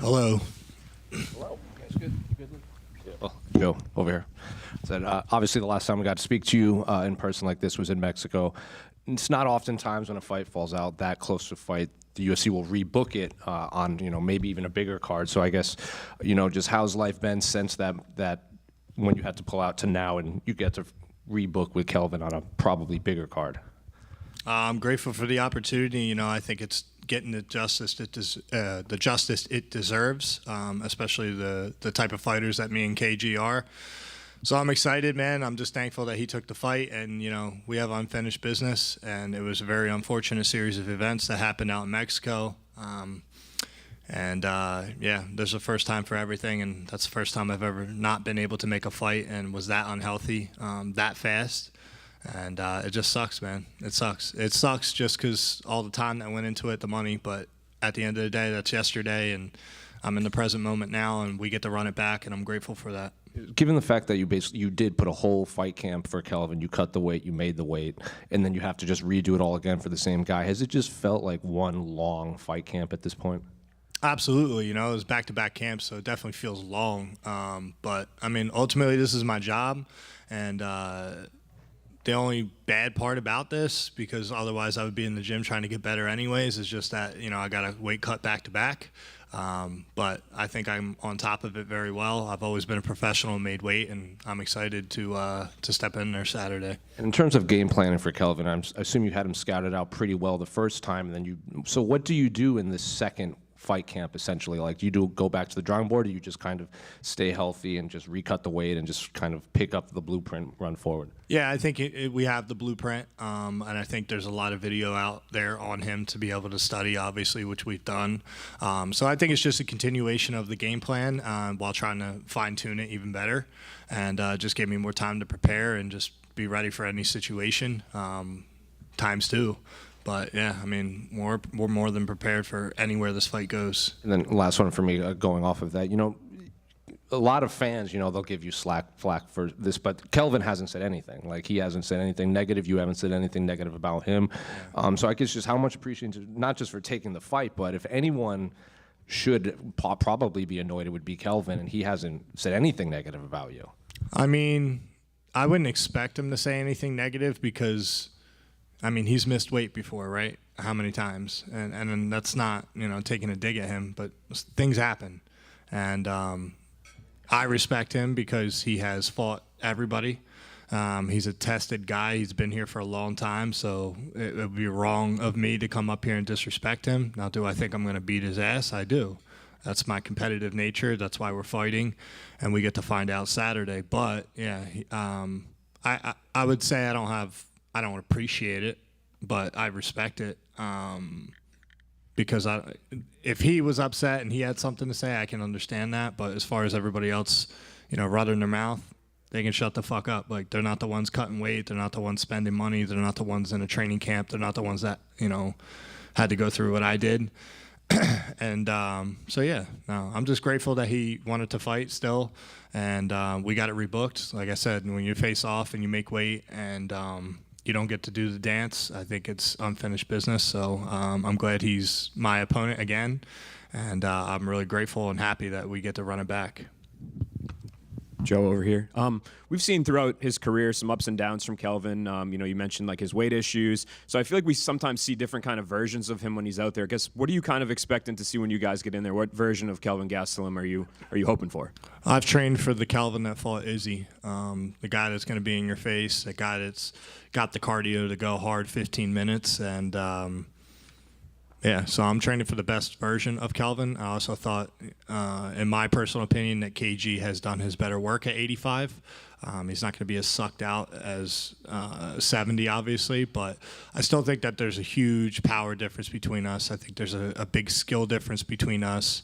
Hello. Hello. That's good. You good? Yeah. Oh, Joe, over here. Said, obviously, the last time we got to speak to you in person like this was in Mexico. It's not oftentimes when a fight falls out that close to a fight, the UFC will rebook it on, maybe even a bigger card. So I guess, just how's life been since that when you had to pull out to now and you get to rebook with Kelvin on a probably bigger card? I'm grateful for the opportunity. I think it's getting the justice it deserves, especially the type of fighters that me and KG are. So I'm excited, man. I'm just thankful that he took the fight, and we have unfinished business, and it was a very unfortunate series of events that happened out in Mexico. There's a first time for everything, and that's the first time I've ever not been able to make a fight and was that unhealthy that fast. And it just sucks, man. It sucks. It sucks just because all the time that went into it, the money. But at the end of the day, that's yesterday, and I'm in the present moment now, and we get to run it back, and I'm grateful for that. Given the fact that you did put a whole fight camp for Kelvin, you cut the weight, you made the weight, and then you have to just redo it all again for the same guy, has it just felt like one long fight camp at this point? Absolutely. It was back-to-back camps, so it definitely feels long. But, ultimately this is my job, and the only bad part about this, because otherwise I would be in the gym trying to get better anyways, is just that, I got a weight cut back-to-back. But I think I'm on top of it very well. I've always been a professional and made weight, and I'm excited to step in there Saturday. In terms of game planning for Kelvin, I assume you had him scouted out pretty well the first time, and then so what do you do in this second fight camp, essentially? Like, do you go back to the drawing board, or do you just kind of stay healthy and just recut the weight and just kind of pick up the blueprint, run forward? Yeah, I think we have the blueprint, and I think there's a lot of video out there on him to be able to study, obviously, which we've done. So I think it's just a continuation of the game plan while trying to fine-tune it even better, and just give me more time to prepare and just be ready for any situation times two. But yeah, we're more than prepared for anywhere this fight goes. And then last one for me, going off of that, a lot of fans, they'll give you flack for this, but Kelvin hasn't said anything. Like, he hasn't said anything negative. You haven't said anything negative about him. Yeah. So I guess just how much appreciation, not just for taking the fight, but if anyone should probably be annoyed, it would be Kelvin, and he hasn't said anything negative about you. I wouldn't expect him to say anything negative because he's missed weight before, right? How many times? And that's not, taking a dig at him, but things happen. And I respect him because he has fought everybody. He's a tested guy. He's been here for a long time, so it would be wrong of me to come up here and disrespect him. Now, do I think I'm going to beat his ass? I do. That's my competitive nature. That's why we're fighting, and we get to find out Saturday. But, yeah, I would say I don't appreciate it, but I respect it because if he was upset and he had something to say, I can understand that. But as far as everybody else, running their mouth, they can shut the fuck up. Like, they're not the ones cutting weight. They're not the ones spending money. They're not the ones in a training camp. They're not the ones that, had to go through what I did. And I'm just grateful that he wanted to fight still, and we got it rebooked. Like I said, when you face off and you make weight and you don't get to do the dance, I think it's unfinished business. So I'm glad he's my opponent again, and I'm really grateful and happy that we get to run it back. Joe over here. We've seen throughout his career some ups and downs from Kelvin. You mentioned like his weight issues. So I feel like we sometimes see different kind of versions of him when he's out there. I guess, what are you kind of expecting to see when you guys get in there? What version of Kelvin Gastelum are you hoping for? I've trained for the Kelvin that fought Izzy, the guy that's going to be in your face, the guy that's got the cardio to go hard 15 minutes, and so I'm training for the best version of Kelvin. I also thought, in my personal opinion, that KG has done his better work at 85. He's not going to be as sucked out as 70, obviously, but I still think that there's a huge power difference between us. I think there's a big skill difference between us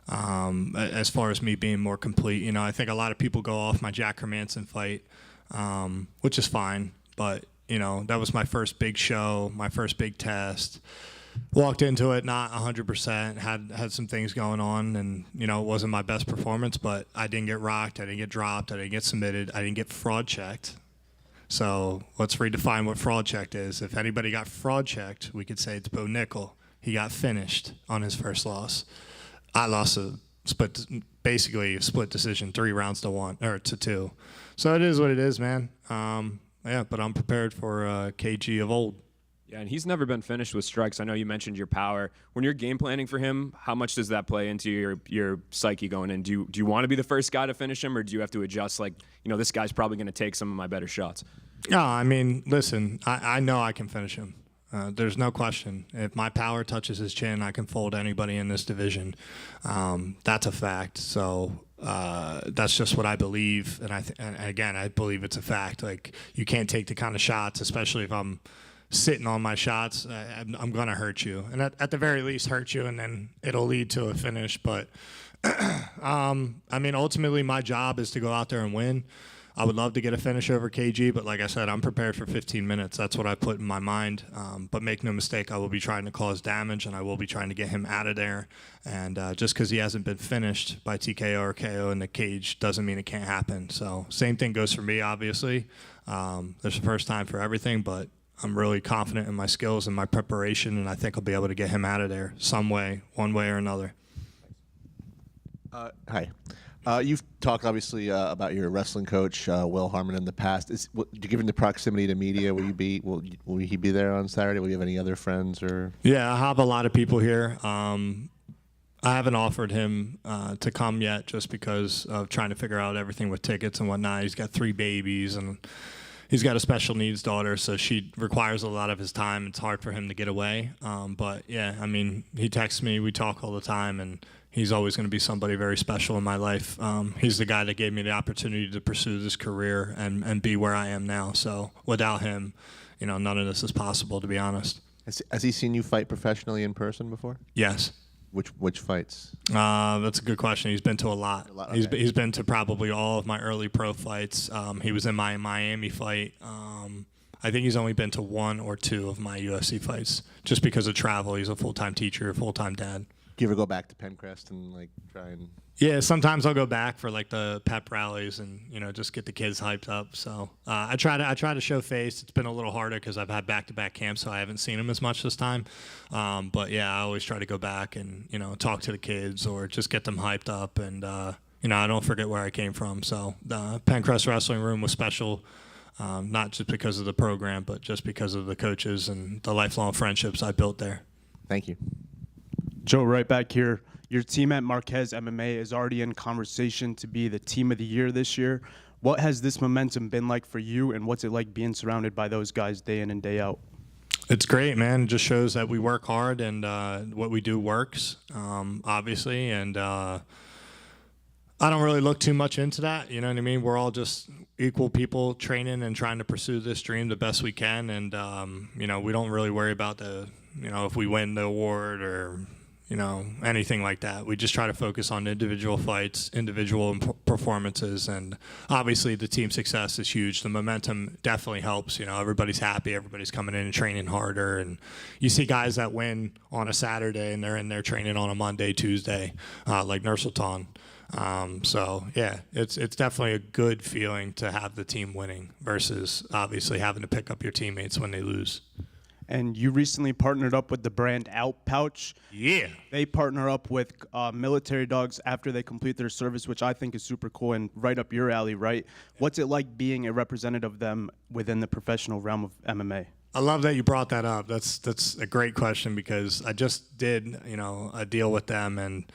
as far as me being more complete. I think a lot of people go off my Jack Hermanson fight, which is fine, but, that was my first big show, my first big test. Walked into it not 100%, had some things going on, and it wasn't my best performance, but I didn't get rocked, I didn't get dropped, I didn't get submitted, I didn't get fraud checked. So let's redefine what fraud checked is. If anybody got fraud checked, we could say it's Bo Nickel. He got finished on his first loss. I lost a basically a split decision, 3 rounds to 1 or to 2. So it is what it is, man. Yeah, but I'm prepared for KG of old. Yeah, and he's never been finished with strikes. I know you mentioned your power. When you're game planning for him, how much does that play into your psyche going in? Do you want to be the first guy to finish him, or do you have to adjust, like, this guy's probably going to take some of my better shots? No, I mean, listen, I know I can finish him. There's no question. If my power touches his chin, I can fold anybody in this division. That's a fact. So that's just what I believe, and again, I believe it's a fact. Like, you can't take the kind of shots, especially if I'm sitting on my shots. I'm gonna hurt you, and at the very least hurt you, and then it'll lead to a finish. But I mean, ultimately, my job is to go out there and win. I would love to get a finish over KG, but like I said, I'm prepared for 15 minutes. That's what I put in my mind. But make no mistake, I will be trying to cause damage, and I will be trying to get him out of there. And just because he hasn't been finished by TKO or KO in the cage doesn't mean it can't happen. So same thing goes for me, obviously. There's a first time for everything, but I'm really confident in my skills and my preparation, and I think I'll be able to get him out of there some way, one way or another. Hi. You've talked, obviously, about your wrestling coach, Will Harmon, in the past. Given the proximity to media, will he be there on Saturday? Will you have any other friends? Or? Yeah, I have a lot of people here. I haven't offered him to come yet just because of trying to figure out everything with tickets and whatnot. He's got 3 babies, and he's got a special needs daughter, so she requires a lot of his time. It's hard for him to get away. But, yeah, I mean, he texts me. We talk all the time, and he's always going to be somebody very special in my life. He's the guy that gave me the opportunity to pursue this career and be where I am now. So without him, none of this is possible, to be honest. Has he seen you fight professionally in person before? Yes. Which fights? That's a good question. He's been to a lot. Okay. He's been to probably all of my early pro fights. He was in my Miami fight. I think he's only been to 1 or 2 of my UFC fights just because of travel. He's a full-time teacher, a full-time dad. Do you ever go back to Pencrest and try and? Yeah, sometimes I'll go back for the pep rallies and just get the kids hyped up. So I try to show face. It's been a little harder because I've had back-to-back camps, so I haven't seen them as much this time. But yeah, I always try to go back and talk to the kids or just get them hyped up, and I don't forget where I came from. So the Pencrest Wrestling Room was special. Not just because of the program, but just because of the coaches and the lifelong friendships I built there. Thank you. Joe, right back here. Your team at Marquez MMA is already in conversation to be the team of the year this year. What has this momentum been like for you, and what's it like being surrounded by those guys day in and day out? It's great, man. It just shows that we work hard and what we do works, obviously. And I don't really look too much into that. You know what I mean? We're all just equal people training and trying to pursue this dream the best we can. And, we don't really worry about if we win the award or anything like that. We just try to focus on individual fights, individual performances, and obviously the team success is huge. The momentum definitely helps. Everybody's happy, everybody's coming in and training harder, and you see guys that win on a Saturday and they're in there training on a Monday, Tuesday, like Nursultan. So yeah, it's definitely a good feeling to have the team winning versus obviously having to pick up your teammates when they lose. And you recently partnered up with the brand Out Pouch. Yeah. They partner up with military dogs after they complete their service, which I think is super cool and right up your alley, right? What's it like being a representative of them within the professional realm of MMA? I love that you brought that up. That's a great question because I just did, a deal with them, and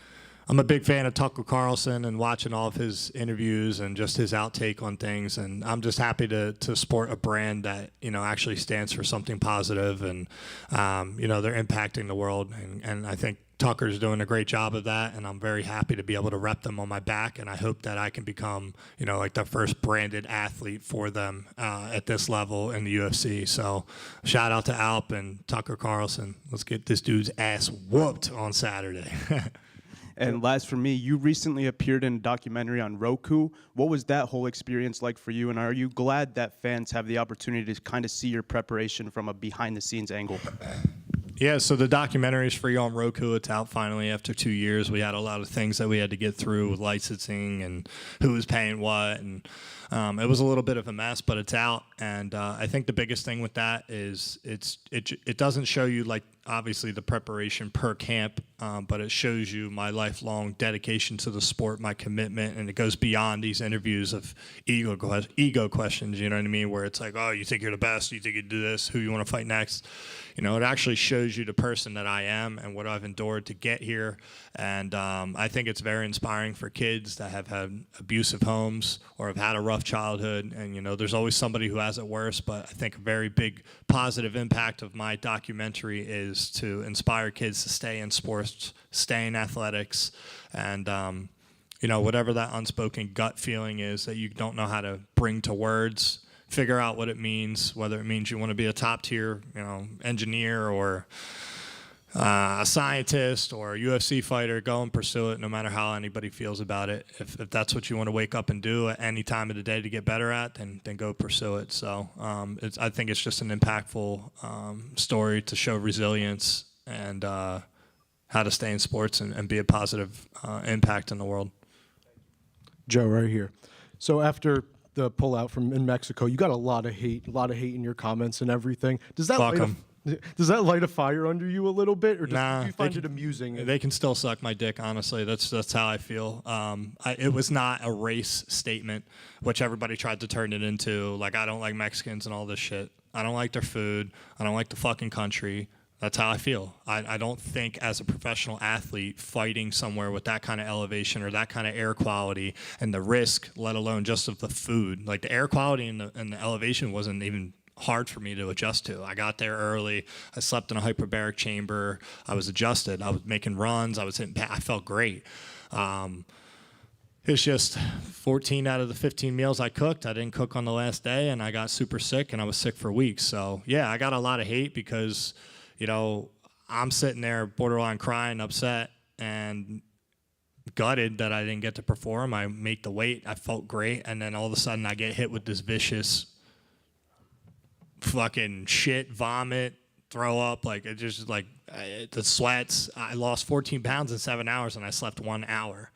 I'm a big fan of Tucker Carlson and watching all of his interviews and just his outtake on things. And I'm just happy to support a brand that, actually stands for something positive and, they're impacting the world. And I think Tucker's doing a great job of that. And I'm very happy to be able to rep them on my back. And I hope that I can become, the first branded athlete for them at this level in the UFC. So shout out to Alp and Tucker Carlson. Let's get this dude's ass whooped on Saturday. And last for me, you recently appeared in a documentary on Roku. What was that whole experience like for you? And are you glad that fans have the opportunity to kind of see your preparation from a behind-the-scenes angle? Yeah, so the documentary is free on Roku. It's out finally after 2 years. We had a lot of things that we had to get through with licensing and who was paying what. And It was a little bit of a mess, but it's out. And I think the biggest thing with that is it doesn't show you, like, obviously the preparation per camp, but it shows you my lifelong dedication to the sport, my commitment, and it goes beyond these interviews of ego questions, you know what I mean, where it's like, oh, you think you're the best, you think you do this, who you want to fight next. You know, it actually shows you the person that I am and what I've endured to get here. And I think it's very inspiring for kids that have had abusive homes or have had a rough childhood. And, you know, there's always somebody who has it worse, but I think a very big positive impact of my documentary is to inspire kids to stay in sports, stay in athletics, and you know, whatever that unspoken gut feeling is that you don't know how to bring to words, figure out what it means, whether it means you want to be a top tier, you know, engineer or a scientist or a UFC fighter, go and pursue it no matter how anybody feels about it. If that's what you want to wake up and do at any time of the day to get better at, then go pursue it. So I think it's just an impactful story to show resilience and how to stay in sports and be a positive impact in the world. Joe, right here. So after the pullout from in Mexico, you got a lot of hate in your comments and everything. Does that light a fire under you a little bit, or do you find it amusing? They can still suck my dick, honestly. That's how I feel. It was not a race statement, which everybody tried to turn it into. Like, I don't like Mexicans and all this shit. I don't like their food. I don't like the fucking country. That's how I feel. I don't think as a professional athlete fighting somewhere with that kind of elevation or that kind of air quality and the risk, let alone just of the food, like the air quality and the elevation wasn't even hard for me to adjust to. I got there early. I slept in a hyperbaric chamber. I was adjusted. I was making runs. I felt great. It's just 14 out of the 15 meals I cooked, I didn't cook on the last day, and I got super sick, and I was sick for weeks. So, yeah, I got a lot of hate because, you know, I'm sitting there borderline crying, upset, and gutted that I didn't get to perform. I make the weight. I felt great, and then all of a sudden I get hit with this vicious fucking shit, vomit, throw up. Like, it just, like, the sweats. I lost 14 pounds in 7 hours, and I slept 1 hour.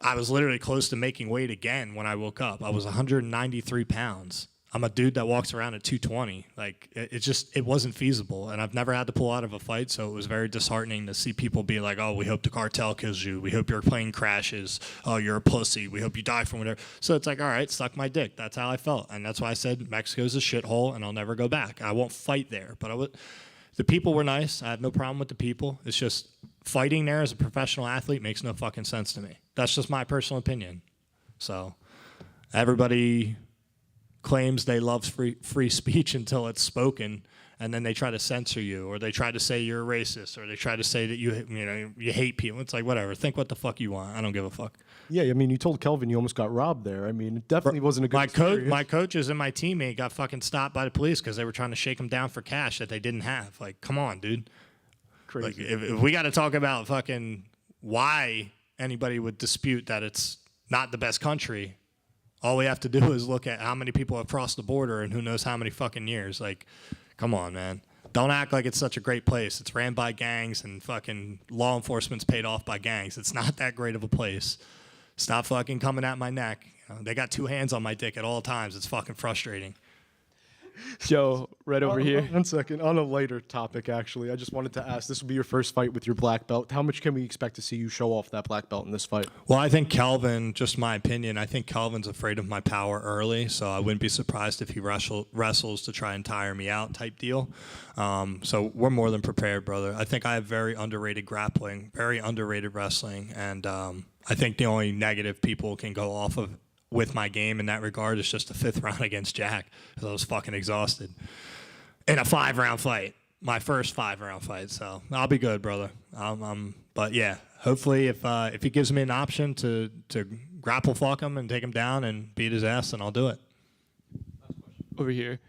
I was literally close to making weight again when I woke up. I was 193 pounds. I'm a dude that walks around at 220. Like, it wasn't feasible. And I've never had to pull out of a fight, so it was very disheartening to see people be like, oh, we hope the cartel kills you. We hope your plane crashes. Oh, you're a pussy. We hope you die from whatever. So it's like, all right, suck my dick. That's how I felt. And that's why I said Mexico's a shithole, and I'll never go back. I won't fight there. But the people were nice. I have no problem with the people. It's just fighting there as a professional athlete makes no fucking sense to me. That's just my personal opinion. So everybody claims they love free speech until it's spoken, and then they try to censor you, or they try to say you're a racist, or they try to say that you hate people. It's like, whatever. Think what the fuck you want. I don't give a fuck. Yeah, I mean, you told Kelvin you almost got robbed there. I mean, it definitely wasn't a good experience. My coaches and my teammate got fucking stopped by the police because they were trying to shake them down for cash that they didn't have. Like, come on, dude. Crazy. Like, if we got to talk about fucking why anybody would dispute that it's not the best country, all we have to do is look at how many people have crossed the border and who knows how many fucking years. Like, come on, man. Don't act like it's such a great place. It's ran by gangs and fucking law enforcement's paid off by gangs. It's not that great of a place. Stop fucking coming at my neck. You know, they got two hands on my dick at all times. It's fucking frustrating. Joe, right over here. 1 second. On a lighter topic, actually, I just wanted to ask, this will be your first fight with your black belt. How much can we expect to see you show off that black belt in this fight? Well, I think Kelvin, just my opinion, I think Kelvin's afraid of my power early, so I wouldn't be surprised if he wrestles to try and tire me out type deal. So we're more than prepared, brother. I think I have very underrated grappling, very underrated wrestling, and I think the only negative people can go off of with my game in that regard is just the 5th round against Jack, because I was fucking exhausted in a 5-round fight, my first 5-round fight. So I'll be good, brother. But yeah, hopefully if he gives me an option to grapple fuck him and take him down and beat his ass, then I'll do it. Over here,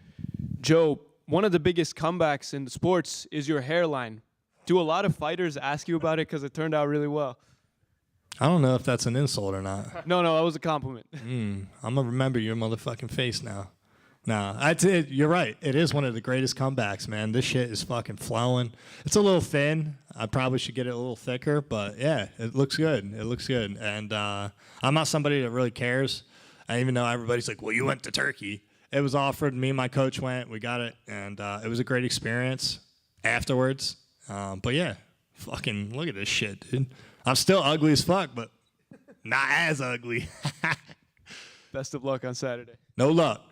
Joe, one of the biggest comebacks in the sports is your hairline. Do a lot of fighters ask you about it because it turned out really well? I don't know if that's an insult or not. No, that was a compliment. I'm going to remember your motherfucking face now. No, you're right. It is one of the greatest comebacks, man. This shit is fucking flowing. It's a little thin. I probably should get it a little thicker, but yeah, it looks good. It looks good. And I'm not somebody that really cares I even know everybody's like, well, you went to Turkey. It was offered. Me and my coach went. We got it, and it was a great experience afterwards. But yeah, fucking look at this shit, dude. I'm still ugly as fuck, but not as ugly. Best of luck on Saturday. No luck.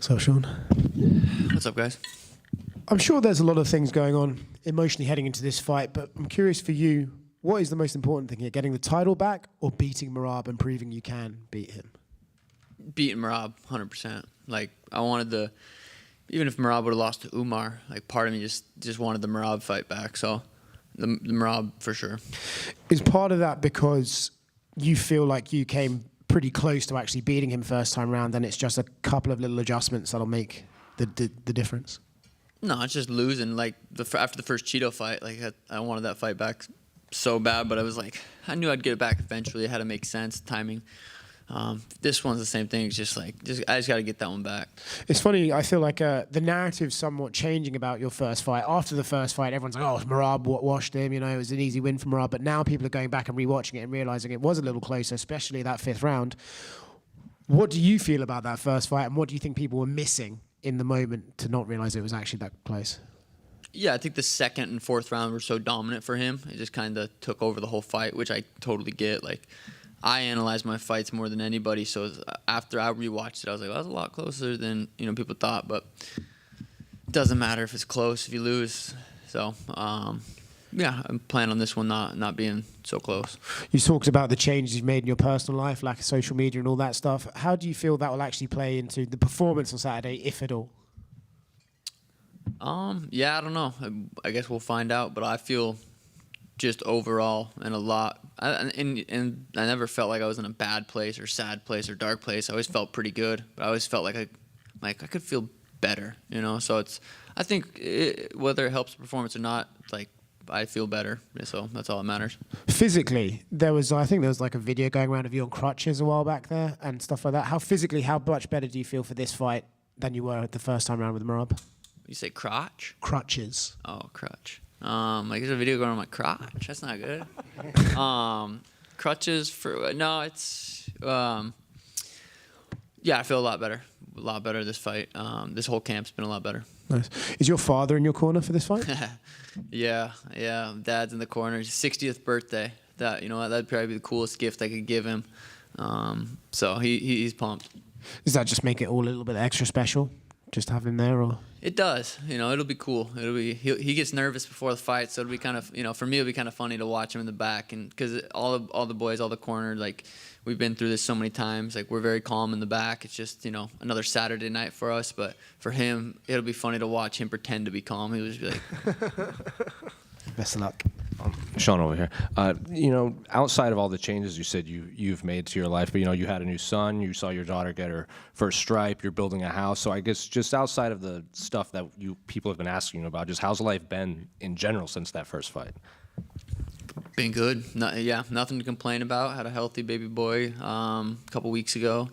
What's up, Sean? What's up, guys? I'm sure there's a lot of things going on emotionally heading into this fight, but I'm curious for you, what is the most important thing here? Getting the title back or beating Merab and proving you can beat him? Beating Merab, 100%. Like, I wanted the, even if Merab would have lost to Umar, like, part of me just wanted the Merab fight back. So, the Merab for sure. Is part of that because you feel like you came pretty close to actually beating him first time round, and it's just a couple of little adjustments that'll make the difference? No, it's just losing. Like, after the first Cheeto fight, like, I wanted that fight back so bad, but I was like, I knew I'd get it back eventually. It had to make sense, timing. This one's the same thing. It's just like, I just got to get that one back. It's funny, I feel like the narrative's somewhat changing about your first fight. After the first fight, everyone's like, oh, Merab washed him, you know, it was an easy win for Merab. But now people are going back and rewatching it and realizing it was a little closer, especially that 5th round. What do you feel about that first fight, and what do you think people were missing in the moment to not realize it was actually that close? Yeah, I think the 2nd and 4th round were so dominant for him. It just kind of took over the whole fight, which I totally get. Like, I analyze my fights more than anybody, so after I rewatched it, I was like, well, that was a lot closer than people thought. But it doesn't matter if it's close, if you lose. So yeah, I'm planning on this one not being so close. You talked about the changes you've made in your personal life, lack of social media and all that stuff. How do you feel that will actually play into the performance on Saturday, if at all? Yeah, I don't know. I guess we'll find out. But I feel just overall and a lot. And I never felt like I was in a bad place or sad place or dark place. I always felt pretty good. But I always felt like I could feel better, you know. So I think whether it helps the performance or not, like, I feel better. So that's all that matters. Physically, I think there was like a video going around of you on crutches a while back there and stuff like that. How much better do you feel for this fight than you were the first time around with Merab? You say crotch? Crutches. Oh, crutch. Like, there's a video going on my crotch. That's not good. Crutches for no, it's yeah, I feel a lot better this fight. This whole camp's been a lot better. Nice. Is your father in your corner for this fight? Yeah. Dad's in the corner. His 60th birthday. That'd probably be the coolest gift I could give him. So he's pumped. Does that just make it all a little bit extra special? Just have him there, or? It does. It'll be cool. He gets nervous before the fight, so it'll be kind of, for me, it'll be kind of funny to watch him in the back, and because all the boys, all the corner, like, we've been through this so many times. Like, we're very calm in the back. It's just, another Saturday night for us, but for him, it'll be funny to watch him pretend to be calm. He'll just be like, best of luck. Sean over here. Outside of all the changes you said you've made to your life, but you had a new son, you saw your daughter get her first stripe, you're building a house. So I guess just outside of the stuff that people have been asking you about, just how's life been in general since that first fight? been good. Nothing to complain about. Had a healthy baby boy a couple weeks ago.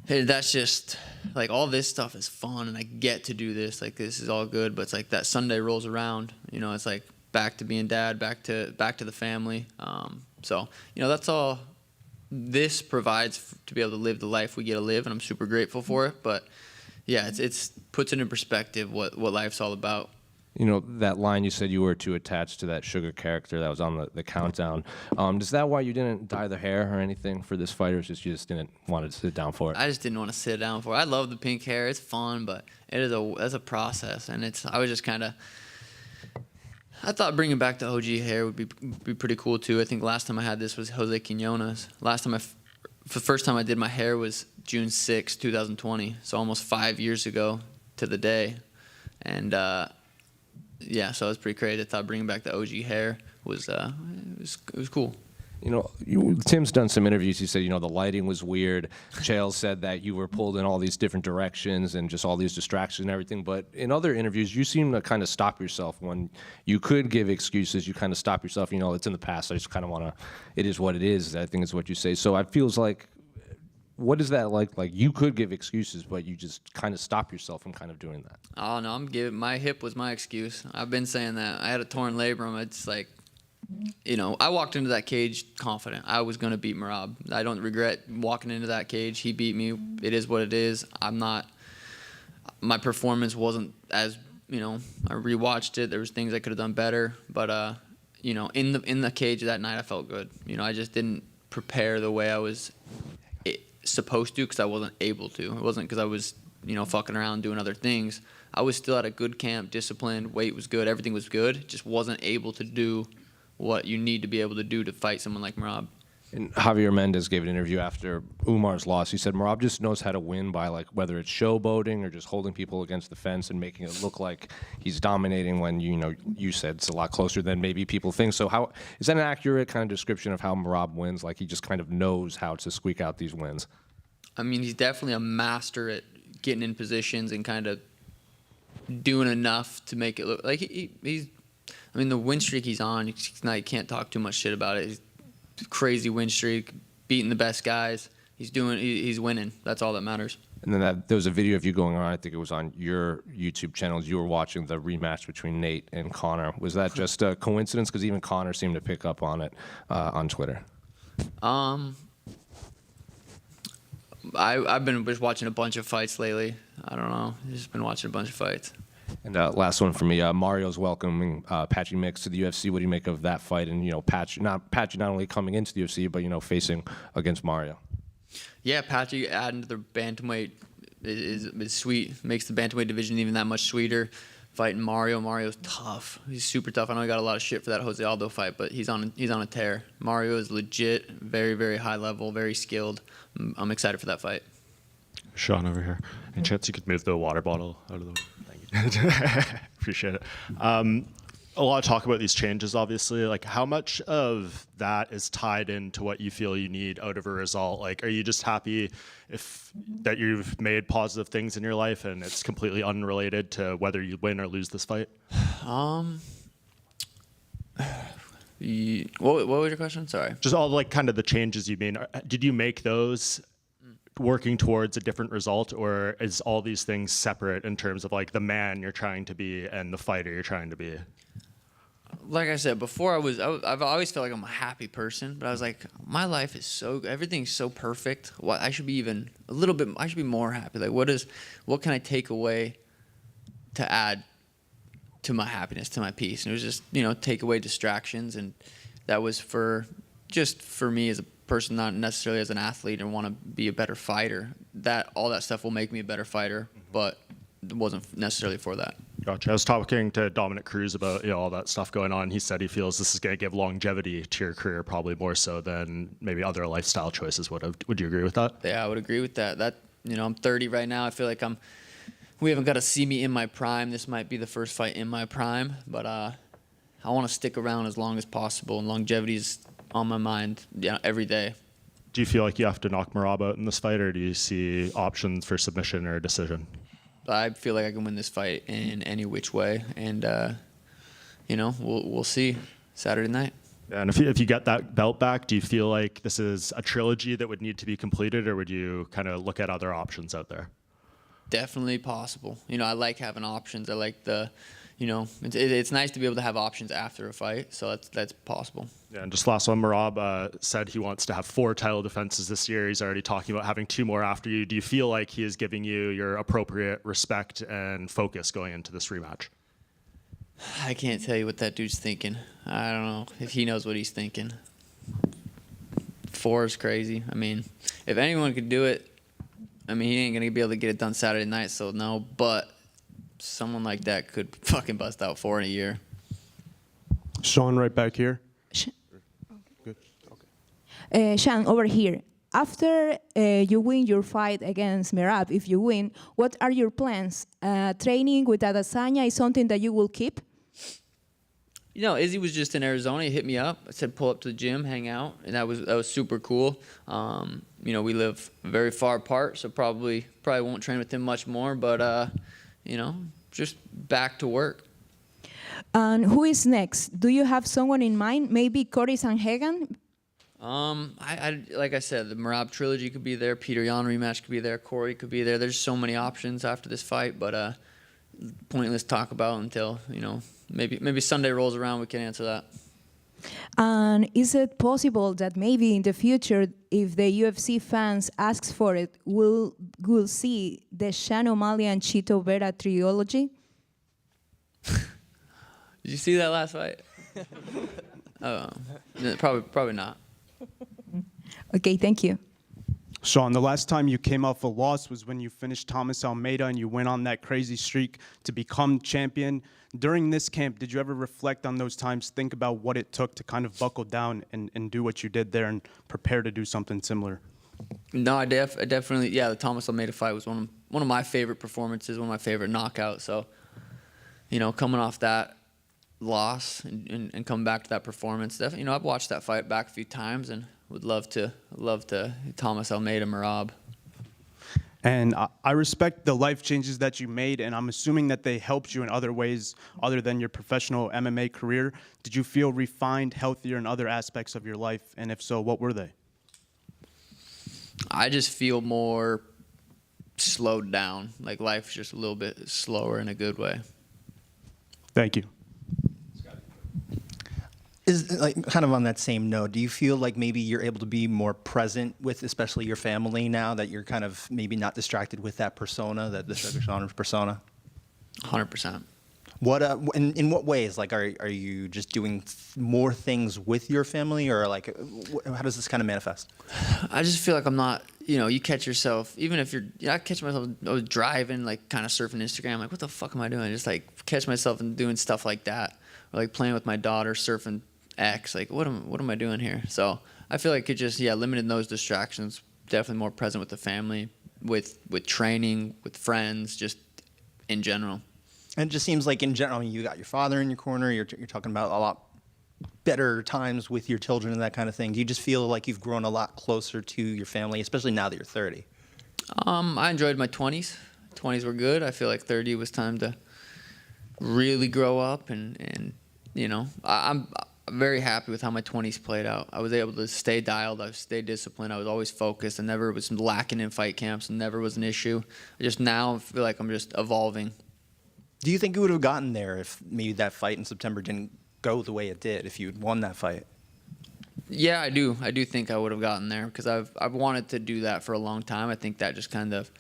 Hey, that's just, like, all this stuff is fun, and I get to do this. Like, this is all good, but it's like that Sunday rolls around. It's like back to being dad, back to the family. So, that's all this provides to be able to live the life we get to live, and I'm super grateful for it. But, yeah, it's puts it in perspective what life's all about. That line you said you were too attached to that sugar character that was on the countdown. Is that why you didn't dye the hair or anything for this fight, or you just didn't want to sit down for it? I just didn't want to sit down for it. I love the pink hair. It's fun, but that's a process, and I was just kind of. I thought bringing back the OG hair would be pretty cool too. I think last time I had this was Jose Quinones. The first time I did my hair was June 6, 2020, so almost 5 years ago to the day, and. Yeah, so it was pretty crazy. I thought bringing back the OG hair was cool. Tim's done some interviews. He said, the lighting was weird. Chael said that you were pulled in all these different directions and just all these distractions and everything. But in other interviews, you seem to kind of stop yourself when you could give excuses. You kind of stop yourself. It's in the past. I just kind of want to. It is what it is. I think is what you say. So it feels like. What is that like? Like, you could give excuses, but you just kind of stop yourself from kind of doing that. Oh, no, my hip was my excuse. I've been saying that. I had a torn labrum. It's like, I walked into that cage confident. I was going to beat Merab. I don't regret walking into that cage. He beat me. It is what it is. My performance wasn't as, I rewatched it. There was things I could have done better. But, in the cage that night, I felt good. I just didn't prepare the way I was supposed to, because I wasn't able to. It wasn't because I was fucking around doing other things. I was still at a good camp, disciplined, weight was good, everything was good. Just wasn't able to do what you need to be able to do to fight someone like Merab. And Javier Mendez gave an interview after Umar's loss. He said Merab just knows how to win by, like, whether it's showboating or just holding people against the fence and making it look like he's dominating when, you said it's a lot closer than maybe people think. So how is that an accurate kind of description of how Merab wins? Like, he just kind of knows how to squeak out these wins. I mean, he's definitely a master at getting in positions and kind of doing enough to make it look like he's. I mean, the win streak he's on, you can't talk too much shit about it. He's crazy win streak, beating the best guys. He's winning. That's all that matters. And then there was a video of you going on, I think it was on your YouTube channels. You were watching the rematch between Nate and Connor. Was that just a coincidence? Because even Connor seemed to pick up on it on Twitter. I've been just watching a bunch of fights lately. I don't know. I've just been watching a bunch of fights. And last one for me, Mario's welcoming Patchy Mix to the UFC. What do you make of that fight? And Patchy not only coming into the UFC, but facing against Mario. Yeah, Patchy adding to the bantamweight is sweet. Makes the bantamweight division even that much sweeter. Fighting Mario's tough. He's super tough. I know he got a lot of shit for that Jose Aldo fight, but he's on a tear. Mario is legit, very, very high level, very skilled. I'm excited for that fight. Sean over here. Any chance you could move the water bottle out of the way? Thank you. Appreciate it. A lot of talk about these changes, obviously. Like, how much of that is tied into what you feel you need out of a result? Like, are you just happy that you've made positive things in your life and it's completely unrelated to whether you win or lose this fight? What was your question? Sorry. Just all kind of the changes you made. Did you make those working towards a different result, or is all these things separate in terms of the man you're trying to be and the fighter you're trying to be? Like I said before, I've always felt like I'm a happy person, but I was like, my life is everything's so perfect. Well, I should be even a little bit. I should be more happy. Like, what can I take away to add to my happiness, to my peace? And it was just take away distractions, and that was for me as a person, not necessarily as an athlete, and want to be a better fighter. All that stuff will make me a better fighter, but it wasn't necessarily for that. Gotcha. I was talking to Dominic Cruz about all that stuff going on. He said he feels this is going to give longevity to your career, probably more so than maybe other lifestyle choices would have. Would you agree with that? Yeah, I would agree with that. I'm 30 right now. I feel like we haven't got to see me in my prime. This might be the first fight in my prime, but I want to stick around as long as possible, and longevity is on my mind every day. Do you feel like you have to knock Merab out in this fight, or do you see options for submission or decision? I feel like I can win this fight in any which way, and we'll see Saturday night. And if you get that belt back, do you feel like this is a trilogy that would need to be completed, or would you kind of look at other options out there? Definitely possible. I like having options. I like it's nice to be able to have options after a fight, so that's possible. Yeah, and just last one, Merab said he wants to have 4 title defenses this year. He's already talking about having 2 more after you. Do you feel like he is giving you your appropriate respect and focus going into this rematch? I can't tell you what that dude's thinking. I don't know if he knows what he's thinking. 4 is crazy. I mean, if anyone could do it, he ain't going to be able to get it done Saturday night, so no, but someone like that could fucking bust out 4 in a year. Sean, right back here. Good. Okay. Sean, over here. After you win your fight against Merab, if you win, what are your plans? Training with Adesanya is something that you will keep? Izzy was just in Arizona. He hit me up. I said, pull up to the gym, hang out, and that was super cool. We live very far apart, so probably won't train with him much more, but just back to work. And who is next? Do you have someone in mind? Maybe Cory Sanhagen? Like I said, the Merab trilogy could be there. Peter Yan rematch could be there. Cory could be there. There's so many options after this fight, but pointless talk about until maybe Sunday rolls around. We can answer that. And is it possible that maybe in the future, if the UFC fans asks for it, we'll see the Sean O'Malley and Chito Vera trilogy? Did you see that last fight? Probably not. Okay, thank you. Sean, the last time you came off a loss was when you finished Thomas Almeida and you went on that crazy streak to become champion. During this camp, did you ever reflect on those times, think about what it took to kind of buckle down and do what you did there and prepare to do something similar? No, I definitely, yeah, the Thomas Almeida fight was one of my favorite performances, one of my favorite knockouts. So, you know, coming off that loss and coming back to that performance, definitely, you know, I've watched that fight back a few times and would love to Thomas Almeida Merab. And I respect the life changes that you made, and I'm assuming that they helped you in other ways other than your professional MMA career. Did you feel refined, healthier in other aspects of your life? And if so, what were they? I just feel more slowed down. Like life's just a little bit slower in a good way. Thank you. Is like kind of on that same note, do you feel like maybe you're able to be more present with especially your family now that you're kind of maybe not distracted with that persona, that the Sugar Sean persona? 100%. What in what ways? Like, are you just doing more things with your family, or like, how does this kind of manifest? I just feel like I'm not, you know, you catch yourself, even if you're, I catch myself, I was driving, like kind of surfing Instagram, like, what the fuck am I doing? Just like catch myself and doing stuff like that, or like playing with my daughter, surfing X, like what am I doing here? So I feel like it just, yeah, limiting those distractions, definitely more present with the family, with training, with friends, just in general. And it just seems like in general, I mean, you got your father in your corner. You're talking about a lot better times with your children and that kind of thing. Do you just feel like you've grown a lot closer to your family, especially now that you're 30? I enjoyed my 20s. 20s were good. I feel like 30 was time to really grow up, and you know, I'm very happy with how my 20s played out. I was able to stay dialed. I stayed disciplined. I was always focused. I never was lacking in fight camps, and never was an issue. I just now feel like I'm just evolving. Do you think you would have gotten there if maybe that fight in September didn't go the way it did, if you had won that fight? Yeah, I do. I do think I would have gotten there because I've wanted to do that for a long time. I think that just kind of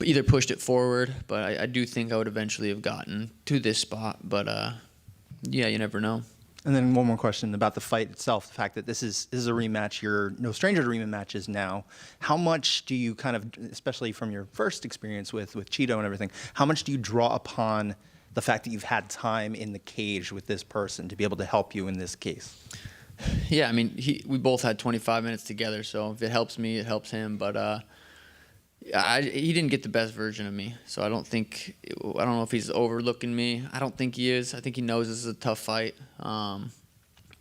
either pushed it forward, but I do think I would eventually have gotten to this spot. But yeah, you never know. And then one more question about the fight itself, the fact that this is a rematch. You're no stranger to rematches now. How much do you kind of, especially from your first experience with Cheeto and everything, how much do you draw upon the fact that you've had time in the cage with this person to be able to help you in this case? Yeah, I mean, we both had 25 minutes together, so if it helps me, it helps him. But he didn't get the best version of me, so I don't know if he's overlooking me. I don't think he is. I think he knows this is a tough fight.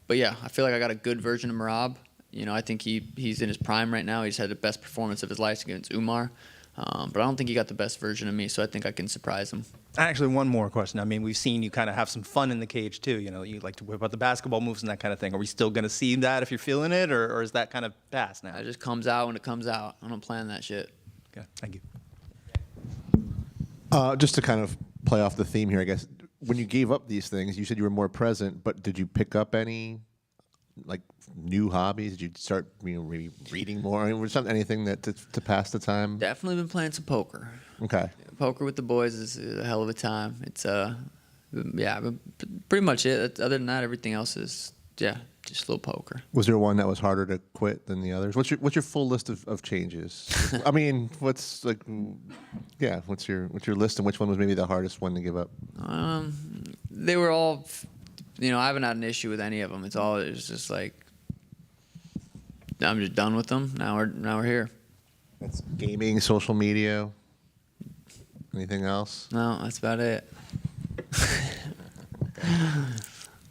But yeah, I feel like I got a good version of Merab. You know, I think he's in his prime right now. He's had the best performance of his life against Umar. But I don't think he got the best version of me, so I think I can surprise him. Actually, one more question. I mean, we've seen you kind of have some fun in the cage, too. You know, you like to whip out the basketball moves and that kind of thing. Are we still going to see that if you're feeling it, or is that kind of past now? It just comes out when it comes out. I don't plan that shit. Okay, thank you. Just to kind of play off the theme here, I guess, when you gave up these things, you said you were more present, but did you pick up any, like, new hobbies? Did you start, you know, maybe reading more? I mean, was there anything that to pass the time? Definitely been playing some poker. Okay. Poker with the boys is a hell of a time. It's yeah, pretty much it. Other than that, everything else is just a little poker. Was there one that was harder to quit than the others? What's your full list of changes? I mean, what's your list, and which one was maybe the hardest one to give up? They were all, you know, I haven't had an issue with any of them. It was just like, I'm just done with them. Now we're here. That's gaming, social media. Anything else? No, that's about it.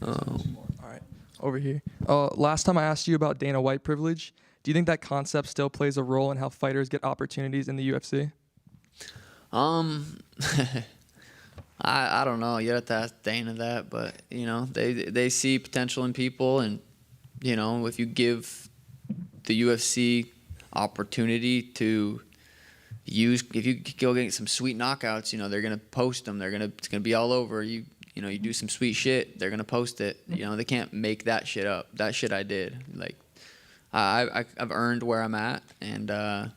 All right, over here. Last time I asked you about Dana White privilege. Do you think that concept still plays a role in how fighters get opportunities in the UFC? I don't know. You have to ask Dana that, but you know, they see potential in people, and you know, if you give the UFC opportunity to if you go get some sweet knockouts, you know, they're gonna post them. It's gonna be all over. You know, you do some sweet shit, they're gonna post it. You know, they can't make that shit up. That shit I did. Like, I've earned where I'm at, and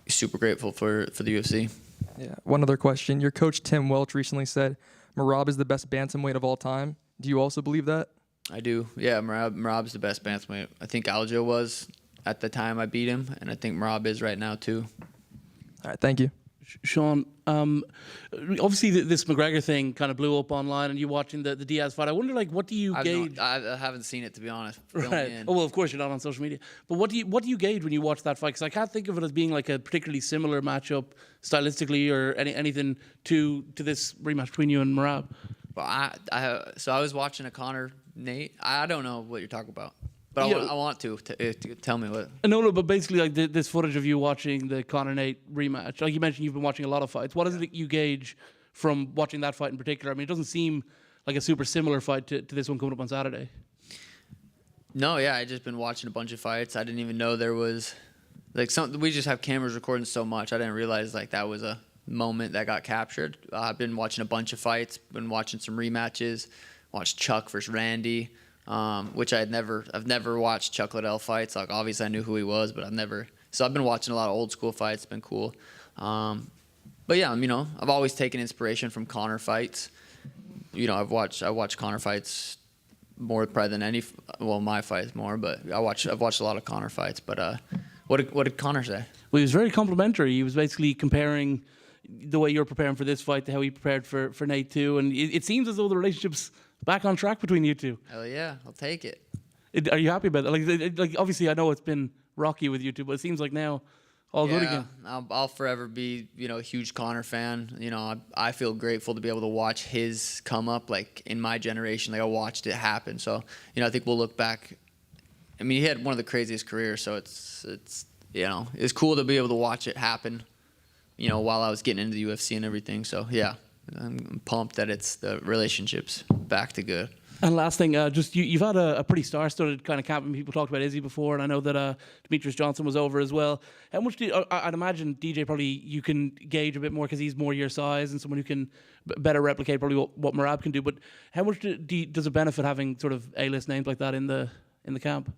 super grateful for the UFC. Yeah. One other question. Your coach Tim Welch recently said Merab is the best bantamweight of all time. Do you also believe that? I do. Yeah, Merab's the best bantamweight. I think Aljo was at the time I beat him, and I think Merab is right now too. All right, thank you. Sean, obviously this McGregor thing kind of blew up online, and you watching the Diaz fight. I wonder, like, what do you gauge? I haven't seen it, to be honest. Right. Oh well, of course you're not on social media. But what do you gauge when you watch that fight? Because I can't think of it as being like a particularly similar matchup stylistically or anything to this rematch between you and Merab. But I was watching a Connor Nate. I don't know what you're talking about, but Yeah. I want to tell me what. No, but basically, like this footage of you watching the Connor Nate rematch. Like you mentioned, you've been watching a lot of fights. What is it that you gauge from watching that fight in particular? I mean, it doesn't seem like a super similar fight to this one coming up on Saturday. No, yeah, I just been watching a bunch of fights. I didn't even know there was like we just have cameras recording so much. I didn't realize like that was a moment that got captured. I've been watching a bunch of fights, been watching some rematches, watched Chuck versus Randy, which I've never watched Chuck Liddell fights. Like obviously I knew who he was, but I've been watching a lot of old school fights. It's been cool. But yeah, I've always taken inspiration from Connor fights. I've watched Connor fights more probably than my fights more, but I've watched a lot of Connor fights. But what did Connor say? Well, he was very complimentary. He was basically comparing the way you're preparing for this fight to how he prepared for Nate too, and it seems as though the relationship's back on track between you two. Hell yeah, I'll take it. Are you happy about that? Like obviously I know it's been rocky with you two, but it seems like now all good again. I'll forever be a huge Connor fan. I feel grateful to be able to watch his come up like in my generation. Like I watched it happen. So I think we'll look back. I mean, he had one of the craziest careers, so it's cool to be able to watch it happen. While I was getting into the UFC and everything. So yeah, I'm pumped that the relationship's back to good. And last thing, just you've had a pretty star-studded kind of camp, and people talked about Izzy before, and I know that Demetrius Johnson was over as well. How much I'd imagine DJ probably you can gauge a bit more because he's more your size and someone who can better replicate probably what Merab can do. But how much does it benefit having sort of A-list names like that in the camp?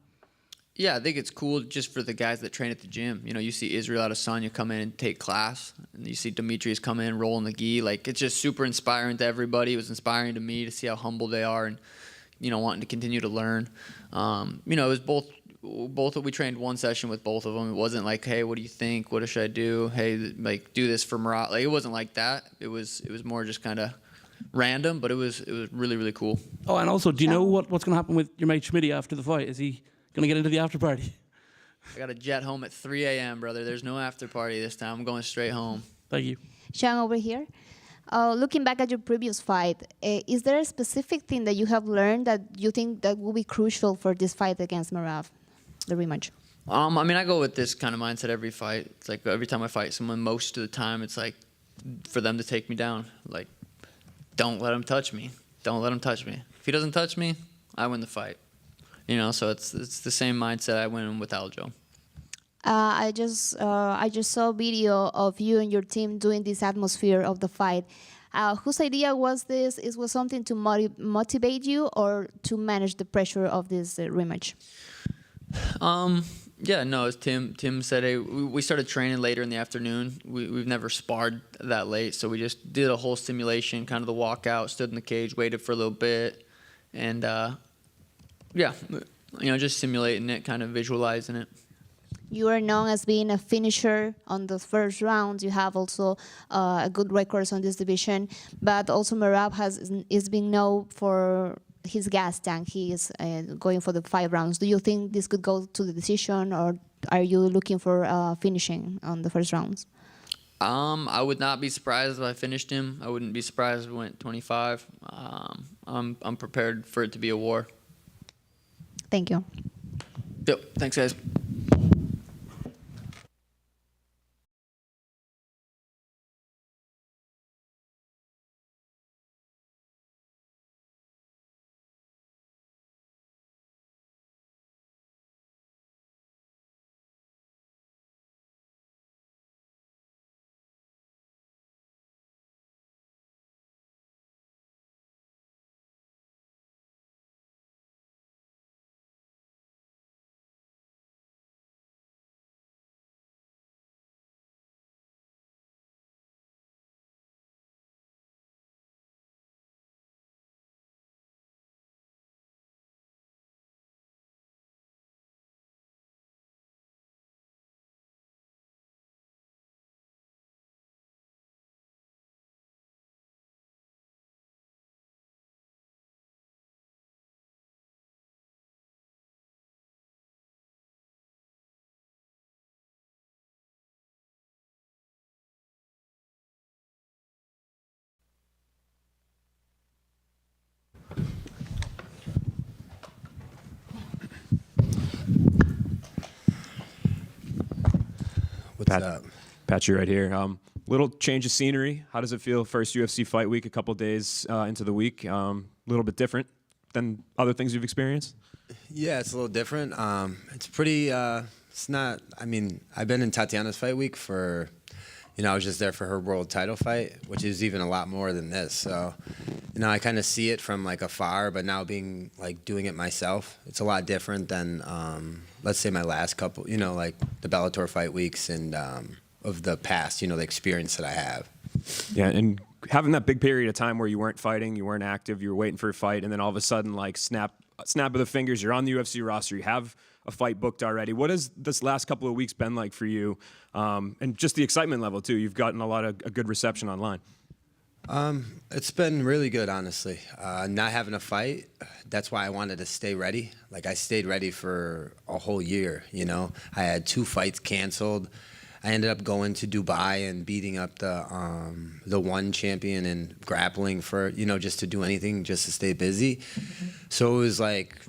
Yeah, I think it's cool just for the guys that train at the gym. You see Israel Adesanya come in and take class, and you see Demetrius come in rolling the gi. Like it's just super inspiring to everybody. It was inspiring to me to see how humble they are and wanting to continue to learn. It was both we trained one session with both of them. It wasn't like, hey, what do you think? What should I do? Hey, like do this for Merab. Like it wasn't like that. It was more just kind of random, but it was really really cool. Oh, and also, do you know what's going to happen with your mate Schmitty after the fight? Is he going to get into the after party? I got a jet home at 3 a.m., brother. There's no after party this time. I'm going straight home. Thank you. Sean, over here. Looking back at your previous fight, is there a specific thing that you have learned that you think that will be crucial for this fight against Merab, the rematch? I go with this kind of mindset every fight. It's like every time I fight someone, most of the time, it's like for them to take me down. Like, don't let him touch me. Don't let him touch me. If he doesn't touch me, I win the fight. So it's the same mindset I went in with Aljo. I just saw a video of you and your team doing this atmosphere of the fight. Whose idea was this? It was something to motivate you or to manage the pressure of this rematch? Yeah, no, it's Tim. Tim said, hey, we started training later in the afternoon. We've never sparred that late, so we just did a whole simulation, kind of the walkout, stood in the cage, waited for a little bit, and just simulating it, kind of visualizing it. You are known as being a finisher on the first rounds. You have also a good records on this division, but also Merab is being known for his gas tank. He is going for the 5 rounds. Do you think this could go to the decision, or are you looking for finishing on the first rounds? I would not be surprised if I finished him. I wouldn't be surprised if we went 25. I'm prepared for it to be a war. Thank you. Yep. Thanks, guys. What's up? Patchy right here. Little change of scenery. How does it feel? First UFC fight week, a couple days into the week. A little bit different than other things you've experienced? Yeah, it's a little different. It's pretty, it's not, I mean, I've been in Tatiana's fight week for, I was just there for her world title fight, which is even a lot more than this. So, I kind of see it from like afar, but now being like doing it myself, it's a lot different than, let's say my last couple, like the Bellator fight weeks and of the past, the experience that I have. Yeah, and having that big period of time where you weren't fighting, you weren't active, you were waiting for a fight, and then all of a sudden, like snap of the fingers, you're on the UFC roster, you have a fight booked already. What has this last couple of weeks been like for you? And just the excitement level too. You've gotten a lot of a good reception online. It's been really good, honestly. Not having a fight, that's why I wanted to stay ready. Like I stayed ready for a whole year, I had 2 fights canceled. I ended up going to Dubai and beating up the one champion and grappling for, just to do anything, just to stay busy. So it was like,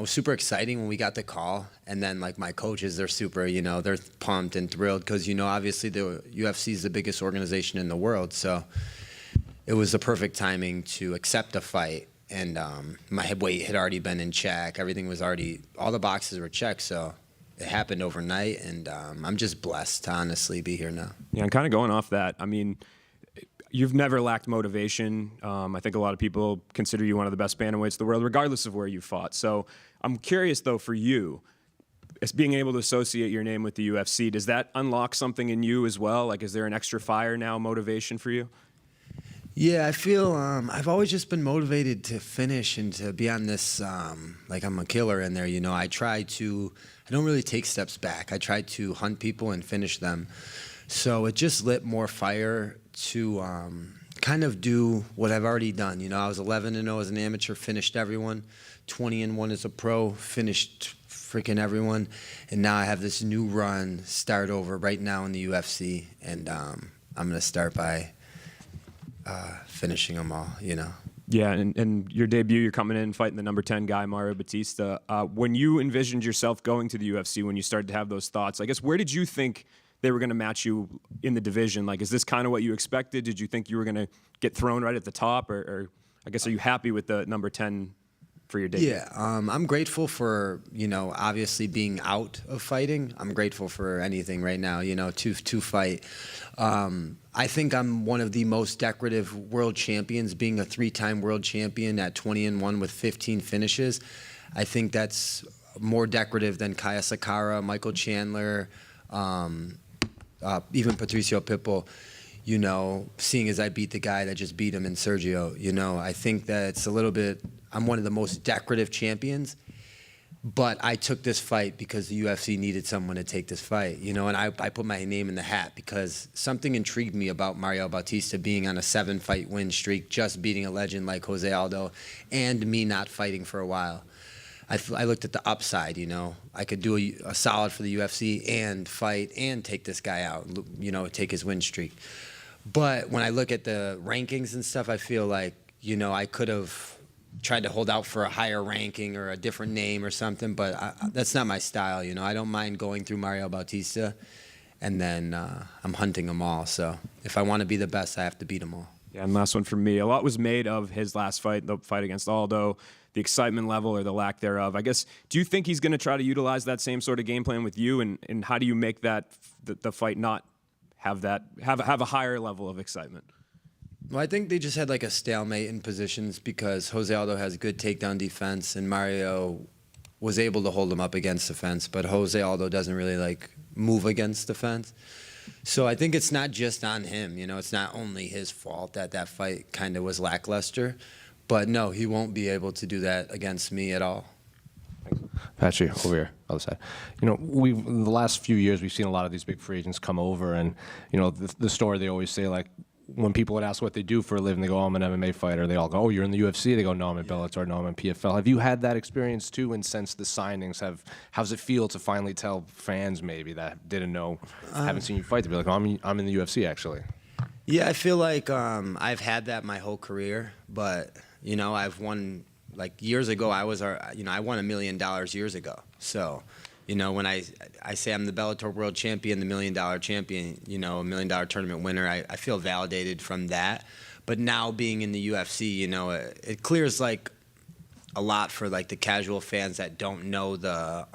super exciting when we got the call. And then like my coaches, they're super, they're pumped and thrilled because, obviously the UFC is the biggest organization in the world. So it was the perfect timing to accept a fight. And my weight had already been in check. Everything was already, all the boxes were checked. So it happened overnight, and I'm just blessed to honestly be here now. Yeah, and kind of going off that, I mean, you've never lacked motivation. I think a lot of people consider you one of the best bantamweights in the world, regardless of where you fought. So I'm curious, though, for you, as being able to associate your name with the UFC, does that unlock something in you as well? Like, is there an extra fire now, motivation for you? Yeah, I feel I've always just been motivated to finish and to be on this, like I'm a killer in there, I don't really take steps back. I try to hunt people and finish them. So it just lit more fire to kind of do what I've already done. I was 11-0 as an amateur, finished everyone. 20-1 as a pro, finished freaking everyone. And now I have this new run, start over right now in the UFC. And I'm going to start by finishing them all, Yeah, and your debut, you're coming in fighting the number 10 guy, Mario Bautista. When you envisioned yourself going to the UFC, when you started to have those thoughts, I guess, where did you think they were going to match you in the division? Like, is this kind of what you expected? Did you think you were going to get thrown right at the top? Or I guess, are you happy with the number 10 for your debut? Yeah, I'm grateful for, obviously being out of fighting. I'm grateful for anything right now, to fight. I think I'm one of the most decorative world champions, being a 3-time world champion at 20-1 with 15 finishes. I think that's more decorative than Kaya Sakara, Michael Chandler, even Patricio Pitbull. Seeing as I beat the guy that just beat him in Sergio, I think that it's a little bit, I'm one of the most decorative champions, but I took this fight because the UFC needed someone to take this fight, and I put my name in the hat because something intrigued me about Mario Bautista being on a 7-fight win streak, just beating a legend like Jose Aldo, and me not fighting for a while. I looked at the upside, I could do a solid for the UFC and fight and take this guy out, take his win streak. But when I look at the rankings and stuff, I feel like, I could have tried to hold out for a higher ranking or a different name or something, but that's not my style, I don't mind going through Mario Bautista, and then I'm hunting them all. So if I want to be the best, I have to beat them all. Yeah, and last one from me. A lot was made of his last fight, the fight against Aldo, the excitement level or the lack thereof. I guess, do you think he's going to try to utilize that same sort of game plan with you, and how do you make that the fight not have a higher level of excitement? Well, I think they just had like a stalemate in positions because Jose Aldo has good takedown defense and Mario was able to hold him up against the fence, but Jose Aldo doesn't really like move against the fence. So I think it's not just on him, it's not only his fault that fight kind of was lackluster, but no, he won't be able to do that against me at all. Patchy, over here, other side. In the last few years, we've seen a lot of these big free agents come over, and the story they always say, like, when people would ask what they do for a living, they go, "Oh, I'm an MMA fighter." They all go, "Oh, you're in the UFC." They go, "No, I'm in Bellator. No, I'm in PFL." Have you had that experience too? And since the signings, how's it feel to finally tell fans maybe that didn't know, haven't seen you fight, to be like, "Oh, I'm in the UFC actually"? Yeah, I feel like I've had that my whole career, but I've won. Like years ago, I won $1 million years ago. So, You know, when I say I'm the Bellator world champion, the $1 million champion, you know, $1 million tournament winner, I feel validated from that. But now being in the UFC, you know, it clears like a lot for like the casual fans that don't know the,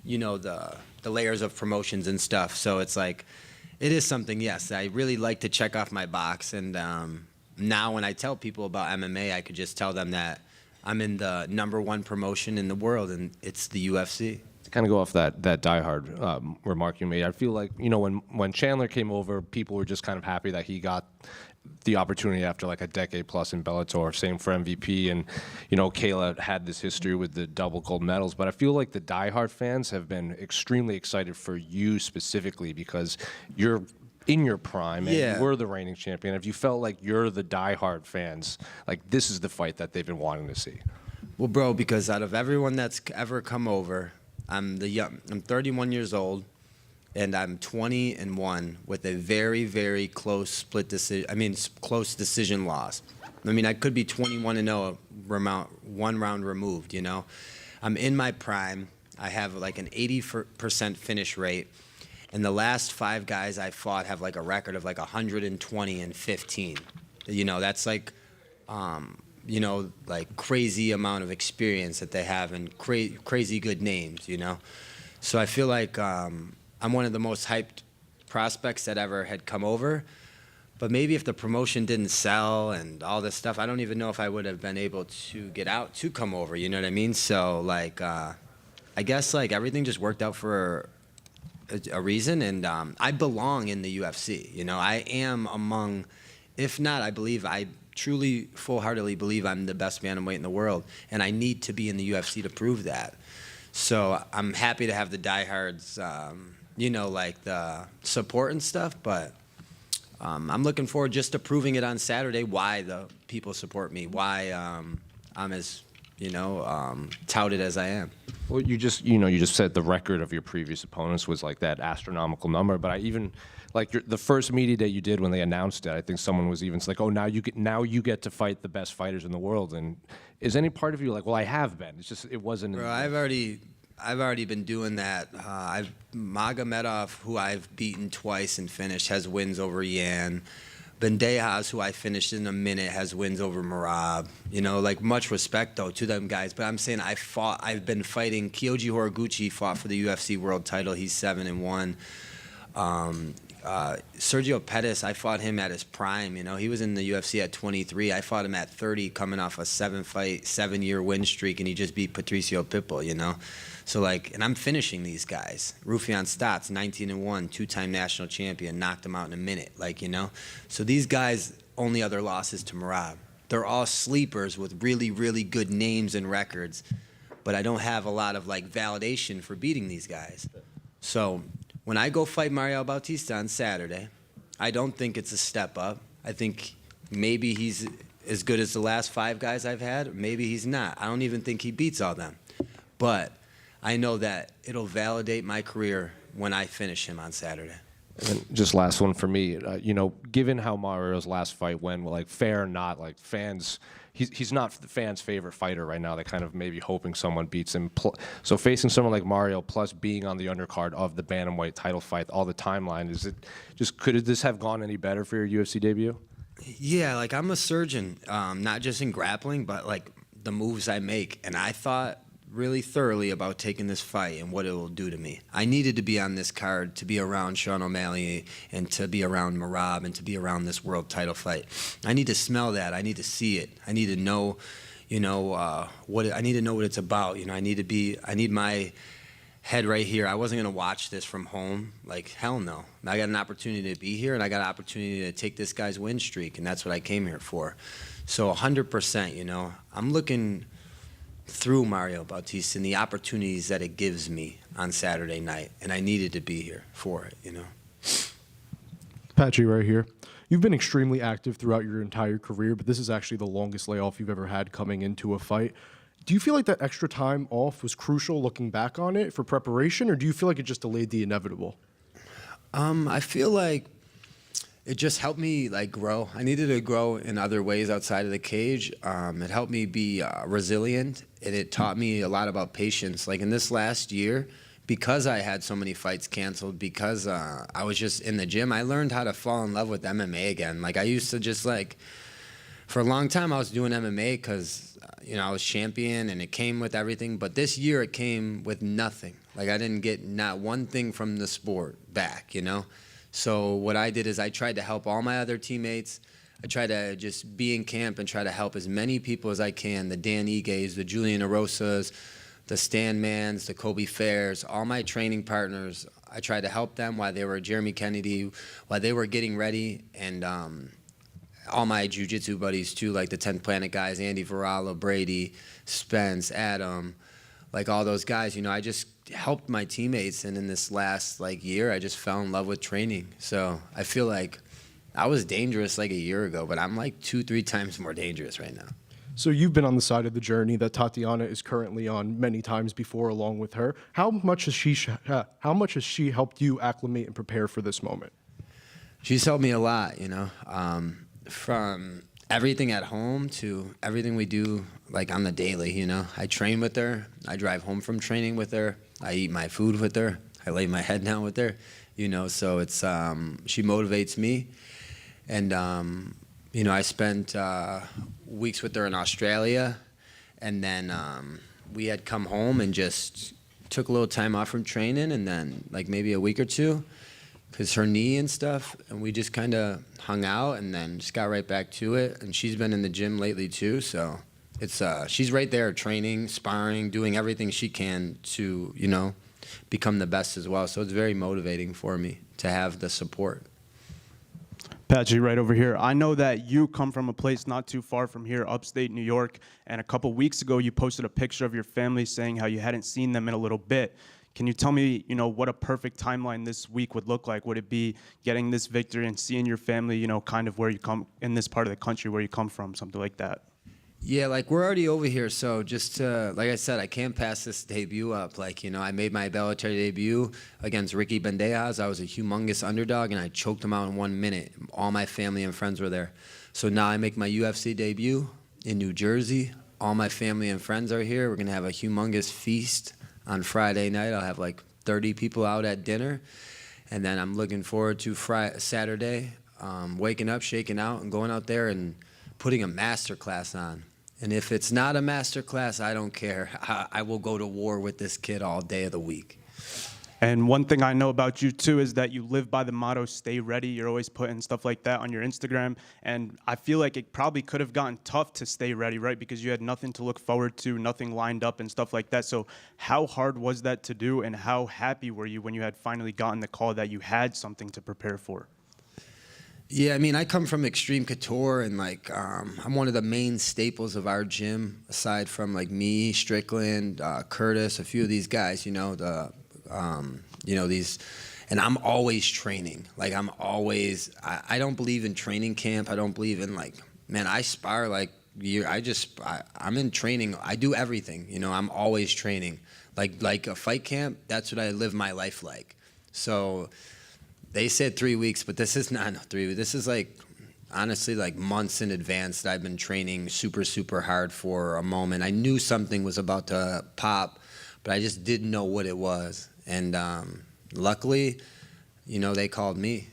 you know, the layers of promotions and stuff. So it's like, it is something, yes, I really like to check off my box. And now when I tell people about MMA, I could just tell them that I'm in the #1 promotion in the world, and it's the UFC. To kind of go off that diehard remark you made, I feel like, you know, when Chandler came over, people were just kind of happy that he got the opportunity after like a decade plus in Bellator. Same for MVP, and you know, Kayla had this history with the double gold medals. But I feel like the diehard fans have been extremely excited for you specifically because you're in your prime and we're the reigning champion. If you felt like you're the diehard fans, like this is the fight that they've been wanting to see. Well, bro, because out of everyone that's ever come over, I'm 31 years old, and I'm 20-1 with a very, very close split decision. I mean, close decision loss. I mean, I could be 21-0, one round removed. You know, I'm in my prime. I have like an 80% finish rate. And the last 5 guys I fought have like a record of like 120-15. You know, that's like, you know, like crazy amount of experience that they have and crazy good names, you know. So I feel like I'm one of the most hyped prospects that ever had come over. But maybe if the promotion didn't sell and all this stuff, I don't even know if I would have been able to get out to come over, you know what I mean? So like, I guess like everything just worked out for a reason, and I belong in the UFC. You know, I am among, if not, I truly, full-heartedly believe I'm the best bantamweight in the world, and I need to be in the UFC to prove that. So I'm happy to have the diehards, you know, like the support and stuff, but I'm looking forward just to proving it on Saturday why the people support me, why I'm as, you know, touted as I am. Well, you just said the record of your previous opponents was like that astronomical number, but I even like the first media day you did when they announced it, I think someone was even like, "Oh, now you get to fight the best fighters in the world." And is any part of you like, "Well, I have been. It's just it wasn't." Bro, I've already been doing that. Magomedov, who I've beaten twice and finished, has wins over Yan. Bandejas, who I finished in a minute, has wins over Merab. You know, like much respect though to them guys. But I'm saying I've been fighting. Kyoji Horiguchi fought for the UFC world title. He's 7-1. Sergio Pettis, I fought him at his prime. You know, he was in the UFC at 23. I fought him at 30, coming off a 7-year win streak, and he just beat Patricio Pitbull. You know, so like, and I'm finishing these guys. Rufian Stotts, 19-1, 2-time national champion, knocked him out in a minute. Like, you know, so these guys, only other losses to Merab. They're all sleepers with really, really good names and records, but I don't have a lot of like validation for beating these guys. So when I go fight Mario Bautista on Saturday, I don't think it's a step up. I think maybe he's as good as the last 5 guys I've had. Maybe he's not. I don't even think he beats all them. But I know that it'll validate my career when I finish him on Saturday. And just last one for me, you know, given how Mario's last fight went, like fair or not, like fans, he's not the fans' favorite fighter right now. They kind of maybe hoping someone beats him. So facing someone like Mario, plus being on the undercard of the bantamweight title fight, all the timeline, could this have gone any better for your UFC debut? Yeah, like I'm a surgeon, not just in grappling, but like the moves I make, and I thought really thoroughly about taking this fight and what it will do to me. I needed to be on this card to be around Sean O'Malley and to be around Merab and to be around this world title fight. I need to smell that. I need to see it. I need to know, you know, I need to know what it's about. You know, I need my head right here. I wasn't going to watch this from home. Like, hell no. I got an opportunity to be here, and I got an opportunity to take this guy's win streak, and that's what I came here for. So 100%, you know, I'm looking through Mario Bautista and the opportunities that it gives me on Saturday night, and I needed to be here for it, you know. Patchy right here. You've been extremely active throughout your entire career, but this is actually the longest layoff you've ever had coming into a fight. Do you feel like that extra time off was crucial looking back on it for preparation, or do you feel like it just delayed the inevitable? I feel like it just helped me like grow. I needed to grow in other ways outside of the cage. It helped me be resilient, and it taught me a lot about patience. Like in this last year, because I had so many fights canceled, because I was just in the gym, I learned how to fall in love with MMA again. Like I used to just like, for a long time I was doing MMA because, I was champion and it came with everything. But this year it came with nothing. Like I didn't get not one thing from the sport back, So what I did is I tried to help all my other teammates. I tried to just be in camp and try to help as many people as I can, the Dan Iges, the Juliana Rosas, the Stan Mans, the Kobe Fairs, all my training partners. I tried to help them while they were Jeremy Kennedy, while they were getting ready, and all my jiu-jitsu buddies too, like the 10th Planet guys, Andy Varala, Brady, Spence, Adam, like all those guys. I just helped my teammates, and in this last year, I just fell in love with training. So I feel like I was dangerous like a year ago, but I'm like 2-3 times more dangerous right now. So you've been on the side of the journey that Tatiana is currently on many times before, along with her. How much has she helped you acclimate and prepare for this moment? She's helped me a lot, from everything at home to everything we do like on the daily. I train with her. I drive home from training with her. I eat my food with her. I lay my head down with her. So it's she motivates me, and I spent weeks with her in Australia, and then we had come home and just took a little time off from training, and then like maybe a week or two, because her knee and stuff, and we just kind of hung out and then just got right back to it. And she's been in the gym lately too, so it's she's right there training, sparring, doing everything she can to become the best as well. So it's very motivating for me to have the support. Patchy, right over here. I know that you come from a place not too far from here, upstate New York, and a couple weeks ago you posted a picture of your family saying how you hadn't seen them in a little bit. Can you tell me, what a perfect timeline this week would look like? Would it be getting this victory and seeing your family, kind of where you come in this part of the country where you come from, something like that? Yeah, we're already over here, so just like I said, I can't pass this debut up. I made my Bellator debut against Ricky Bandejas. I was a humongous underdog, and I choked him out in 1 minute. All my family and friends were there. So now I make my UFC debut in New Jersey. All my family and friends are here. We're going to have a humongous feast on Friday night. I'll have 30 people out at dinner. And then I'm looking forward to Saturday, waking up, shaking out, and going out there and putting a master class on. And if it's not a master class, I don't care. I will go to war with this kid all day of the week. And one thing I know about you too is that you live by the motto, stay ready. You're always putting stuff like that on your Instagram. And I feel like it probably could have gotten tough to stay ready, right? Because you had nothing to look forward to, nothing lined up and stuff like that. So how hard was that to do, and how happy were you when you had finally gotten the call that you had something to prepare for? Yeah, I come from Extreme Couture, and I'm one of the main staples of our gym, aside from me, Strickland, Curtis, a few of these guys, these, and I'm always training. I don't believe in training camp. I don't believe in I spar I'm in training. I do everything, I'm always training. Like a fight camp, that's what I live my life like. So they said 3 weeks, but this is not 3 weeks. This is honestly months in advance that I've been training super, super hard for a moment. I knew something was about to pop, but I just didn't know what it was. And luckily, they called me.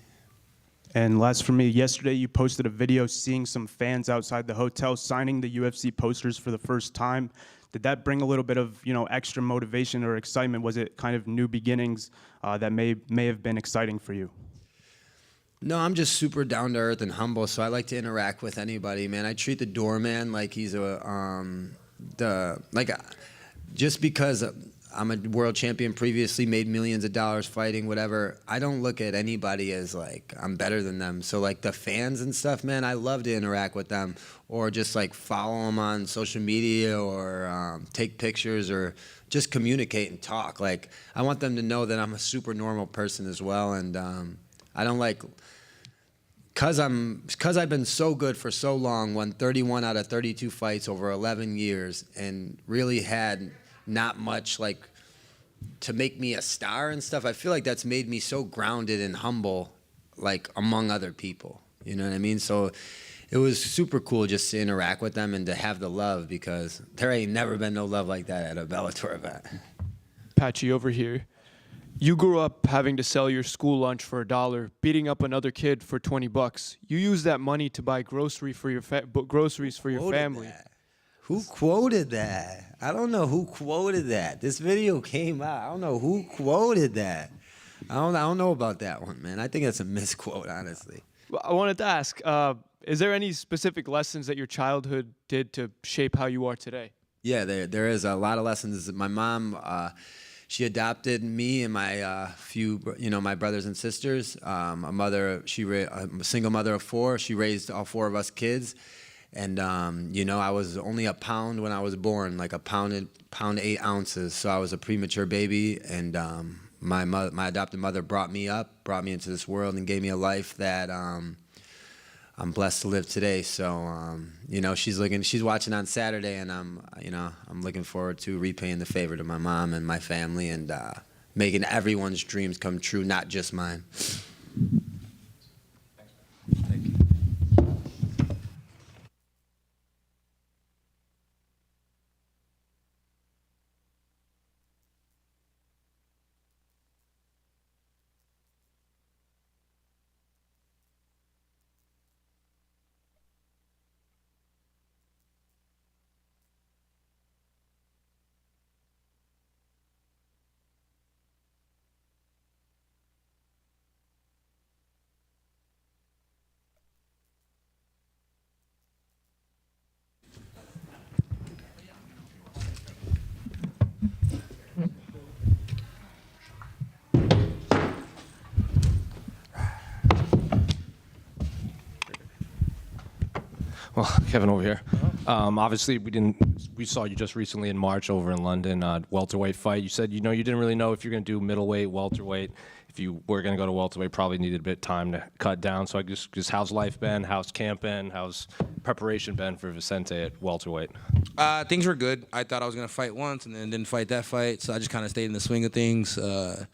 And last for me, yesterday you posted a video seeing some fans outside the hotel signing the UFC posters for the first time. Did that bring a little bit of extra motivation or excitement? Was it kind of new beginnings that may have been exciting for you? No, I'm just super down to earth and humble, so I like to interact with anybody, man. I treat the doorman like he's just because I'm a world champion previously, made millions of dollars fighting, whatever. I don't look at anybody as I'm better than them. So the fans and stuff, man, I love to interact with them, or just follow them on social media, or take pictures, or just communicate and talk. I want them to know that I'm a super normal person as well, and I don't because I've been so good for so long, won 31 out of 32 fights over 11 years, and really had not much to make me a star and stuff. I feel like that's made me so grounded and humble like among other people. You know what I mean? So it was super cool just to interact with them and to have the love, because there ain't never been no love like that at a Bellator event. Patchy, over here. You grew up having to sell your school lunch for $1, beating up another kid for $20. You use that money to buy groceries for your family. Who quoted that? I don't know who quoted that. This video came out. I don't know who quoted that. I don't know about that one, man. I think that's a misquote, honestly. Well, I wanted to ask, is there any specific lessons that your childhood did to shape how you are today? Yeah, there is a lot of lessons. My mom, she adopted me and my my brothers and sisters. A single mother of 4. She raised all 4 of us kids. And, I was only a pound when I was born, like a pound 8 ounces. So I was a premature baby. And my adopted mother brought me into this world and gave me a life that I'm blessed to live today. So, she's watching on Saturday, and I'm looking forward to repaying the favor to my mom and my family and making everyone's dreams come true, not just mine. Thank you. Well, Kevin over here. Obviously, we saw you just recently in March over in London, welterweight fight. You said, you didn't really know if you're going to do middleweight, welterweight. If you were going to go to welterweight, probably needed a bit of time to cut down. So I just how's life been? How's camp been? How's preparation been for Vicente at welterweight? Things were good. I thought I was going to fight once and then didn't fight that fight. So I just kind of stayed in the swing of things. I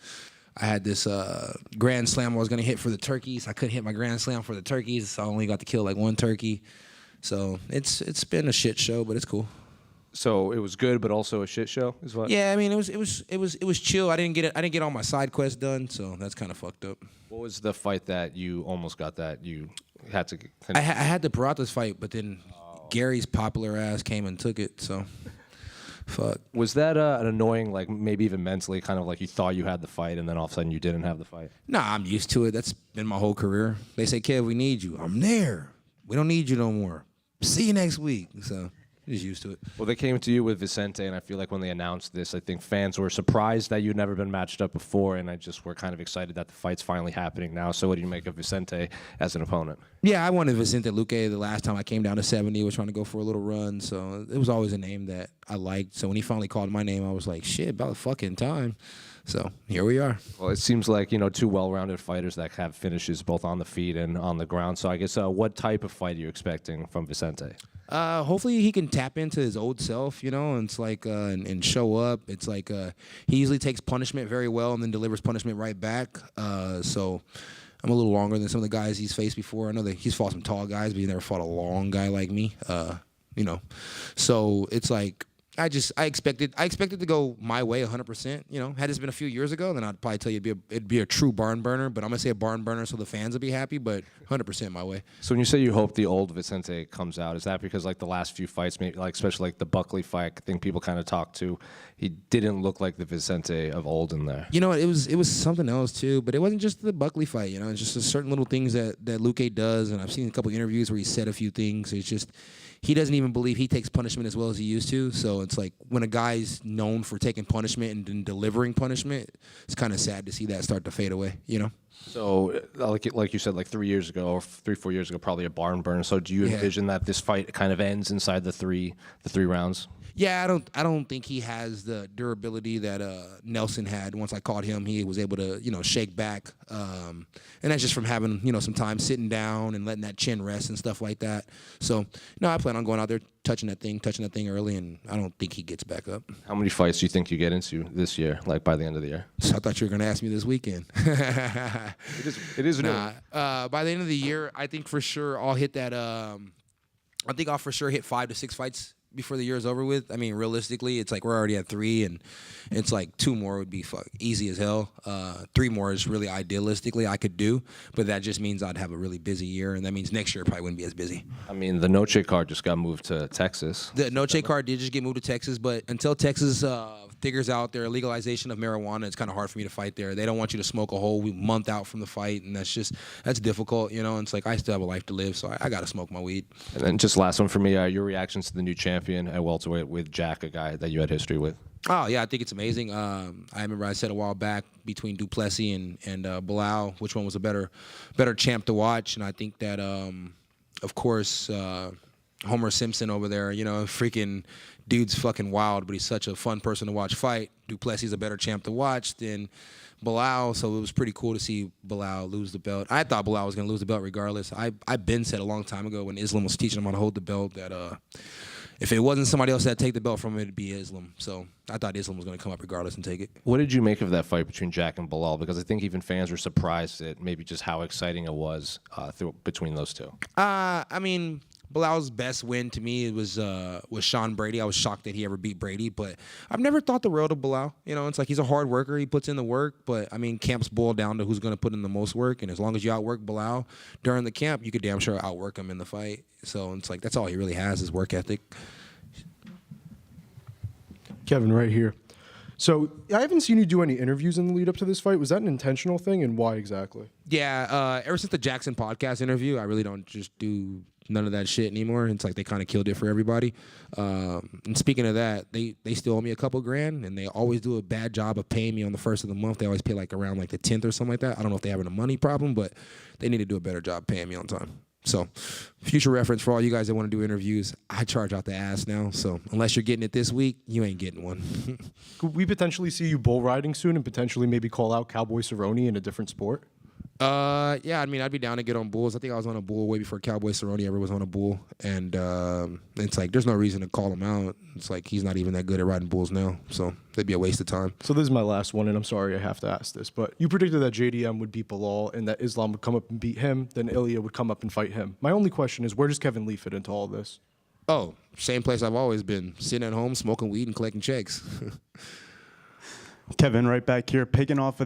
had this grand slam I was going to hit for the turkeys. I couldn't hit my grand slam for the turkeys, so I only got to kill like 1 turkey. So it's been a shit show, but it's cool. So it was good, but also a shit show, is what? Yeah, I mean it was chill. I didn't get all my side quests done, so that's kind of fucked up. What was the fight that you almost got that you had to? I had the Peratas fight, but then Gary's popular ass came and took it. So fuck. Was that an annoying, like maybe even mentally, kind of like you thought you had the fight and then all of a sudden you didn't have the fight? Nah, I'm used to it. That's been my whole career. They say, Kev, we need you. I'm there. We don't need you no more. See you next week. So just used to it. Well, they came to you with Vicente, and I feel like when they announced this, I think fans were surprised that you'd never been matched up before, and we're kind of excited that the fight's finally happening now. So what do you make of Vicente as an opponent? Yeah, I wanted Vicente Luque the last time I came down to 70. Was trying to go for a little run, so it was always a name that I liked. So when he finally called my name, I was like, shit, about fucking time. So here we are. Well, it seems like, 2 well-rounded fighters that have finishes both on the feet and on the ground. So I guess what type of fight are you expecting from Vicente? Hopefully he can tap into his old self, and it's like and show up. It's like he usually takes punishment very well and then delivers punishment right back. So I'm a little longer than some of the guys he's faced before. I know that he's fought some tall guys, but he never fought a long guy like me. So it's like I expected to go my way 100%. Had this been a few years ago, then I'd probably tell you it'd be a true barn burner. But I'm gonna say a barn burner so the fans will be happy. But 100% my way. So when you say you hope the old Vicente comes out, is that because like the last few fights, maybe like especially like the Buckley fight, I think people kind of talked to, he didn't look like the Vicente of old in there. It was something else too. But it wasn't just the Buckley fight. It's just certain little things that Luque does, and I've seen a couple interviews where he said a few things. It's just. He doesn't even believe he takes punishment as well as he used to. So it's like when a guy's known for taking punishment and then delivering punishment, it's kind of sad to see that start to fade away, So like you said, like 3 years ago or 3-4 years ago, probably a barn burner. So do you envision that this fight kind of ends inside the three rounds? Yeah, I don't think he has the durability that Nelson had. Once I caught him, he was able to, shake back. And that's just from having, some time sitting down and letting that chin rest and stuff like that. So, no, I plan on going out there, touching that thing early, and I don't think he gets back up. How many fights do you think you get into this year, like by the end of the year? So I thought you were going to ask me this weekend. It is new. By the end of the year, I think for sure I'll hit that. I think I'll for sure hit 5 to 6 fights before the year is over with. I mean, realistically, it's like we're already at 3, and it's like 2 more would be easy as hell. 3 more is really idealistically I could do, but that just means I'd have a really busy year, and that means next year probably wouldn't be as busy. I mean, the Noche card just got moved to Texas. The Noche card did just get moved to Texas, but until Texas figures out their legalization of marijuana, it's kind of hard for me to fight there. They don't want you to smoke a whole month out from the fight, and that's difficult, you know. And it's like I still have a life to live, so I got to smoke my weed. And then just last one for me, your reactions to the new champion at welterweight with Jack, a guy that you had history with. Oh, yeah, I think it's amazing. I remember I said a while back between Duplessis and Bilal, which one was a better champ to watch. And I think that, of course, Homer Simpson over there, you know, freaking dude's fucking wild, but he's such a fun person to watch fight. Duplessis is a better champ to watch than Bilal, so it was pretty cool to see Bilal lose the belt. I thought Bilal was going to lose the belt regardless. I've been said a long time ago when Islam was teaching him how to hold the belt that if it wasn't somebody else that take the belt from him, it'd be Islam. So I thought Islam was going to come up regardless and take it. What did you make of that fight between Jack and Bilal? Because I think even fans were surprised at maybe just how exciting it was between those two. I mean, Bilal's best win to me was Sean Brady. I was shocked that he ever beat Brady, but I've never thought the world of Bilal. You know, it's like he's a hard worker. He puts in the work, but I mean, camps boil down to who's going to put in the most work. And as long as you outwork Bilal during the camp, you could damn sure outwork him in the fight. So it's like that's all he really has is work ethic. Kevin, right here. So I haven't seen you do any interviews in the lead up to this fight. Was that an intentional thing, and why exactly? Yeah, ever since the Jackson podcast interview, I really don't just do none of that shit anymore. It's like they kind of killed it for everybody. And speaking of that, they still owe me a couple grand, and they always do a bad job of paying me on the first of the month. They always pay like around like the 10th or something like that. I don't know if they're having a money problem, but they need to do a better job paying me on time. So, future reference for all you guys that want to do interviews, I charge out the ass now. So, unless you're getting it this week, you ain't getting one. Could we potentially see you bull riding soon and potentially maybe call out Cowboy Cerrone in a different sport? Yeah, I mean, I'd be down to get on bulls. I think I was on a bull way before Cowboy Cerrone ever was on a bull. And it's like, there's no reason to call him out. It's like, he's not even that good at riding bulls now. So, that'd be a waste of time. So, this is my last one, and I'm sorry I have to ask this, but you predicted that JDM would beat Bilal and that Islam would come up and beat him, then Ilya would come up and fight him. My only question is, where does Kevin Lee fit into all this? Oh, same place I've always been, sitting at home, smoking weed and collecting checks. Kevin, right back here, piggybacking off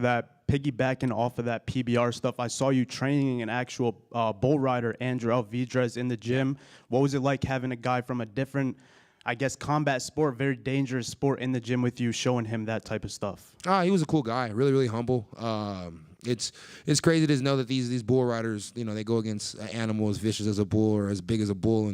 of that PBR stuff. I saw you training an actual bull rider, Andrew Alvidrez, in the gym. What was it like having a guy from a different, I guess, combat sport, very dangerous sport in the gym with you, showing him that type of stuff? He was a cool guy, really, really humble. It's crazy to know that these bull riders, you know, they go against an animal as vicious as a bull or as big as a bull,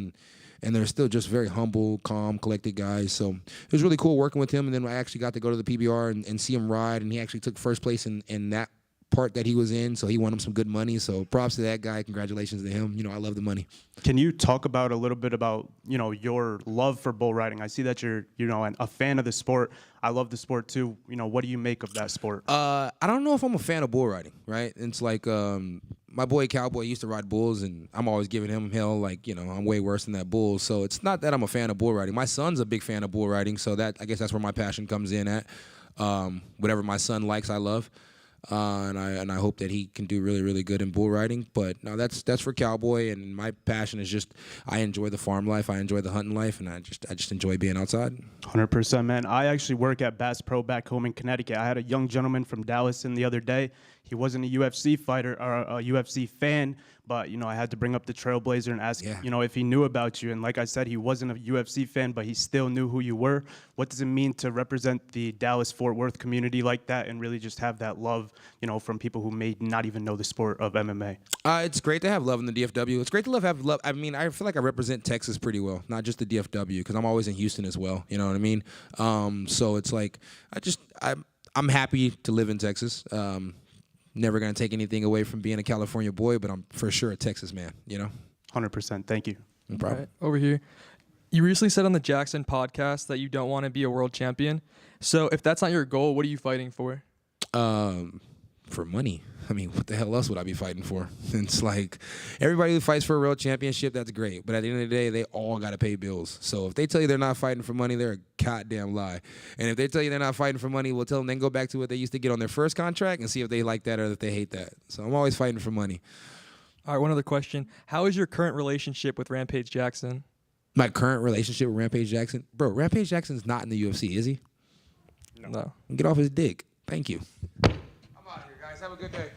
and they're still just very humble, calm, collected guys. So it was really cool working with him. And then I actually got to go to the PBR and see him ride, and he actually took first place in that part that he was in, so he won him some good money. So props to that guy. Congratulations to him. You know, I love the money. Can you talk about a little bit about, you know, your love for bull riding? I see that you're, you know, a fan of the sport. I love the sport too. You know, what do you make of that sport? I don't know if I'm a fan of bull riding, right? It's like my boy Cowboy used to ride bulls, and I'm always giving him hell, like, you know, I'm way worse than that bull. So it's not that I'm a fan of bull riding. My son's a big fan of bull riding, so that I guess that's where my passion comes in at. Whatever my son likes, I love. And I hope that he can do really, really good in bull riding. But no, that's for Cowboy, and my passion is just I enjoy the farm life, I enjoy the hunting life, and I just enjoy being outside. 100%, man. I actually work at Bass Pro back home in Connecticut. I had a young gentleman from Dallas in the other day. He wasn't a UFC fighter or a UFC fan, but, you know, I had to bring up the Trailblazer and ask, you know, if he knew about you. And like I said, he wasn't a UFC fan, but he still knew who you were. What does it mean to represent the Dallas-Fort Worth community like that and really just have that love, you know, from people who may not even know the sport of MMA? It's great to have love in the DFW. It's great to have love. I mean, I feel like I represent Texas pretty well, not just the DFW, because I'm always in Houston as well. You know what I mean? So it's like I'm happy to live in Texas. Never going to take anything away from being a California boy, but I'm for sure a Texas man, you know? 100%. Thank you. No problem. Right, over here. You recently said on the Jackson podcast that you don't want to be a world champion. So if that's not your goal, what are you fighting for? for money. I mean, what the hell else would I be fighting for? It's like everybody who fights for a real championship, that's great. But at the end of the day, they all got to pay bills. So if they tell you they're not fighting for money, they're a goddamn lie. And if they tell you they're not fighting for money, we'll tell them then go back to what they used to get on their first contract and see if they like that or if they hate that. So I'm always fighting for money. All right, one other question. How is your current relationship with Rampage Jackson? My current relationship with Rampage Jackson? Bro, Rampage Jackson's not in the UFC, is he? No. Get off his dick. Thank you. I'm out of here, guys. Have a good day.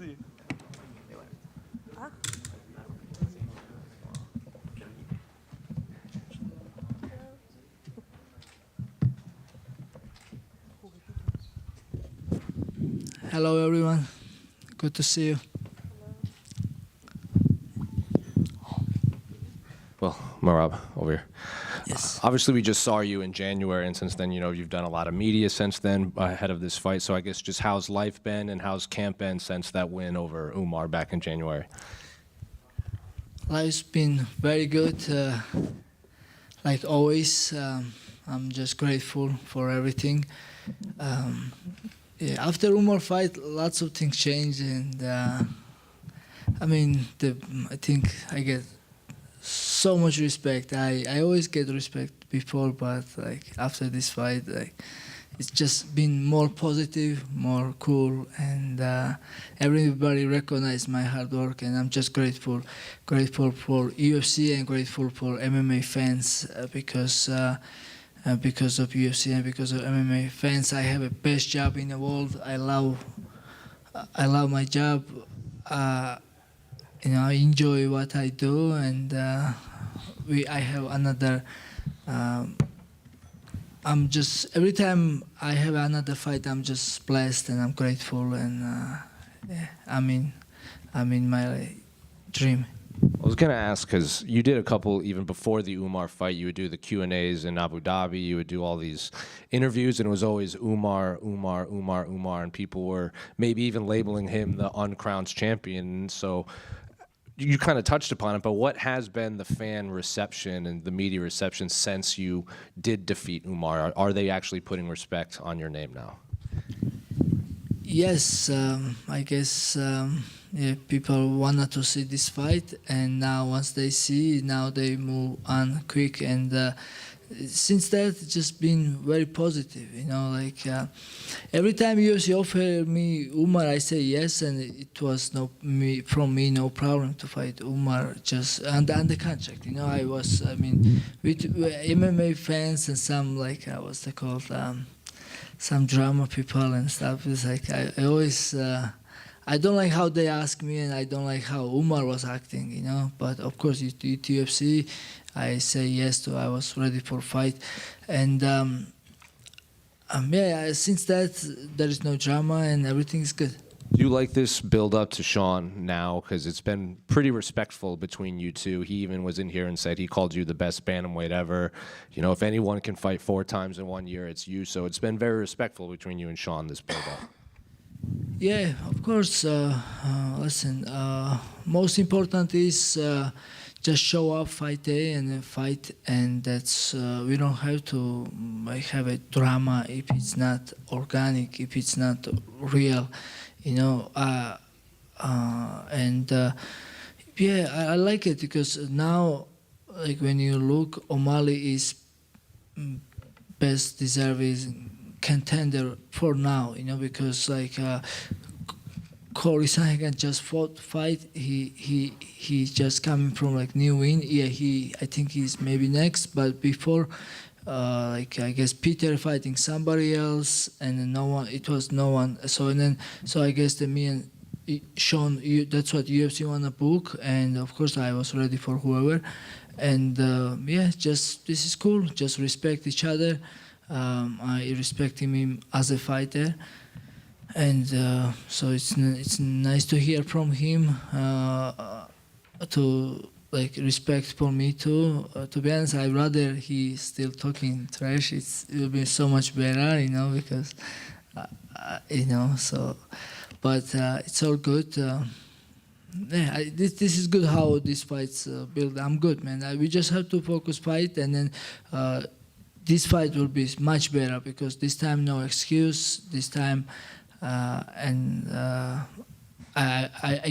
see you. Hello, everyone. Good to see you. Well, Merab, over here. Yes. Obviously, we just saw you in January, and since then, you've done a lot of media since then ahead of this fight. So I guess just how's life been and how's camp been since that win over Umar back in January? Life's been very good. Like always, I'm just grateful for everything. Yeah, after Umar fight, lots of things changed, and I think I get so much respect. I always get respect before, but like after this fight, like it's just been more positive, more cool, and everybody recognized my hard work, and I'm just grateful for UFC and grateful for MMA fans because of UFC and because of MMA fans, I have a best job in the world. I love my job. I enjoy what I do, and I have another. Every time I have another fight, I'm just blessed and I'm grateful, and I'm in my dream. I was going to ask, because you did a couple, even before the Umar fight, you would do the Q&As in Abu Dhabi, you would do all these interviews, and it was always Umar, and people were maybe even labeling him the uncrowned champion. So you kind of touched upon it, but what has been the fan reception and the media reception since you did defeat Umar? Are they actually putting respect on your name now? Yes, I guess people wanted to see this fight, and now once they see, now they move on quick, and since that, it's just been very positive. Every time UFC offered me Umar, I say yes, and it was no problem to fight Umar just under contract. I was, with MMA fans and some what's they called, some drama people and stuff. It's like I always. I don't like how they ask me, and I don't like how Umar was acting, But of course, at UFC, I say yes to. I was ready for fight, and since that there is no drama and everything is good. Do you like this build up to Sean now? Because it's been pretty respectful between you two. He even was in here and said he called you the best bantamweight ever. If anyone can fight 4 times in 1 year, it's you. So it's been very respectful between you and Sean, this build up. Yeah, of course. Listen, most important is just show up, fight day, and then fight, and that's we don't have to have a drama if it's not organic, if it's not real, I like it because now, when you look, O'Malley is best deserving contender for now, because Corey Sahagan just fight. He's just coming from new win. Yeah, I think he's maybe next, but before, I guess Peter fighting somebody else, and then no one. It was no one. So I guess me and Sean, that's what UFC wanna book, and of course I was ready for whoever, and just this is cool. Just respect each other. I respect him as a fighter, and so it's nice to hear from him to respect for me too. To be honest, I'd rather he still talking trash. It will be so much better, because so. But it's all good. This is good how these fights build. I'm good, man. We just have to focus fight, and then. This fight will be much better because this time no excuse. This time, I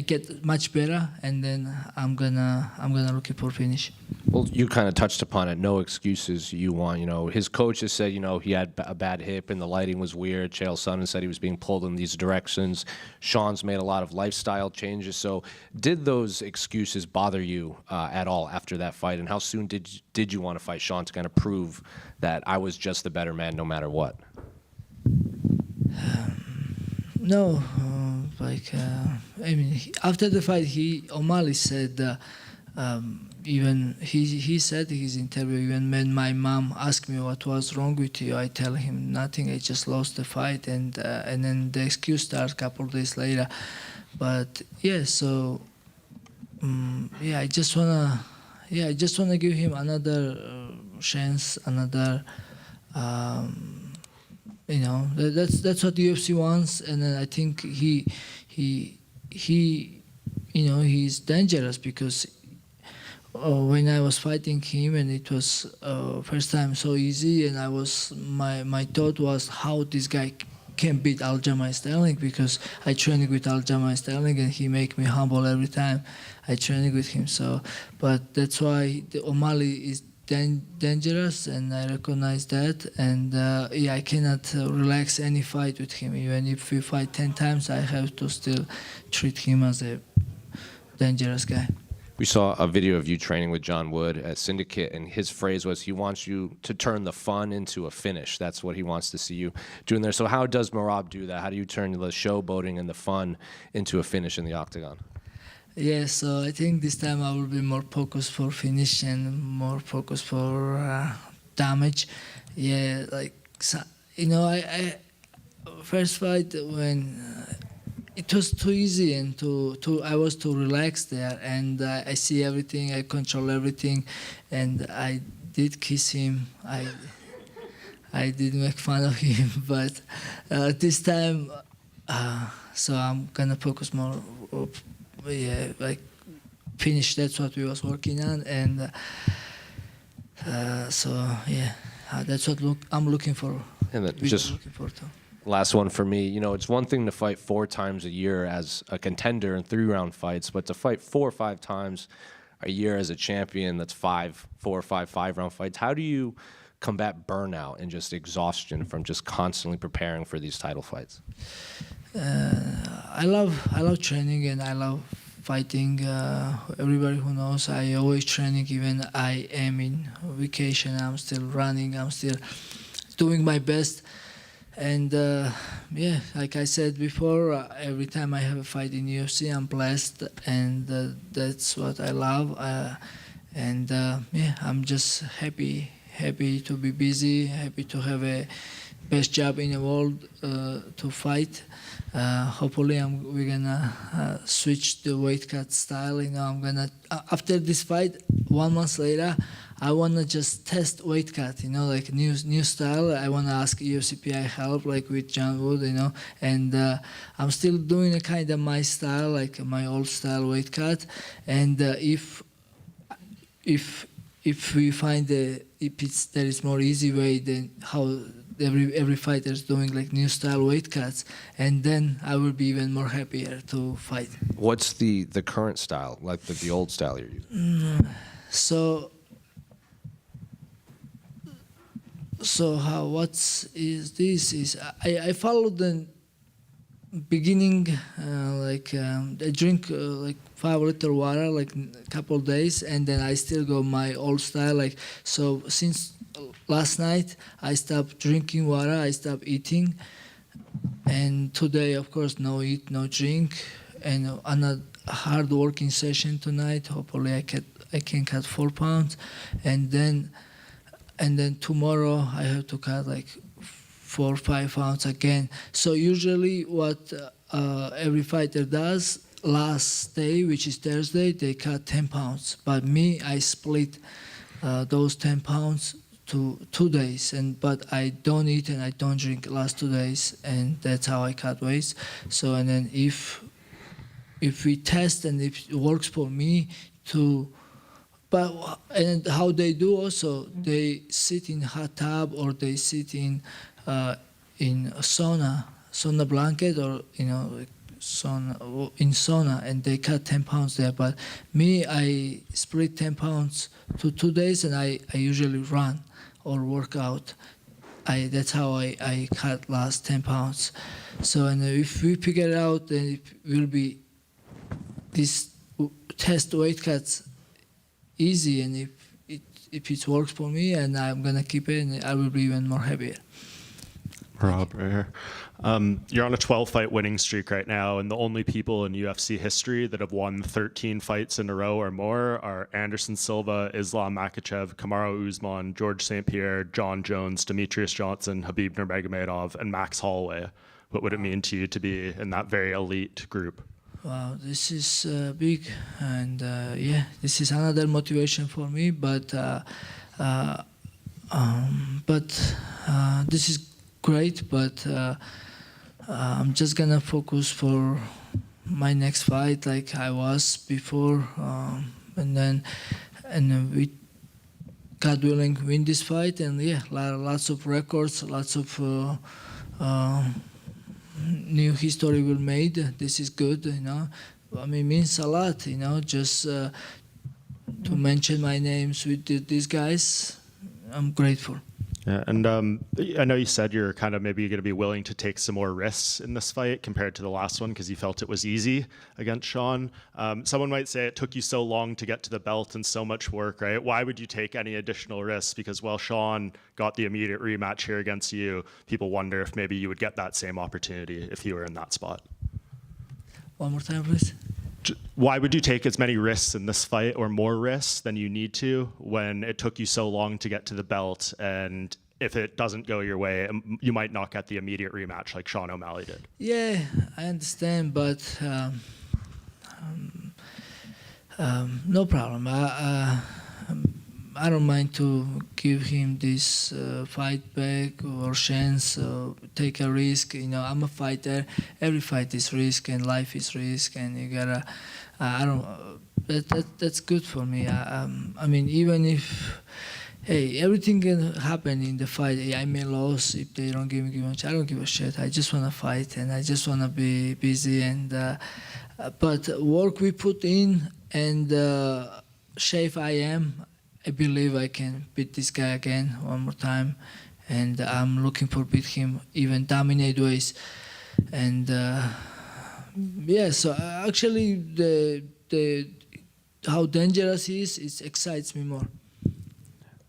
get much better, and then I'm gonna looking for finish. Well, you kind of touched upon it. No excuses. You want, his coach has said, he had a bad hip and the lighting was weird. Chael Sonnen said he was being pulled in these directions. Sean's made a lot of lifestyle changes. So, did those excuses bother you at all after that fight? And how soon did you want to fight Sean to kind of prove that I was just the better man no matter what? No, I mean, after the fight, O'Malley said, even he said in his interview, even when my mom asked me what was wrong with you, I tell him nothing. I just lost the fight, and then the excuse starts a couple of days later. But yeah, so I just wanna give him another chance, another. That's what the UFC wants, and then I think he's dangerous because when I was fighting him and it was first time so easy, and my thought was how this guy can beat Aljamain Sterling, because I training with Aljamain Sterling and he make me humble every time I training with him. So, but that's why the O'Malley is dangerous, and I recognize that, and I cannot relax any fight with him. Even if we fight 10 times, I have to still treat him as a dangerous guy. We saw a video of you training with John Wood at Syndicate, and his phrase was he wants you to turn the fun into a finish. That's what he wants to see you doing there. So how does Merab do that? How do you turn the showboating and the fun into a finish in the octagon? Yeah, so I think this time I will be more focused for finish and more focused for damage. Yeah, like, I first fight when it was too easy and I was too relaxed there, and I see everything, I control everything, and I did kiss him. I did make fun of him, but this time, so I'm gonna focus more. Like finish. That's what we was working on, and that's what I'm looking for. And then just looking for too. Last one for me. It's one thing to fight 4 times a year as a contender in 3-round fights, but to fight 4 or 5 times a year as a champion, that's 4 or 5 5-round fights. How do you combat burnout and just exhaustion from just constantly preparing for these title fights? I love training and I love fighting. Everybody who knows, I always training. Even I am in vacation, I'm still running. I'm still doing my best. And like I said before, every time I have a fight in UFC, I'm blessed, and that's what I love. I'm just happy to be busy, happy to have a best job in the world to fight. Hopefully we're gonna switch the weight cut style. I'm gonna after this fight 1 month later, I wanna just test weight cut, like new style. I wanna ask UFCPI help, like with John Wood, and I'm still doing a kind of my style, like my old style weight cut. And if we find there is more easy way than how every fighter is doing, like new style weight cuts, and then I will be even more happier to fight. What's the current style, like the old style you're using? I followed the beginning, I drink like 5 liter water like a couple of days, and then I still go my old style. So since last night I stopped drinking water, I stopped eating, and today of course no eat, no drink, and on a hard working session tonight. Hopefully I can cut 4 pounds, and then tomorrow I have to cut like 4 or 5 pounds again. So usually what every fighter does, last day, which is Thursday, they cut 10 pounds. But me, I split those 10 pounds to 2 days, but I don't eat and I don't drink last 2 days, and that's how I cut weight. So, and then if we test and if it works for me and how they do also, they sit in hot tub or they sit in a sauna blanket, or sauna, and they cut 10 pounds there. But me, I split 10 pounds to 2 days, and I usually run or work out. That's how I cut last 10 pounds. So, and if we figure it out, then it will be this test weight cuts easy, and if it works for me, and I'm gonna keep it, and I will be even more happier. Merab, right here. You're on a 12-fight winning streak right now, and the only people in UFC history that have won 13 fights in a row or more are Anderson Silva, Islam Makhachev, Kamaru Usman, George St. Pierre, John Jones, Demetrius Johnson, Khabib Nurmagomedov, and Max Holloway. What would it mean to you to be in that very elite group? Wow, this is big, and yeah, this is another motivation for me. But this is great. But I'm just gonna focus for my next fight, like I was before, and then we, God willing, win this fight, and yeah, lots of records, lots of new history will made. This is good, you know. I mean, it means a lot, you know. Just to mention my names with these guys, I'm grateful. Yeah, and I know you said you're kind of maybe going to be willing to take some more risks in this fight compared to the last one because you felt it was easy against Sean. Someone might say it took you so long to get to the belt and so much work, right? Why would you take any additional risks? Because, well, Sean got the immediate rematch here against you. People wonder if maybe you would get that same opportunity if you were in that spot. One more time, please. Why would you take as many risks in this fight or more risks than you need to when it took you so long to get to the belt? And if it doesn't go your way, you might not get the immediate rematch like Sean O'Malley did. Yeah, I understand, but no problem. I don't mind to give him this fight back or chance, take a risk. You know, I'm a fighter. Every fight is risk, and life is risk, and you gotta. That's good for me. I mean, even if, hey, everything can happen in the fight. I may lose if they don't give me much. I don't give a shit. I just wanna fight, and I just wanna be busy. And but work we put in and shape I am. I believe I can beat this guy again one more time, and I'm looking for beat him even dominate ways. And yeah, so actually the how dangerous he is, it excites me more.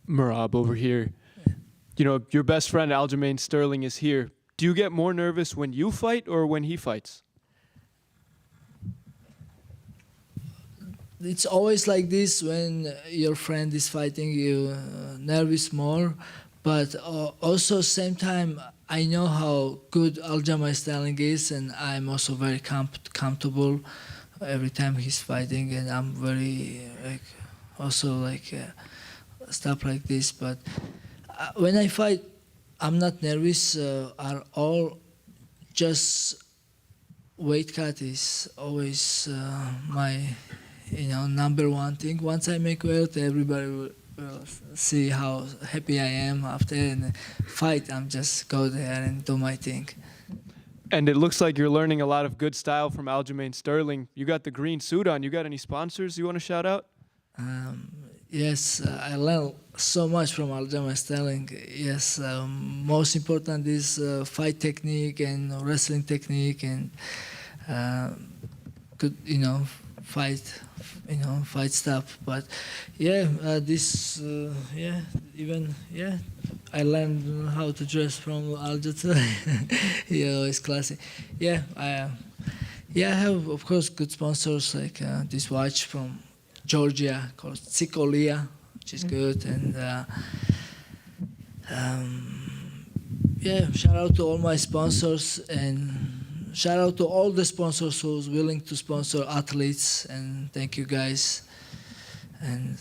Merab over here. You know, your best friend Aljamain Sterling is here. Do you get more nervous when you fight or when he fights? It's always like this when your friend is fighting, you nervous more, but also same time I know how good Aljamain Sterling is, and I'm also very comfortable every time he's fighting, and I'm very stuff like this. But when I fight, I'm not nervous at all. Just weight cut is always my number one thing. Once I make weight, everybody will see how happy I am after and fight. I'm just go there and do my thing. And it looks like you're learning a lot of good style from Aljamain Sterling. You got the green suit on. You got any sponsors you want to shout out? Yes, I learned so much from Aljamain Sterling. Yes, most important is fight technique and wrestling technique and good, fight stuff. But yeah, I learned how to dress from Aljamain. It's classy. Yeah, I have of course good sponsors like this watch from Georgia called Sikolia, which is good, and shout out to all my sponsors and shout out to all the sponsors who's willing to sponsor athletes, and thank you guys. And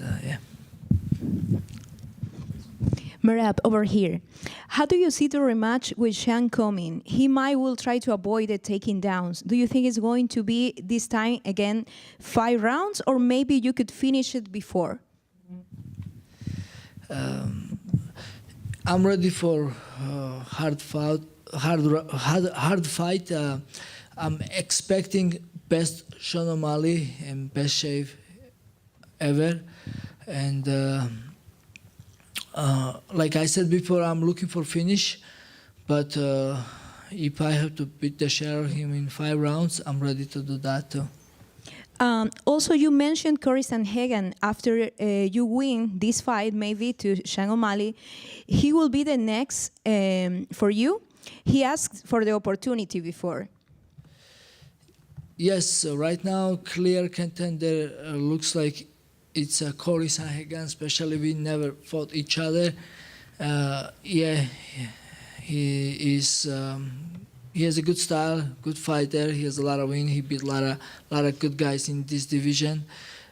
Merab, over here. How do you see the rematch with Sean coming? He will try to avoid the taking downs. Do you think it's going to be this time again 5 rounds, or maybe you could finish it before? I'm ready for hard fight. I'm expecting best Sean O'Malley and best shape ever, and like I said before, I'm looking for finish, but if I have to beat the shit out of him in 5 rounds, I'm ready to do that too. Also, you mentioned Corey Sandhagen. After you win this fight, maybe to Sean O'Malley, he will be the next for you. he asked for the opportunity before. Yes, so right now, clear contender looks like it's Corey Sanhagan, especially we never fought each other. Yeah, he is. He has a good style, good fighter. He has a lot of win. He beat a lot of good guys in this division,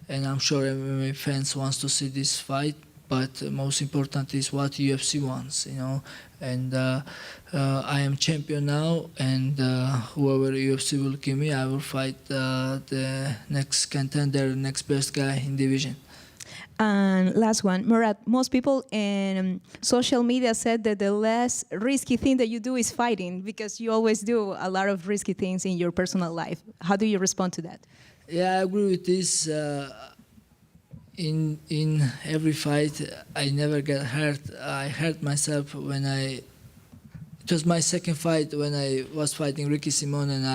and I'm sure MMA fans wants to see this fight. But most important is what UFC wants, you know. And I am champion now, and whoever UFC will give me, I will fight the next contender, next best guy in division. And last one, Merab, most people in social media said that the less risky thing that you do is fighting, because you always do a lot of risky things in your personal life. How do you respond to that? Yeah, I agree with this. In every fight, I never get hurt. I hurt myself when it was my second fight when I was fighting Ricky Simon, and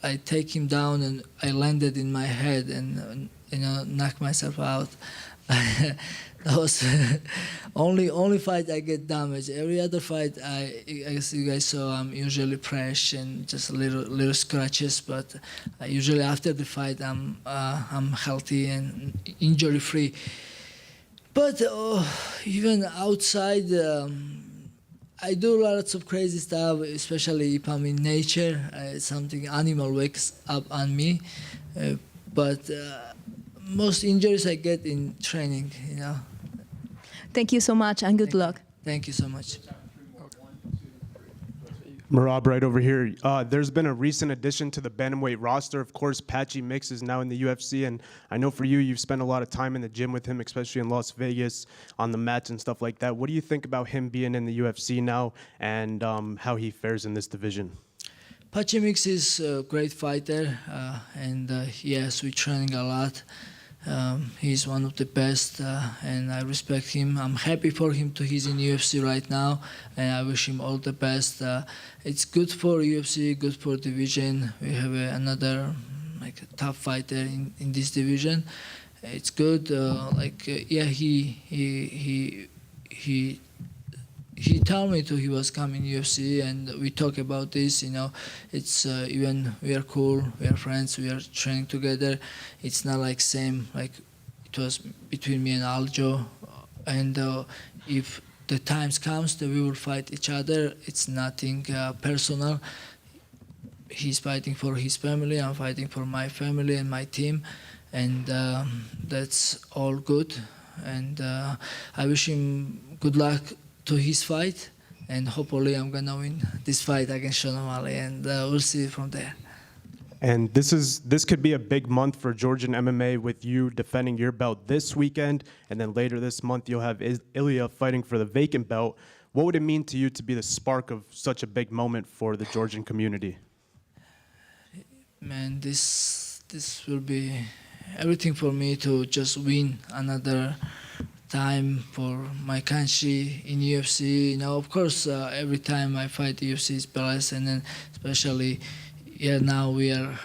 I take him down and I landed in my head and knock myself out. That was only fight I get damaged. Every other fight, as you guys saw, I'm usually fresh and just little scratches. But usually after the fight, I'm healthy and injury free. But even outside, I do lots of crazy stuff, especially if I'm in nature. Something animal wakes up on me, but. Most injuries I get in training, you know. Thank you so much and good luck. Thank you so much. Merab, right over here. There's been a recent addition to the bantamweight roster. Of course, Patchy Mix is now in the UFC, and I know for you, you've spent a lot of time in the gym with him, especially in Las Vegas, on the mats and stuff like that. What do you think about him being in the UFC now, and how he fares in this division? Patchy Mix is a great fighter, and yes, we're training a lot. He's one of the best, and I respect him. I'm happy for him he's in UFC right now, and I wish him all the best. It's good for UFC, good for division. We have another top fighter in this division. It's good. Yeah, he told me he was coming UFC, and we talk about this. You know, it's even we are cool, we are friends, we are training together. It's not like same like it was between me and Aljo. And if the times comes that we will fight each other, it's nothing personal. He's fighting for his family, I'm fighting for my family and my team, and that's all good. And I wish him good luck to his fight, and hopefully I'm gonna win this fight against Sean O'Malley, and we'll see from there. And this could be a big month for Georgian MMA with you defending your belt this weekend, and then later this month you'll have Ilya fighting for the vacant belt. What would it mean to you to be the spark of such a big moment for the Georgian community? Man, this will be everything for me to just win another time for my country in UFC. You know, of course, every time I fight UFC is blessed, and then especially, yeah, now we are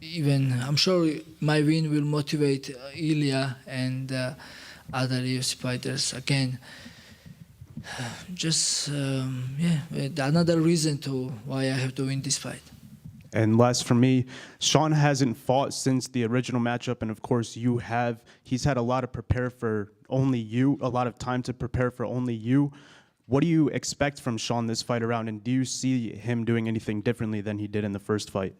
even. I'm sure my win will motivate Ilya and other UFC fighters again. Just yeah, another reason to why I have to win this fight. And last for me, Sean hasn't fought since the original matchup, and of course you have. He's had a lot of prepare for only you, a lot of time to prepare for only you. What do you expect from Sean this fight around, and do you see him doing anything differently than he did in the first fight?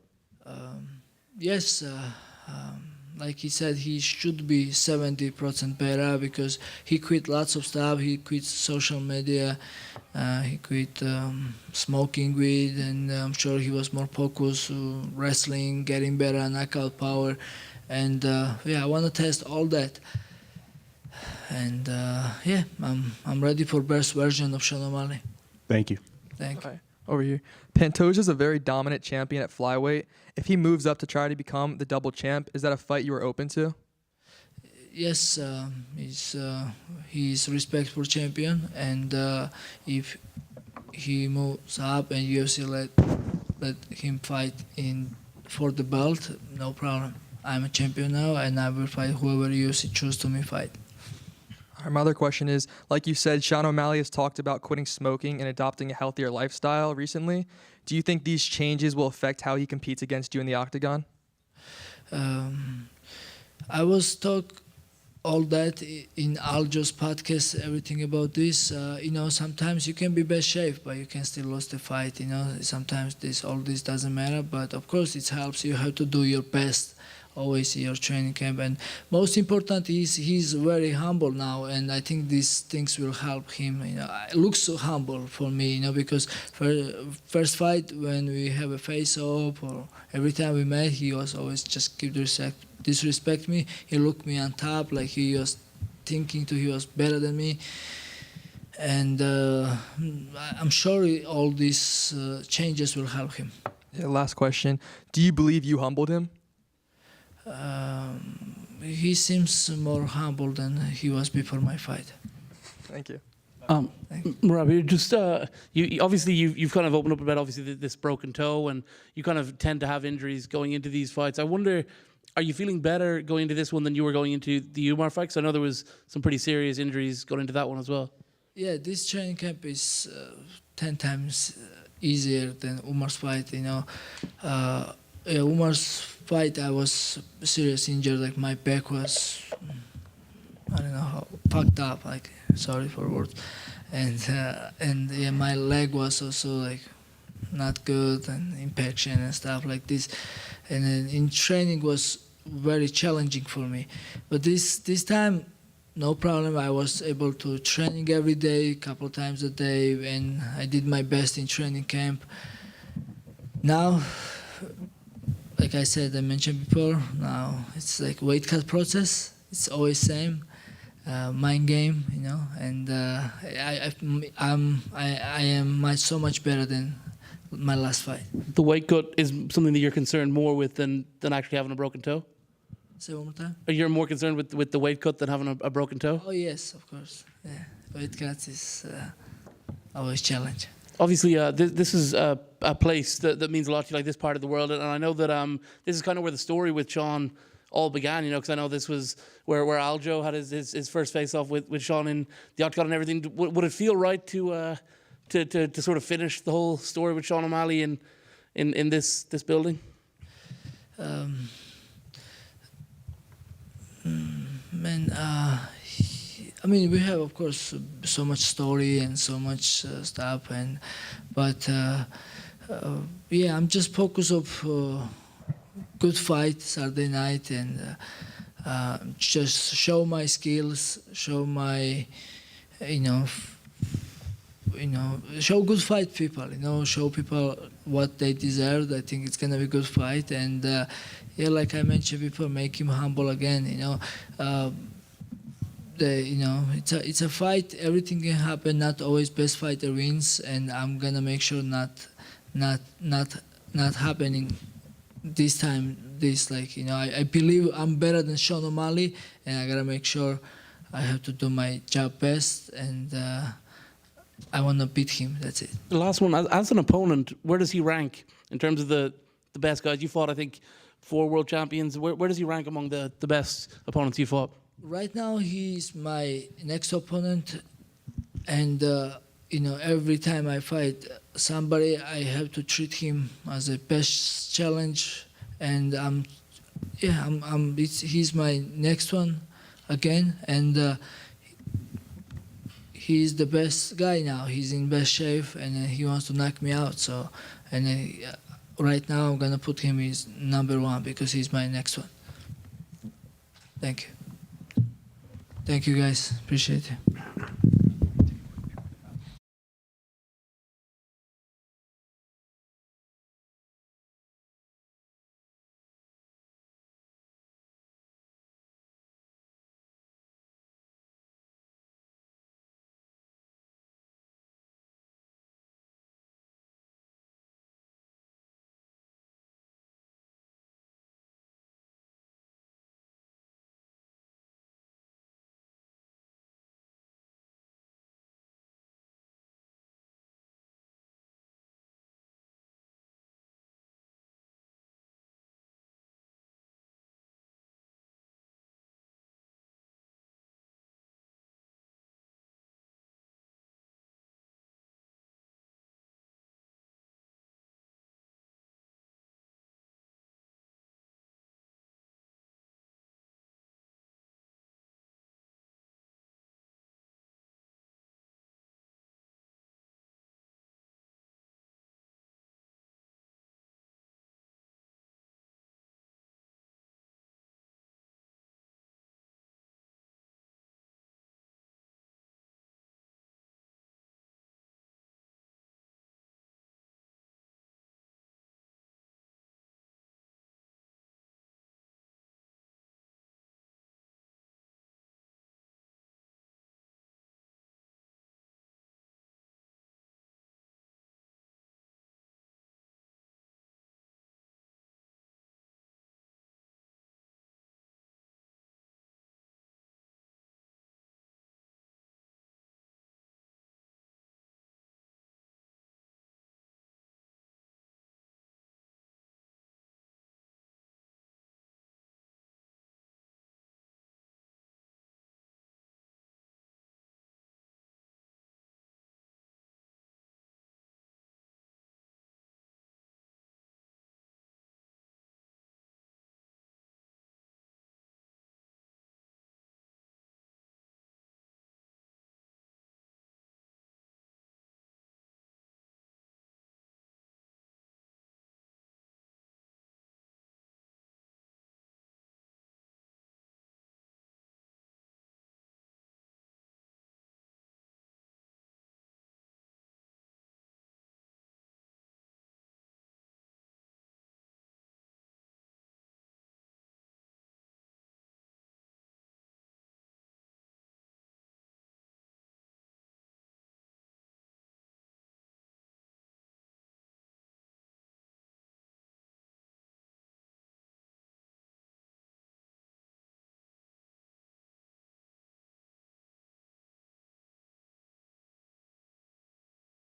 Yes, like he said, he should be 70% better because he quit lots of stuff. He quit social media, he quit smoking weed, and I'm sure he was more focused wrestling, getting better knockout power, and yeah, I want to test all that. And yeah, I'm ready for best version of Sean O'Malley. Thank you. Thank you. Okay, over here. Pantoja's a very dominant champion at flyweight. If he moves up to try to become the double champ, is that a fight you are open to? Yes, he's respectful champion, and if he moves up and UFC let him fight for the belt, no problem. I'm a champion now, and I will fight whoever UFC choose to me fight. My other question is, like you said, Sean O'Malley has talked about quitting smoking and adopting a healthier lifestyle recently. Do you think these changes will affect how he competes against you in the octagon? I was talk all that in Aljo's podcast, everything about this. Sometimes you can be best shape, but you can still lose the fight. Sometimes all this doesn't matter, but of course it helps. You have to do your best always in your training camp, and most important is he's very humble now, and I think these things will help him. It looks so humble for me, because first fight when we have a face-off or every time we met, he was always just keep disrespect me. He looked me on top like he was thinking he was better than me, and I'm sure all these changes will help him. Yeah, last question. Do you believe you humbled him? He seems more humble than he was before my fight. Thank you. Merab, you've kind of opened up about obviously this broken toe, and you kind of tend to have injuries going into these fights. I wonder, are you feeling better going into this one than you were going into the Umar fight? Because I know there was some pretty serious injuries going into that one as well. Yeah, this training camp is 10 times easier than Umar's fight. Umar's fight, I was seriously injured. Like my back was, I don't know how fucked up. Like sorry for words, and yeah, my leg was also like not good and infection and stuff like this. And then in training was very challenging for me, but this time no problem. I was able to training every day, a couple of times a day, and I did my best in training camp. Now, like I said, I mentioned before, now it's like weight cut process. It's always same, mind game, and I am so much better than my last fight. The weight cut is something that you're concerned more with than actually having a broken toe? Say one more time. You're more concerned with the weight cut than having a broken toe? Oh yes, of course. Yeah, weight cuts is always challenge. Obviously, this is a place that means a lot to you, like this part of the world, and I know that this is kind of where the story with Sean all began, because I know this was where Aljo had his first face-off with Sean in the octagon and everything. Would it feel right to sort of finish the whole story with Sean O'Malley in this building? I mean, we have, of course, so much story and so much stuff, but yeah, I'm just focused of good fight Saturday night and just show my skills, show my, show good fight people, show people what they deserve. I think it's gonna be a good fight, and yeah, like I mentioned before, make him humble again. It's a fight. Everything can happen. Not always best fighter wins, and I'm gonna make sure not happening this time. I believe I'm better than Sean O'Malley, and I gotta make sure I have to do my job best, and I want to beat him. That's it. The last one, as an opponent, where does he rank in terms of the best guys? You fought, I think, 4 world champions. Where does he rank among the best opponents you fought? Right now, he's my next opponent, and every time I fight somebody, I have to treat him as a best challenge, and he's my next one again, and he's the best guy now. He's in best shape, and he wants to knock me out. So, right now I'm gonna put him as #1 because he's my next one. Thank you. Thank you, guys. Appreciate it.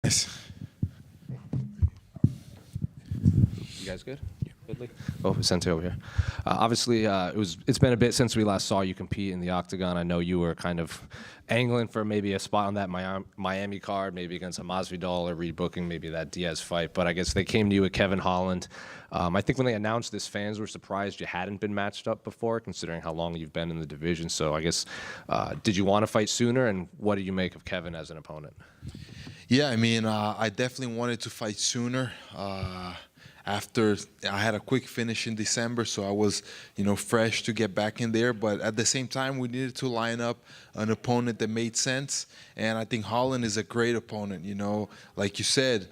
guys. You guys good? Goodly? Oh, Vicente over here. Obviously, it's been a bit since we last saw you compete in the octagon. I know you were kind of angling for maybe a spot on that Miami card, maybe against a Masvidal, or rebooking maybe that Diaz fight. But I guess they came to you with Kevin Holland. I think when they announced this, fans were surprised you hadn't been matched up before, considering how long you've been in the division. So I guess, did you want to fight sooner, and what do you make of Kevin as an opponent? Yeah, I mean, I definitely wanted to fight sooner. After I had a quick finish in December, so I was, fresh to get back in there. But at the same time, we needed to line up an opponent that made sense. And I think Holland is a great opponent. Like you said,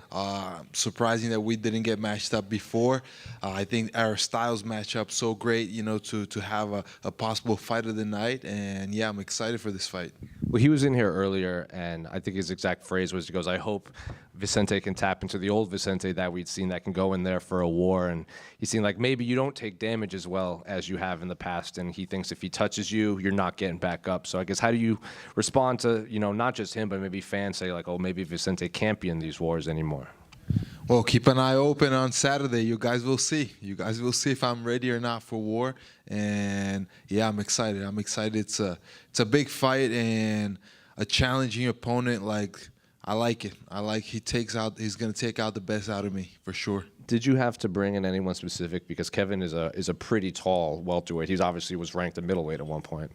surprising that we didn't get matched up before. I think our styles match up so great, to have a possible fight of the night. And yeah, I'm excited for this fight. Well, he was in here earlier, and I think his exact phrase was, he goes, I hope Vicente can tap into the old Vicente that we'd seen that can go in there for a war. And he seemed like maybe you don't take damage as well as you have in the past, and he thinks if he touches you, you're not getting back up. So I guess, how do you respond to, not just him, but maybe fans say like, oh, maybe Vicente can't be in these wars anymore? Well, keep an eye open on Saturday. You guys will see. You guys will see if I'm ready or not for war. And yeah, I'm excited. It's a big fight and a challenging opponent. I like it. He's going to take out the best out of me for sure. Did you have to bring in anyone specific? Because Kevin is a pretty tall welterweight. He's obviously was ranked a middleweight at one point.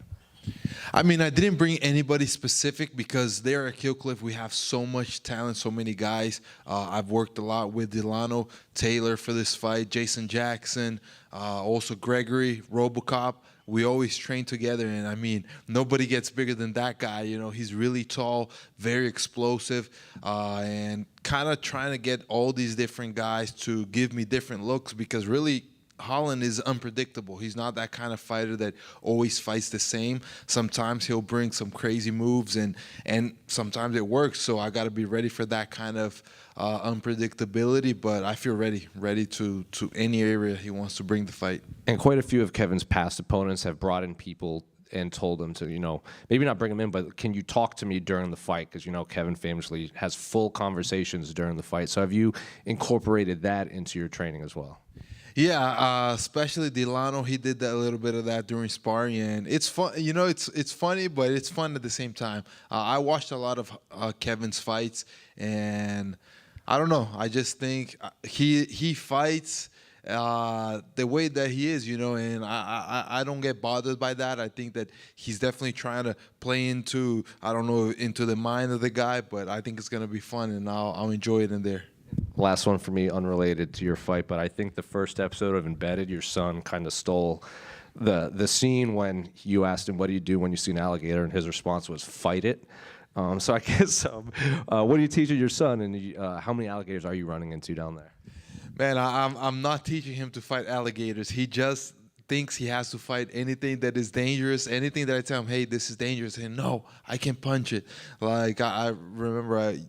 I mean, I didn't bring anybody specific because there at Killcliff we have so much talent, so many guys. I've worked a lot with Delano Taylor for this fight, Jason Jackson, also Gregory, Robocop. We always train together, and I mean, nobody gets bigger than that guy. He's really tall, very explosive, and kind of trying to get all these different guys to give me different looks, because really Holland is unpredictable. He's not that kind of fighter that always fights the same. Sometimes he'll bring some crazy moves, and sometimes it works. So I got to be ready for that kind of unpredictability. But I feel ready to any area he wants to bring the fight. And quite a few of Kevin's past opponents have brought in people and told him to, maybe not bring him in, but can you talk to me during the fight? Because, Kevin famously has full conversations during the fight. So have you incorporated that into your training as well? Yeah, especially Delano, he did a little bit of that during sparring, and it's fun. It's funny, but it's fun at the same time. I watched a lot of Kevin's fights, and I don't know. I just think he fights the way that he is, and I don't get bothered by that. I think that he's definitely trying to play into the mind of the guy, but I think it's gonna be fun, and I'll enjoy it in there. Last one for me, unrelated to your fight, but I think the first episode of Embedded, your son kind of stole the scene when you asked him, what do you do when you see an alligator? And his response was, fight it. So I guess, what are you teaching your son, and how many alligators are you running into down there? Man, I'm not teaching him to fight alligators. He just thinks he has to fight anything that is dangerous, anything that I tell him, hey, this is dangerous, and no, I can punch it. Like, I remember I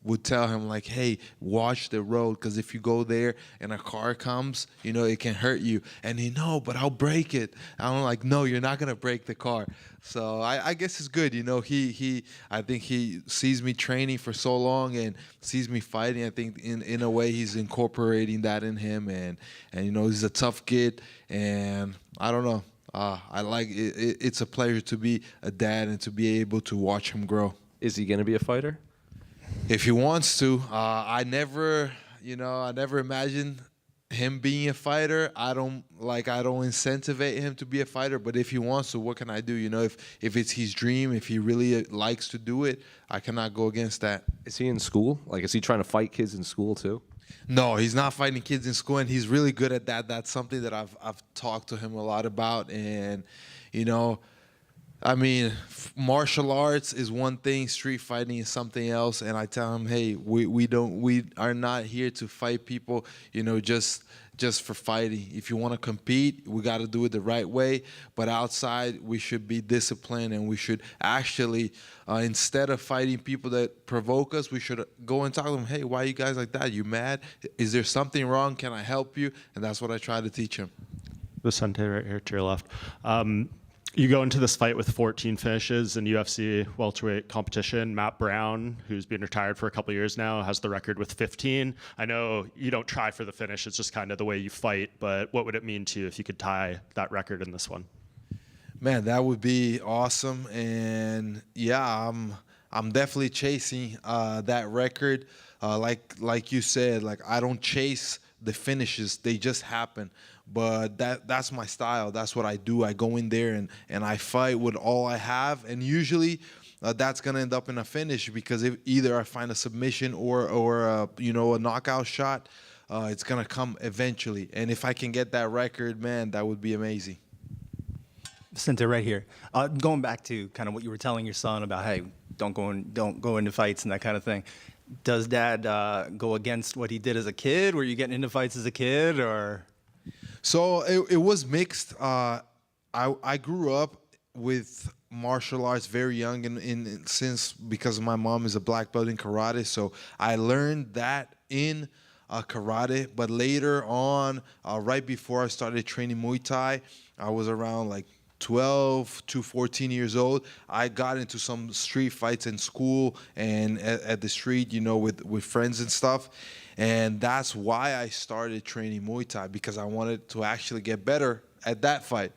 would tell him, like, hey, watch the road, because if you go there and a car comes, it can hurt you. And he, no, but I'll break it. I'm like, no, you're not going to break the car. So I guess it's good. I think he sees me training for so long and sees me fighting. I think in a way he's incorporating that in him. And he's a tough kid. And I don't know. I like it. It's a pleasure to be a dad and to be able to watch him grow. Is he going to be a fighter? If he wants to. I never imagined him being a fighter. I don't incentivize him to be a fighter, but if he wants to, what can I do? If it's his dream, if he really likes to do it, I cannot go against that. Is he in school? Like, is he trying to fight kids in school too? No, he's not fighting kids in school, and he's really good at that. That's something that I've talked to him a lot about, and I mean, martial arts is one thing, street fighting is something else, and I tell him, hey, we are not here to fight people, just for fighting. If you want to compete, we got to do it the right way, but outside we should be disciplined, and we should actually, instead of fighting people that provoke us, we should go and talk to them, hey, why are you guys like that? You mad? Is there something wrong? Can I help you? And that's what I try to teach him. Vicente right here to your left. You go into this fight with 14 finishes in UFC welterweight competition. Matt Brown, who's been retired for a couple of years now, has the record with 15. I know you don't try for the finish, it's just kind of the way you fight, but what would it mean to you if you could tie that record in this one? Man, that would be awesome. And yeah, I'm definitely chasing that record. Like you said, like I don't chase the finishes, they just happen. But that's my style. That's what I do. I go in there and I fight with all I have, and usually that's gonna end up in a finish because if either I find a submission or a knockout shot, it's gonna come eventually. And if I can get that record, man, that would be amazing. Vicente, right here. Going back to kind of what you were telling your son about, hey, don't go into fights and that kind of thing. Does Dad go against what he did as a kid? Were you getting into fights as a kid, or? So it was mixed. I grew up with martial arts very young, since because my mom is a black belt in karate, so I learned that in karate. But later on, right before I started training Muay Thai, I was around like 12 to 14 years old. I got into some street fights in school and at the street, with friends and stuff. And that's why I started training Muay Thai, because I wanted to actually get better at that fight.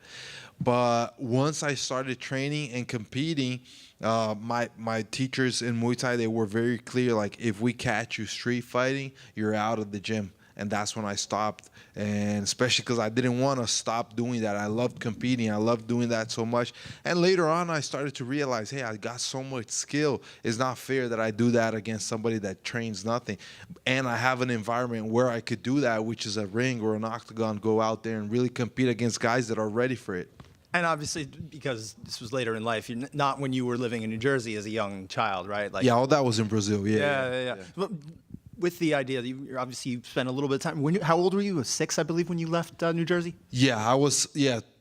But once I started training and competing, my teachers in Muay Thai, they were very clear, like, if we catch you street fighting, you're out of the gym. And that's when I stopped, and especially because I didn't want to stop doing that. I loved competing. I loved doing that so much. And later on, I started to realize, hey, I got so much skill. It's not fair that I do that against somebody that trains nothing. And I have an environment where I could do that, which is a ring or an octagon, go out there and really compete against guys that are ready for it. And obviously, because this was later in life, you're not when you were living in New Jersey as a young child, right? Like, yeah, all that was in Brazil. Yeah. But with the idea that you spent a little bit of time. How old were you? 6, I believe, when you left New Jersey? Yeah, I was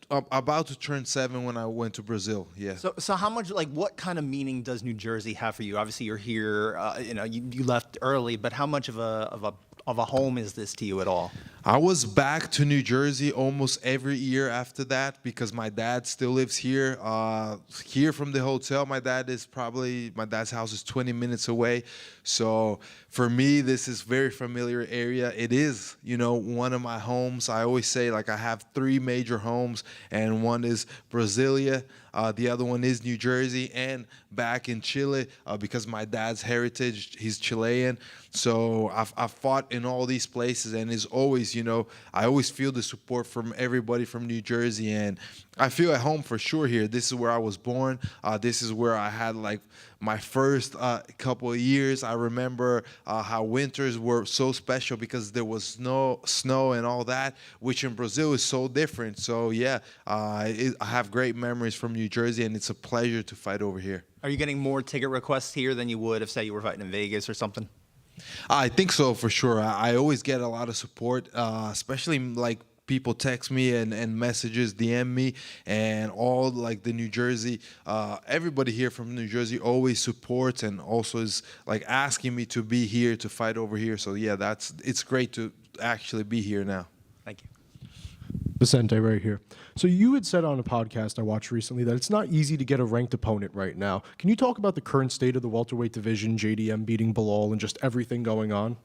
about to turn 7 when I went to Brazil. Yeah. So how much, like, what kind of meaning does New Jersey have for you? Obviously, you're here. You left early, but how much of a home is this to you at all? I was back to New Jersey almost every year after that because my dad still lives here. Here from the hotel, my dad's house is 20 minutes away. So for me, this is very familiar area. It is, one of my homes. I always say, like, I have 3 major homes, and one is Brasilia. The other one is New Jersey, and back in Chile because my dad's heritage, he's Chilean. So I've fought in all these places, and it's always, I always feel the support from everybody from New Jersey, and I feel at home for sure here. This is where I was born. This is where I had like my first couple of years. I remember how winters were so special because there was no snow and all that, which in Brazil is so different. So yeah, I have great memories from New Jersey, and it's a pleasure to fight over here. Are you getting more ticket requests here than you would if, say, you were fighting in Vegas or something? I think so, for sure. I always get a lot of support, especially like people text me and messages, DM me, and all like the New Jersey, everybody here from New Jersey always supports and also is like asking me to be here to fight over here. So yeah, it's great to actually be here now. Thank you. Vicente, right here. So you had said on a podcast I watched recently that it's not easy to get a ranked opponent right now. Can you talk about the current state of the welterweight division, JDM beating Bilal, and just everything going on?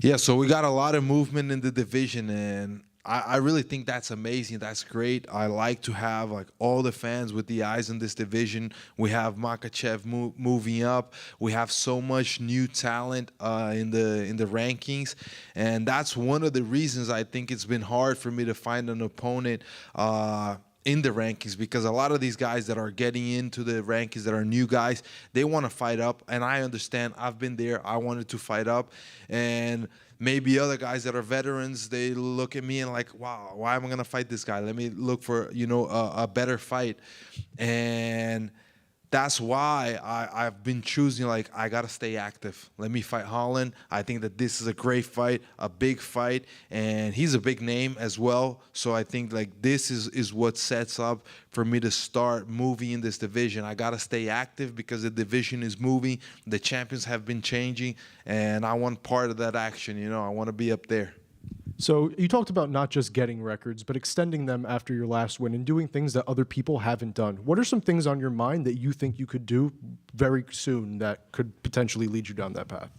Yeah, so we got a lot of movement in the division, and I really think that's amazing. That's great. I like to have like all the fans with the eyes in this division. We have Makhachev moving up. We have so much new talent in the rankings, and that's one of the reasons I think it's been hard for me to find an opponent in the rankings, because a lot of these guys that are getting into the rankings that are new guys, they want to fight up, and I understand. I've been there. I wanted to fight up, and maybe other guys that are veterans, they look at me and like, wow, why am I going to fight this guy? Let me look for, a better fight. And that's why I've been choosing, like, I got to stay active. Let me fight Holland. I think that this is a great fight, a big fight, and he's a big name as well. So I think, like, this is what sets up for me to start moving in this division. I got to stay active because the division is moving. The champions have been changing, and I want part of that action. I want to be up there. So you talked about not just getting records, but extending them after your last win and doing things that other people haven't done. What are some things on your mind that you think you could do very soon that could potentially lead you down that path?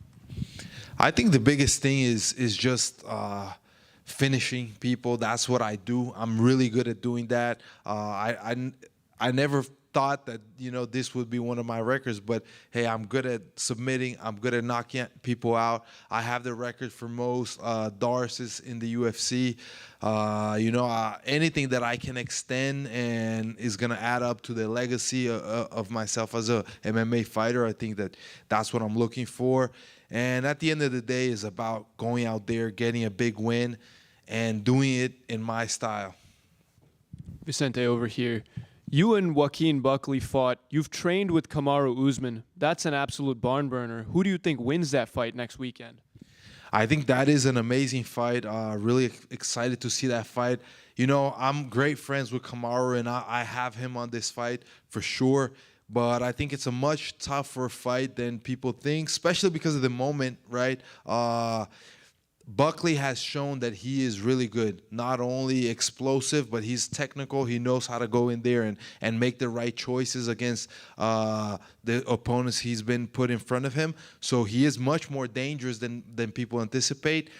I think the biggest thing is just finishing people. That's what I do. I'm really good at doing that. I never thought that, you know, this would be one of my records, but hey, I'm good at submitting. I'm good at knocking people out. I have the record for most Darces in the UFC. Anything that I can extend and is gonna add up to the legacy of myself as a MMA fighter, I think that's what I'm looking for. And at the end of the day, it's about going out there, getting a big win, and doing it in my style. Vicente over here. You and Joaquin Buckley fought. You've trained with Kamaru Usman. That's an absolute barn burner. Who do you think wins that fight next weekend? I think that is an amazing fight. Really excited to see that fight. You know, I'm great friends with Kamaru, and I have him on this fight for sure. But I think it's a much tougher fight than people think, especially because of the moment, right? Buckley has shown that he is really good, not only explosive, but he's technical. He knows how to go in there and make the right choices against the opponents he's been put in front of him. So he is much more dangerous than people anticipate.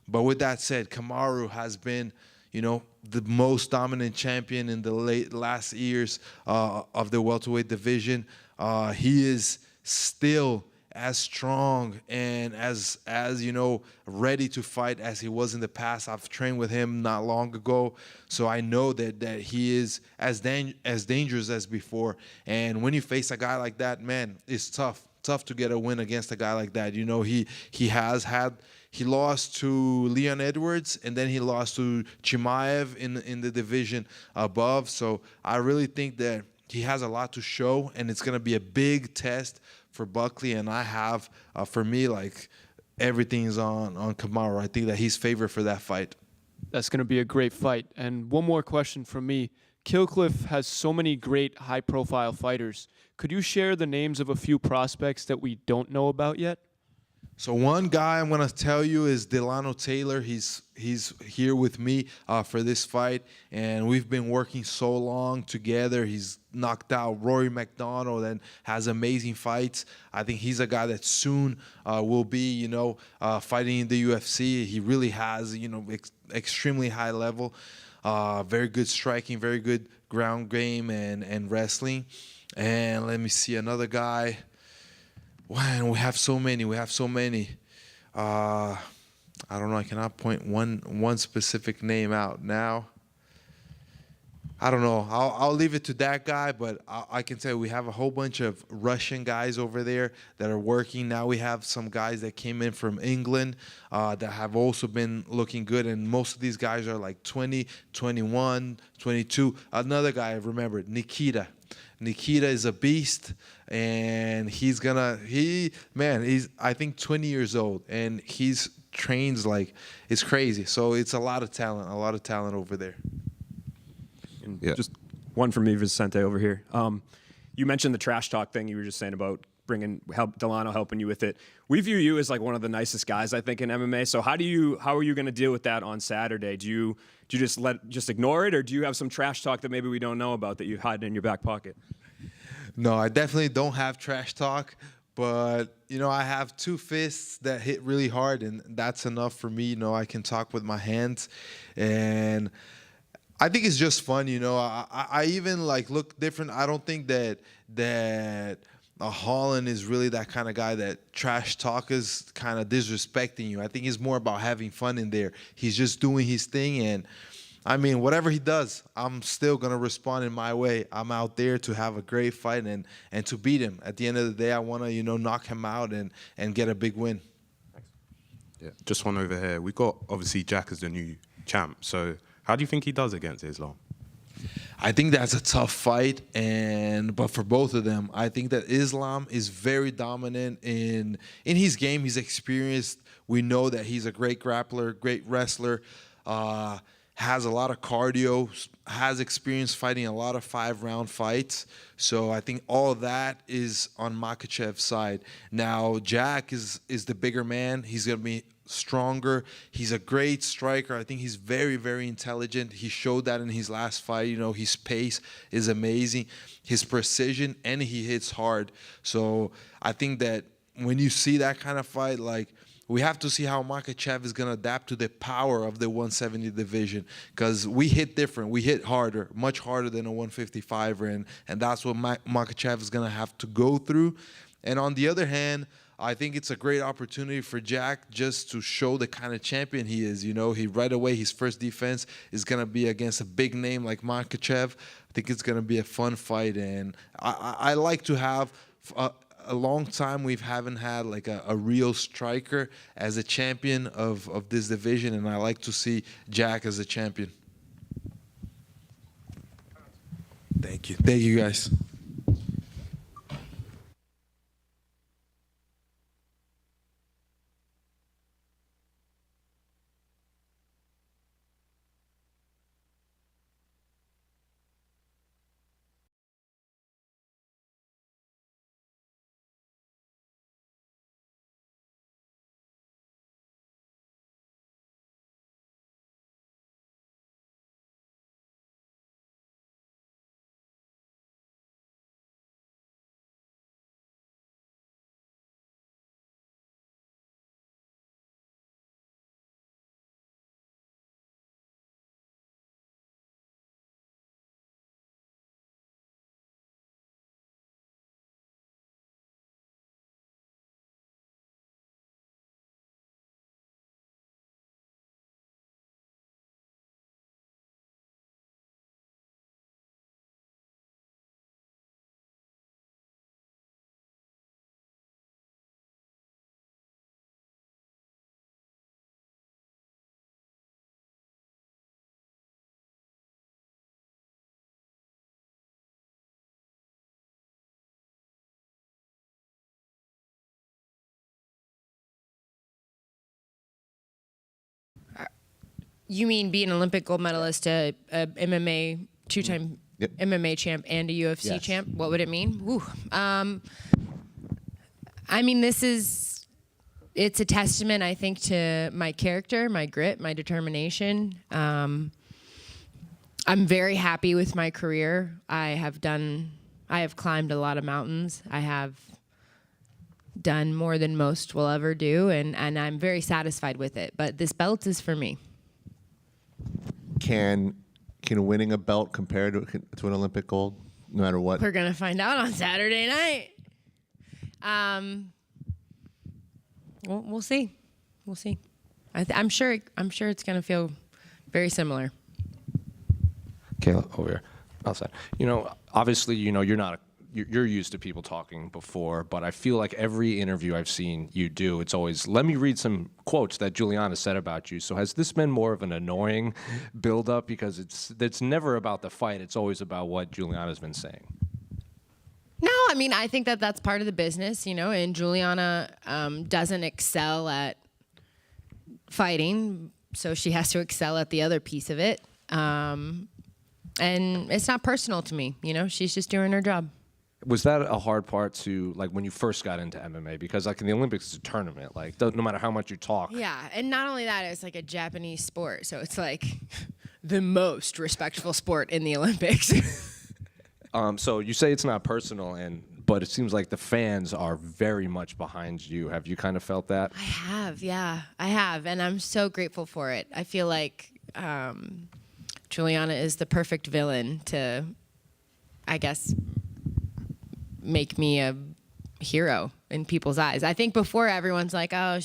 But with that said, Kamaru has been, you know, the most dominant champion in the last years of the welterweight division. He is still as strong and as you know, ready to fight as he was in the past. I've trained with him not long ago, so I know that he is as dangerous as before. And when you face a guy like that, man, it's tough to get a win against a guy like that. You know, he lost to Leon Edwards, and then he lost to Chimaev in the division above. So I really think that he has a lot to show, and it's going to be a big test for Buckley. And I have, for me, like, everything's on Kamaru. I think that he's favored for that fight. That's going to be a great fight. And one more question from me. Killcliff has so many great high-profile fighters. Could you share the names of a few prospects that we don't know about yet? So one guy I'm going to tell you is Delano Taylor. He's here with me for this fight, and we've been working so long together. He's knocked out Rory McDonald and has amazing fights. I think he's a guy that soon will be, you know, fighting in the UFC. He really has, you know, extremely high level, very good striking, very good ground game and wrestling. And let me see another guy. Man, we have so many. I don't know. I cannot point one specific name out now. I don't know. I'll leave it to that guy, but I can tell you we have a whole bunch of Russian guys over there that are working. Now we have some guys that came in from England that have also been looking good, and most of these guys are like 20, 21, 22. Another guy I remembered, Nikita. Nikita is a beast, and he's I think 20 years old, and he's trains like it's crazy. So it's a lot of talent over there. And just one from me, Vicente, over here. You mentioned the trash talk thing you were just saying about Delano helping you with it. We view you as like one of the nicest guys, I think, in MMA. So how are you going to deal with that on Saturday? Do you just ignore it, or do you have some trash talk that maybe we don't know about that you hide in your back pocket? No, I definitely don't have trash talk, but you know, I have two fists that hit really hard, and that's enough for me. You know, I can talk with my hands, and I think it's just fun. You know, I even like look different. I don't think that Holland is really that kind of guy that trash talk is kind of disrespecting you. I think it's more about having fun in there. He's just doing his thing, and I mean, whatever he does, I'm still going to respond in my way. I'm out there to have a great fight and to beat him. At the end of the day, I want to, you know, knock him out and get a big win. Yeah, just one over here. We got, obviously, Jack as the new champ. So how do you think he does against Islam? I think that's a tough fight, but for both of them, I think that Islam is very dominant in his game. He's experienced. We know that he's a great grappler, great wrestler, has a lot of cardio, has experience fighting a lot of 5-round fights. So I think all of that is on Makhachev's side. Now, Jack is the bigger man. He's going to be stronger. He's a great striker. I think he's very, very intelligent. He showed that in his last fight. You know, his pace is amazing, his precision, and he hits hard. So I think that when you see that kind of fight, like, we have to see how Makhachev is going to adapt to the power of the 170 division, because we hit different. We hit harder, much harder than a 155er, and that's what Makhachev is going to have to go through. And on the other hand, I think it's a great opportunity for Jack just to show the kind of champion he is. You know, he right away, his first defense is going to be against a big name like Makhachev. I think it's going to be a fun fight, and I like to have a long time we haven't had like a real striker as a champion of this division, and I like to see Jack as a champion. Thank you guys. You mean be an Olympic gold medalist, a MMA two-time MMA champ, and a UFC champ? What would it mean? Woo. I mean, it's a testament, I think, to my character, my grit, my determination. I'm very happy with my career. I have climbed a lot of mountains. I have done more than most will ever do, and I'm very satisfied with it. But this belt is for me. Can winning a belt compare to an Olympic gold, no matter what? We're gonna find out on Saturday night. We'll see. We'll see. I'm sure it's gonna feel very similar. Kayla, over here, outside. You know, obviously, you know, you're used to people talking before, but I feel like every interview I've seen you do, it's always, let me read some quotes that Juliana said about you. So has this been more of an annoying build-up? Because it's never about the fight. It's always about what Juliana's been saying. No, I mean, I think that's part of the business, you know, and Juliana doesn't excel at fighting, so she has to excel at the other piece of it. And it's not personal to me, you know, she's just doing her job. Was that a hard part to, like, when you first got into MMA? Because, like, in the Olympics, it's a tournament. Like, no matter how much you talk. Yeah, and not only that, it's like a Japanese sport, so it's like the most respectful sport in the Olympics. So you say it's not personal, but it seems like the fans are very much behind you. Have you kind of felt that? I have, and I'm so grateful for it. I feel like Juliana is the perfect villain to, I guess, make me a hero in people's eyes. I think before everyone's like, oh,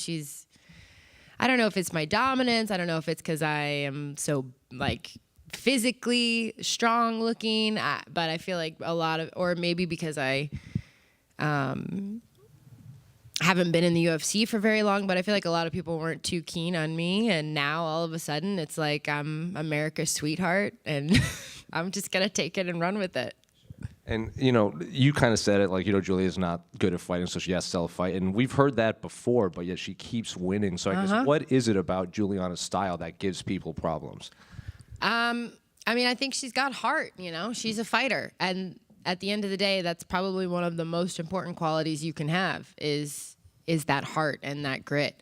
I don't know if it's my dominance. I don't know if it's because I am so, like, physically strong looking, but I feel like or maybe because I haven't been in the UFC for very long, but I feel like a lot of people weren't too keen on me, and now all of a sudden it's like I'm America's sweetheart, and I'm just gonna take it and run with it. And, you know, you kind of said it, like, you know, Julia's not good at fighting, so she has to sell a fight. And we've heard that before, but yet she keeps winning. So I guess, what is it about Juliana's style that gives people problems? I mean, I think she's got heart, you know? She's a fighter. And at the end of the day, that's probably one of the most important qualities you can have is that heart and that grit.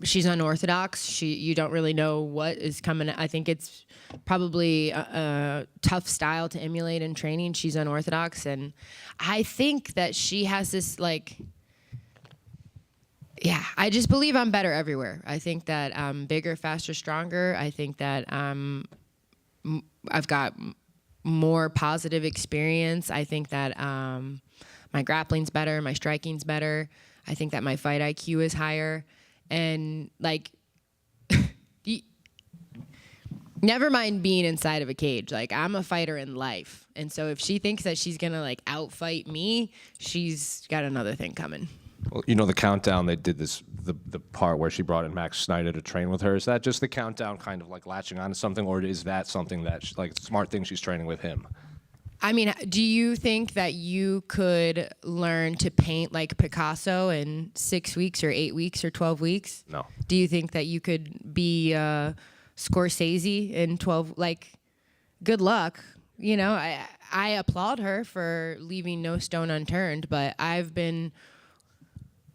She's unorthodox. You don't really know what is coming. I think it's probably a tough style to emulate in training. She's unorthodox, and I think that she has this like. Yeah, I just believe I'm better everywhere. I think that I'm bigger, faster, stronger. I think that I've got more positive experience. I think that my grappling's better, my striking's better. I think that my fight IQ is higher. And like, never mind being inside of a cage. Like, I'm a fighter in life. And so if she thinks that she's gonna like outfight me, she's got another thing coming. Well, you know, the countdown, they did this, the part where she brought in Max Snyder to train with her. Is that just the countdown kind of like latching on to something, or is that something that, like, smart thing she's training with him? I mean, do you think that you could learn to paint like Picasso in 6 weeks or 8 weeks or 12 weeks? No. Do you think that you could be Scorsese in 12? Like, good luck. You know, I applaud her for leaving no stone unturned, but I've been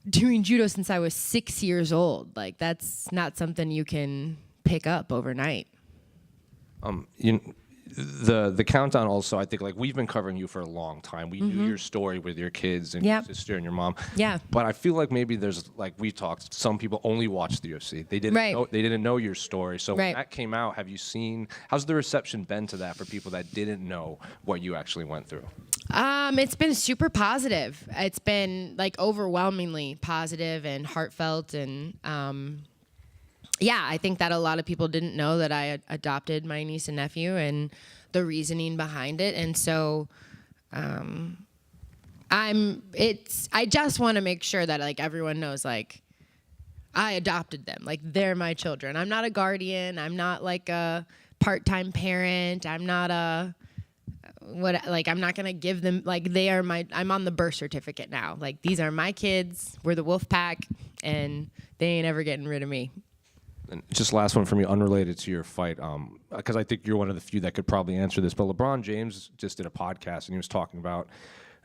doing judo since I was 6 years old. Like, that's not something you can pick up overnight. The countdown also, I think, like, we've been covering you for a long time. We knew your story with your kids and your sister and your mom. Yeah. But I feel like maybe there's, like we talked, some people only watch the UFC. They didn't know your story. So when that came out, have you seen, how's the reception been to that for people that didn't know what you actually went through? It's been super positive. It's been like overwhelmingly positive and heartfelt, and yeah, I think that a lot of people didn't know that I adopted my niece and nephew and the reasoning behind it. And so I just want to make sure that like everyone knows, like, I adopted them. Like, they're my children. I'm not a guardian. I'm not like a part-time parent. I'm not I'm not going to give them, like, I'm on the birth certificate now. Like, these are my kids. We're the wolf pack, and they ain't ever getting rid of me. And just last one for me, unrelated to your fight, because I think you're one of the few that could probably answer this, but LeBron James just did a podcast, and he was talking about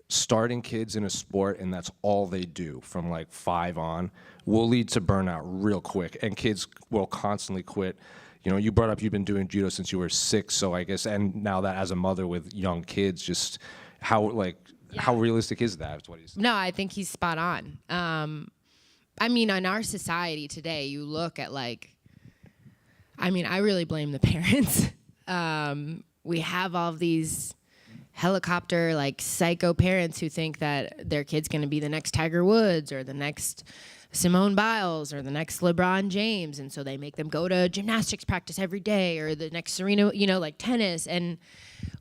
starting kids in a sport, and that's all they do from like 5 on, will lead to burnout real quick, and kids will constantly quit. You know, you brought up you've been doing judo since you were 6, so I guess, and now that as a mother with young kids, just how realistic is that? What he's No, I think he's spot on. I mean, in our society today, you look at like, I mean, I really blame the parents. We have all of these helicopter, like, psycho parents who think that their kid's going to be the next Tiger Woods or the next Simone Biles or the next LeBron James. And so they make them go to gymnastics practice every day, or the next Serena, you know, like tennis. And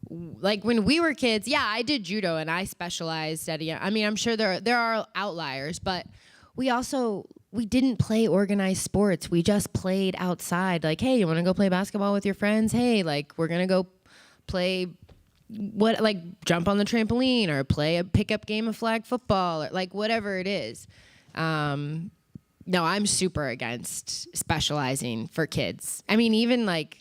like when we were kids, yeah, I did judo and I specialized at, I mean, I'm sure there are outliers, but we didn't play organized sports. We just played outside. Like, hey, you want to go play basketball with your friends? Hey, like, we're going to go play jump on the trampoline or play a pickup game of flag football, or like whatever it is. No, I'm super against specializing for kids. I mean, even like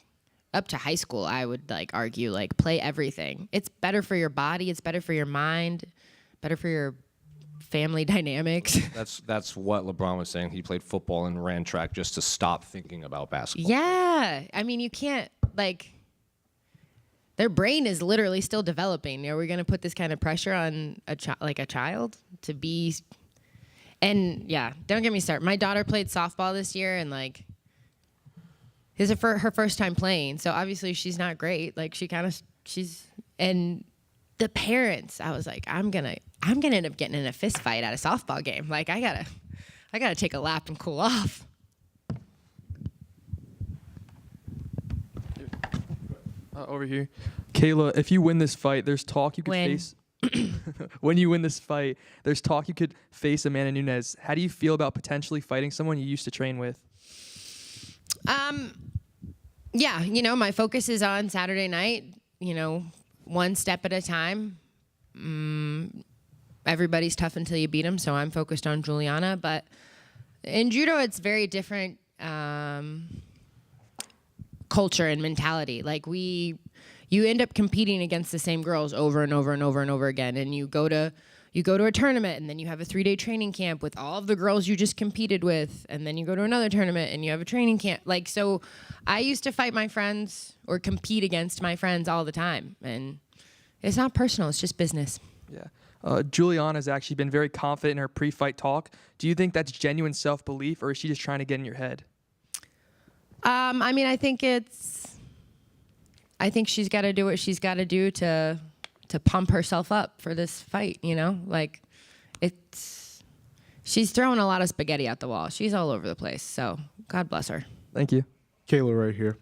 up to high school, I would like argue, like, play everything. It's better for your body. It's better for your mind, better for your family dynamics. That's what LeBron was saying. He played football and ran track just to stop thinking about basketball. Yeah. I mean, you can't, like, their brain is literally still developing. Are we going to put this kind of pressure on a child to be? And yeah, don't get me started. My daughter played softball this year, and like, this is her first time playing. So obviously she's not great. Like, and the parents, I was like, I'm gonna end up getting in a fist fight at a softball game. Like, I gotta take a lap and cool off. Over here, Kayla, if you win this fight, there's talk you could face. When you win this fight, there's talk you could face Amanda Nunes. How do you feel about potentially fighting someone you used to train with? Yeah, you know, my focus is on Saturday night, you know, one step at a time. Everybody's tough until you beat them, so I'm focused on Juliana. But in judo, it's very different culture and mentality. Like, you end up competing against the same girls over and over and over and over again, and you go to you go to a tournament and then you have a 3-day training camp with all of the girls you just competed with, and then you go to another tournament and you have a training camp. Like, so I used to fight my friends or compete against my friends all the time, and it's not personal, it's just business. Yeah. Juliana's actually been very confident in her pre-fight talk. Do you think that's genuine self-belief, or is she just trying to get in your head? I mean, I think she's got to do what she's got to do to pump herself up for this fight, you know? Like, she's throwing a lot of spaghetti at the wall. She's all over the place, so God bless her. Thank you. Kayla right here.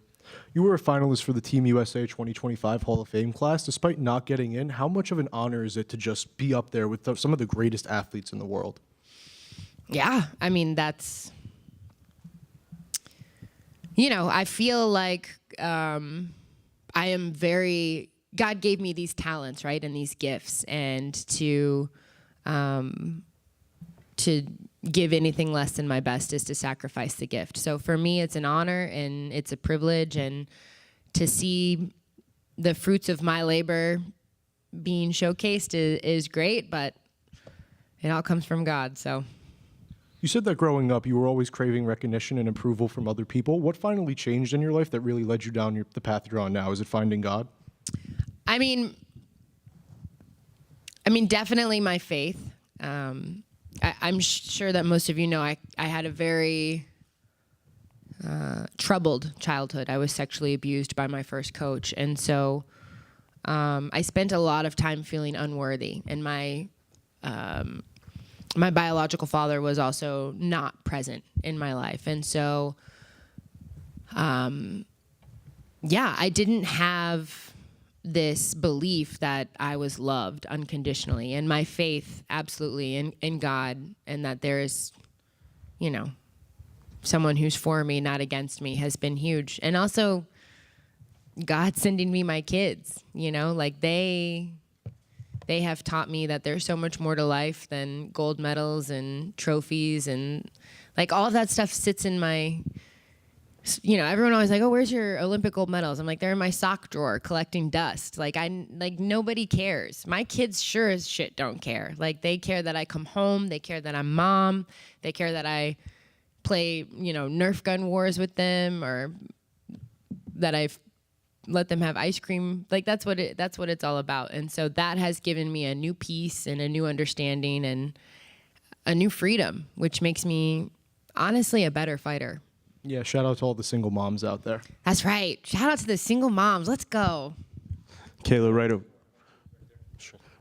You were a finalist for the Team USA 2025 Hall of Fame class. Despite not getting in, how much of an honor is it to just be up there with some of the greatest athletes in the world? Yeah, I mean, that's, you know, I feel like I am very, God gave me these talents, right, and these gifts, and to give anything less than my best is to sacrifice the gift. So for me, it's an honor and it's a privilege, and to see the fruits of my labor being showcased is great, but it all comes from God, so. You said that growing up, you were always craving recognition and approval from other people. What finally changed in your life that really led you down the path you're on now? Is it finding God? I mean, definitely my faith. I'm sure that most of you know I had a very troubled childhood. I was sexually abused by my first coach, and so I spent a lot of time feeling unworthy. And my biological father was also not present in my life, and so yeah, I didn't have this belief that I was loved unconditionally, and my faith absolutely in God, and that there is, you know, someone who's for me, not against me, has been huge. And also God sending me my kids, you know, like they have taught me that there's so much more to life than gold medals and trophies, and like all of that stuff sits in my, you know, everyone always like, oh, where's your Olympic gold medals? I'm like, they're in my sock drawer collecting dust. Like, nobody cares. My kids sure as shit don't care. Like, they care that I come home. They care that I'm mom. They care that I play, you know, Nerf gun wars with them, or that I've let them have ice cream. Like, that's what it's all about. And so that has given me a new peace and a new understanding and a new freedom, which makes me honestly a better fighter. Yeah, shout out to all the single moms out there. That's right. Shout out to the single moms. Let's go. Kayla,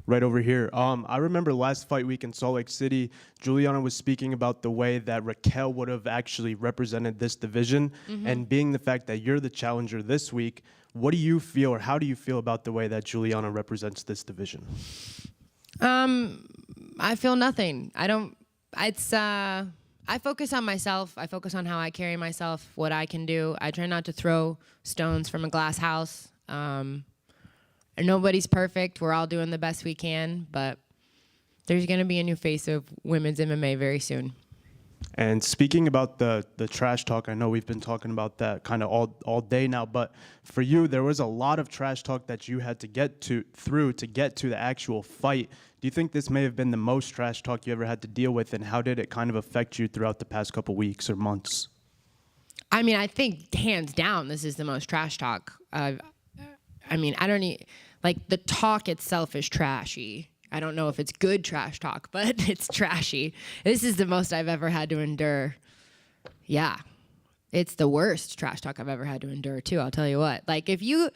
right over here. I remember last fight week in Salt Lake City, Juliana was speaking about the way that Raquel would have actually represented this division, and being the fact that you're the challenger this week, what do you feel, or how do you feel about the way that Juliana represents this division? I feel nothing. I focus on myself. I focus on how I carry myself, what I can do. I try not to throw stones from a glass house. Nobody's perfect. We're all doing the best we can, but there's going to be a new face of women's MMA very soon. And speaking about the trash talk, I know we've been talking about that kind of all day now, but for you, there was a lot of trash talk that you had to get through to get to the actual fight. Do you think this may have been the most trash talk you ever had to deal with, and how did it kind of affect you throughout the past couple weeks or months? I mean, I think hands down, this is the most trash talk. I mean, I don't need, like, the talk itself is trashy. I don't know if it's good trash talk, but it's trashy. This is the most I've ever had to endure. Yeah. It's the worst trash talk I've ever had to endure, too. I'll tell you what. Like, if you,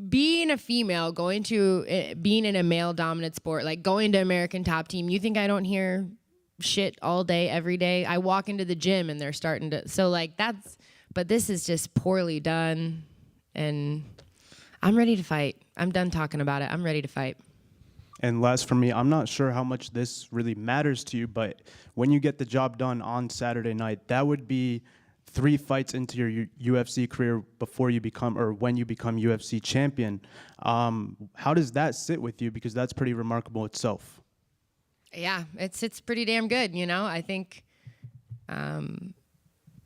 being a female, being in a male-dominant sport, like going to American Top Team, you think I don't hear shit all day, every day? I walk into the gym and they're starting to, so like but this is just poorly done, and I'm ready to fight. I'm done talking about it. I'm ready to fight. And last for me, I'm not sure how much this really matters to you, but when you get the job done on Saturday night, that would be 3 fights into your UFC career before you become, or when you become UFC champion. How does that sit with you? Because that's pretty remarkable itself. Yeah, it's pretty damn good, you know? I think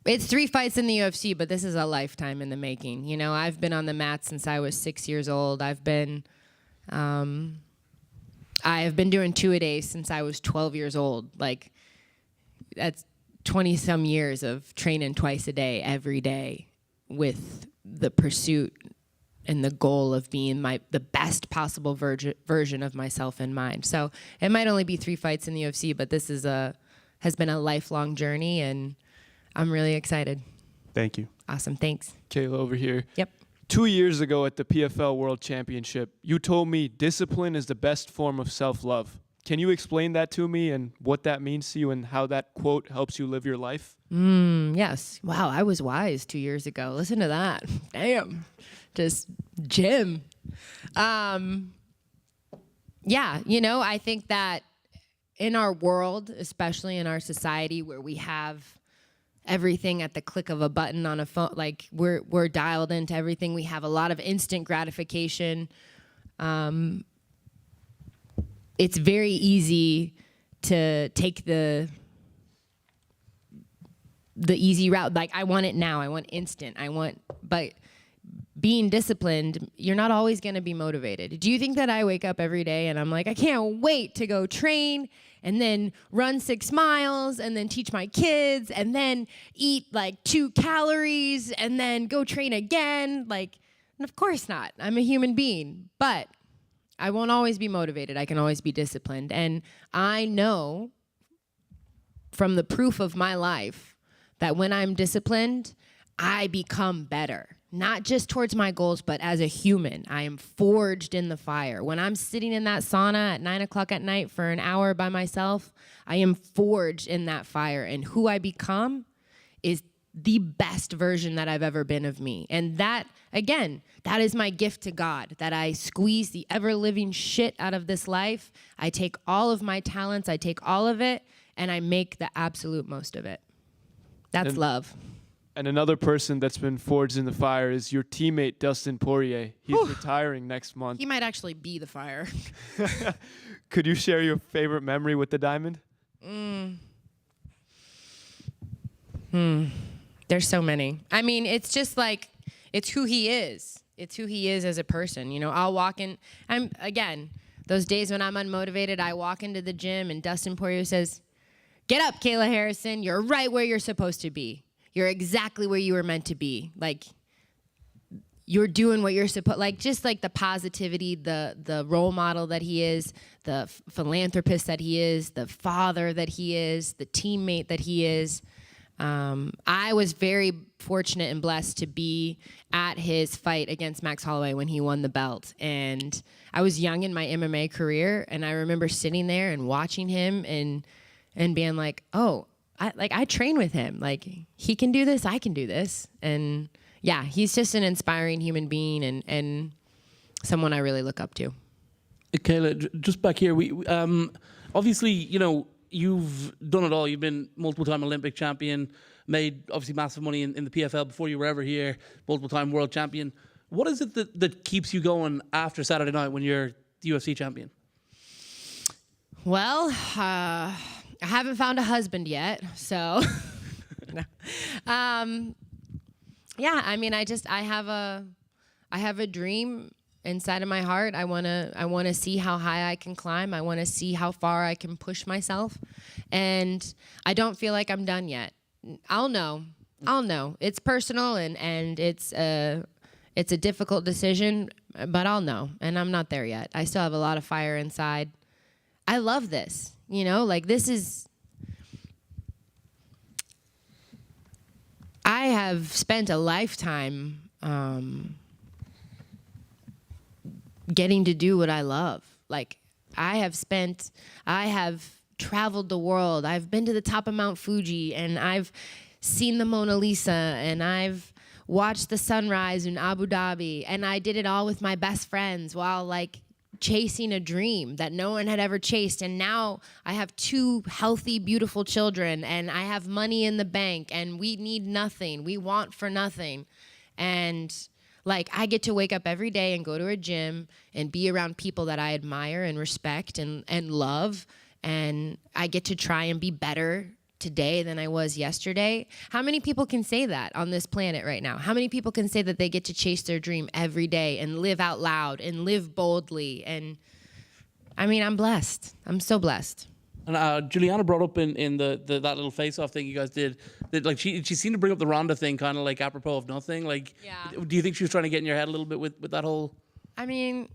it's 3 fights in the UFC, but this is a lifetime in the making. You know, I've been on the mat since I was 6 years old. I've been I have been doing 2-a-days since I was 12 years old. Like, that's 20 some years of training twice a day, every day, with the pursuit and the goal of being the best possible version of myself in mind. So it might only be 3 fights in the UFC, but this has been a lifelong journey, and I'm really excited. Thank you. Awesome, thanks. Kayla over here. Yep. 2 years ago at the PFL World Championship, you told me discipline is the best form of self-love. Can you explain that to me and what that means to you and how that quote helps you live your life? Yes. Wow, I was wise 2 years ago. Listen to that. Damn. Just gym. Yeah, I think that in our world, especially in our society where we have everything at the click of a button on a phone, like we're dialed into everything. We have a lot of instant gratification. It's very easy to take the easy route. Like, I want it now. I want instant. But being disciplined, you're not always going to be motivated. Do you think that I wake up every day and I'm like, I can't wait to go train and then run 6 miles and then teach my kids and then eat like 2 calories and then go train again? Like, of course not. I'm a human being, but I won't always be motivated. I can always be disciplined. And I know from the proof of my life that when I'm disciplined, I become better. Not just towards my goals, but as a human. I am forged in the fire. When I'm sitting in that sauna at 9 o'clock at night for an hour by myself, I am forged in that fire. And who I become is the best version that I've ever been of me. And that, again, that is my gift to God, that I squeeze the ever-living shit out of this life. I take all of my talents, I take all of it, and I make the absolute most of it. That's love. And another person that's been forged in the fire is your teammate, Dustin Poirier. He's retiring next month. He might actually be the fire. Could you share your favorite memory with the Diamond? There's so many. I mean, it's just like, it's who he is. It's who he is as a person. I'll walk in. Again, those days when I'm unmotivated, I walk into the gym and Dustin Poirier says, "Get up, Kayla Harrison. You're right where you're supposed to be. You're exactly where you were meant to be. Like, you're doing what you're supposed, like, just like the positivity, the role model that he is, the philanthropist that he is, the father that he is, the teammate that he is." I was very fortunate and blessed to be at his fight against Max Holloway when he won the belt. And I was young in my MMA career, and I remember sitting there and watching him and being like, oh, I train with him. Like, he can do this, I can do this. And yeah, he's just an inspiring human being and someone I really look up to. Kayla, just back here, we obviously, you've done it all. You've been multiple-time Olympic champion, made obviously massive money in the PFL before you were ever here, multiple-time world champion. What is it that keeps you going after Saturday night when you're the UFC champion? Well, I haven't found a husband yet, so no. Yeah, I mean, I have a dream inside of my heart. I wanna see how high I can climb. I wanna see how far I can push myself, and I don't feel like I'm done yet. I'll know. It's personal and it's a difficult decision, but I'll know, and I'm not there yet. I still have a lot of fire inside. I love this. Like, this is, I have spent a lifetime getting to do what I love. Like, I have traveled the world. I've been to the top of Mount Fuji, and I've seen the Mona Lisa, and I've watched the sunrise in Abu Dhabi, and I did it all with my best friends while, like, chasing a dream that no one had ever chased. And now I have 2 healthy, beautiful children, and I have money in the bank, and we need nothing. We want for nothing. And like, I get to wake up every day and go to a gym and be around people that I admire and respect and love. And I get to try and be better today than I was yesterday. How many people can say that on this planet right now? How many people can say that they get to chase their dream every day and live out loud and live boldly? And I mean, I'm blessed. I'm so blessed. And Juliana brought up in that little face-off thing you guys did, that like she seemed to bring up the Ronda thing kind of like apropos of nothing. Like, do you think she was trying to get in your head a little bit with that whole? I mean,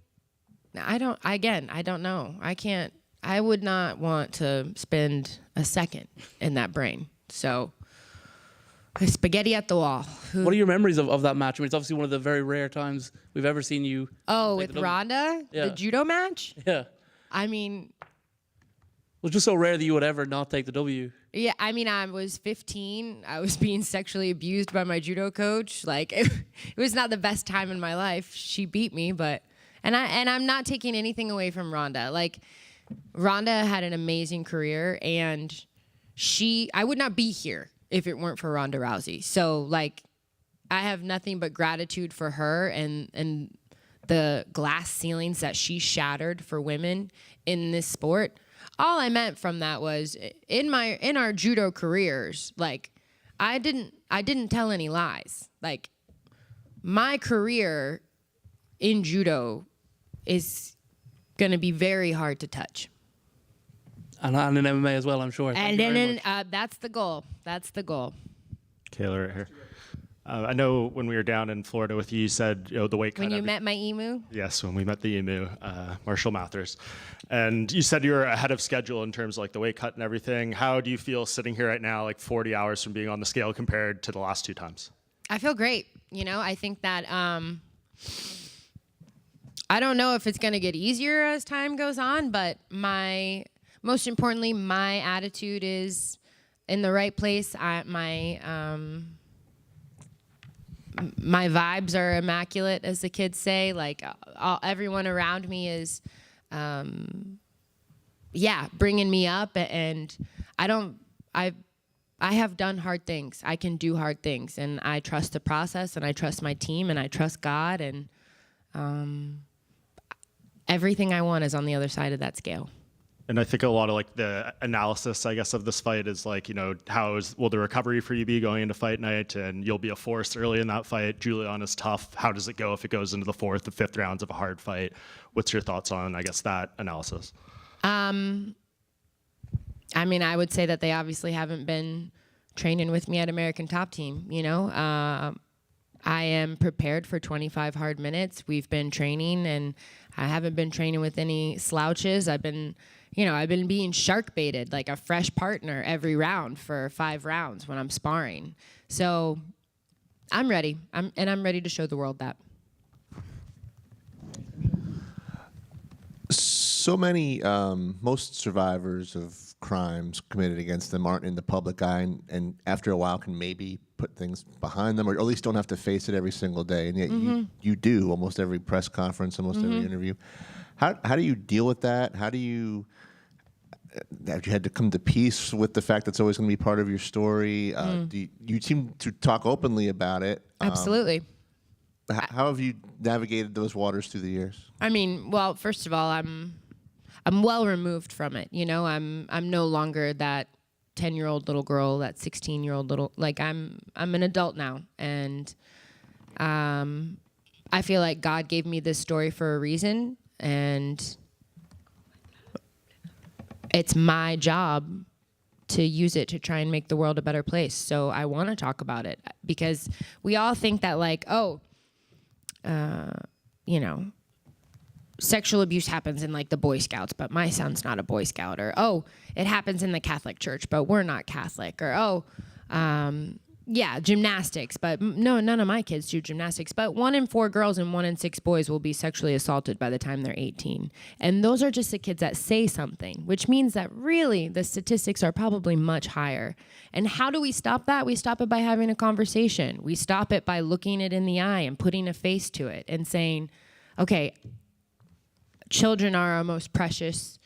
I don't know. I would not want to spend a second in that brain. So, spaghetti at the wall. What are your memories of that match? I mean, it's obviously one of the very rare times we've ever seen you. Oh, with Ronda? Yeah. The judo match? Yeah. I mean, it was just so rare that you would ever not take the W. yeah, I mean, I was 15. I was being sexually abused by my judo coach. Like, it was not the best time in my life. She beat me, but and I'm not taking anything away from Ronda. Like, Ronda had an amazing career, and I would not be here if it weren't for Ronda Rousey. So, like, I have nothing but gratitude for her and the glass ceilings that she shattered for women in this sport. All I meant from that was in our judo careers, like, I didn't tell any lies. Like, my career in judo is going to be very hard to touch. And in MMA as well, I'm sure. And then that's the goal. That's the goal. Kayla right here. I know when we were down in Florida with you, you said the weight cut. When you met my emu? Yes, when we met the emu, Marshall Mathers. And you said you were ahead of schedule in terms of like the weight cut and everything. How do you feel sitting here right now, like 40 hours from being on the scale compared to the last 2 times? I feel great. I think that I don't know if it's going to get easier as time goes on, but most importantly, my attitude is in the right place. My vibes are immaculate, as the kids say. Like, everyone around me is, bringing me up. And I have done hard things. I can do hard things, and I trust the process, and I trust my team, and I trust God, and everything I want is on the other side of that scale. And I think a lot of like the analysis, I guess, of this fight is like, how will the recovery for you be going into fight night? And you'll be a force early in that fight. Juliana's tough. How does it go if it goes into the 4th or 5th rounds of a hard fight? What's your thoughts on, I guess, that analysis? I mean, I would say that they obviously haven't been training with me at American Top Team. I am prepared for 25 hard minutes. We've been training, and I haven't been training with any slouches. I've been being shark baited like a fresh partner every round for 5 rounds when I'm sparring. So I'm ready. I'm ready to show the world that. So many, most survivors of crimes committed against them aren't in the public eye, and after a while can maybe put things behind them, or at least don't have to face it every single day. And yet you do almost every press conference, almost every interview. How do you deal with that? Have you had to come to peace with the fact that's always going to be part of your story? You seem to talk openly about it. Absolutely. How have you navigated those waters through the years? I mean, well, first of all, I'm well removed from it. I'm no longer that 10-year-old little girl, that 16-year-old little, like, I'm an adult now, and I feel like God gave me this story for a reason, and it's my job to use it to try and make the world a better place. So I want to talk about it, because we all think that, like, sexual abuse happens in like the Boy Scouts, but my son's not a Boy Scout, or it happens in the Catholic Church, but we're not Catholic, or gymnastics, but no, none of my kids do gymnastics. But 1 in 4 girls and 1 in 6 boys will be sexually assaulted by the time they're 18, and those are just the kids that say something, which means that really the statistics are probably much higher. And how do we stop that? We stop it by having a conversation. We stop it by looking it in the eye and putting a face to it and saying, okay, children are our most precious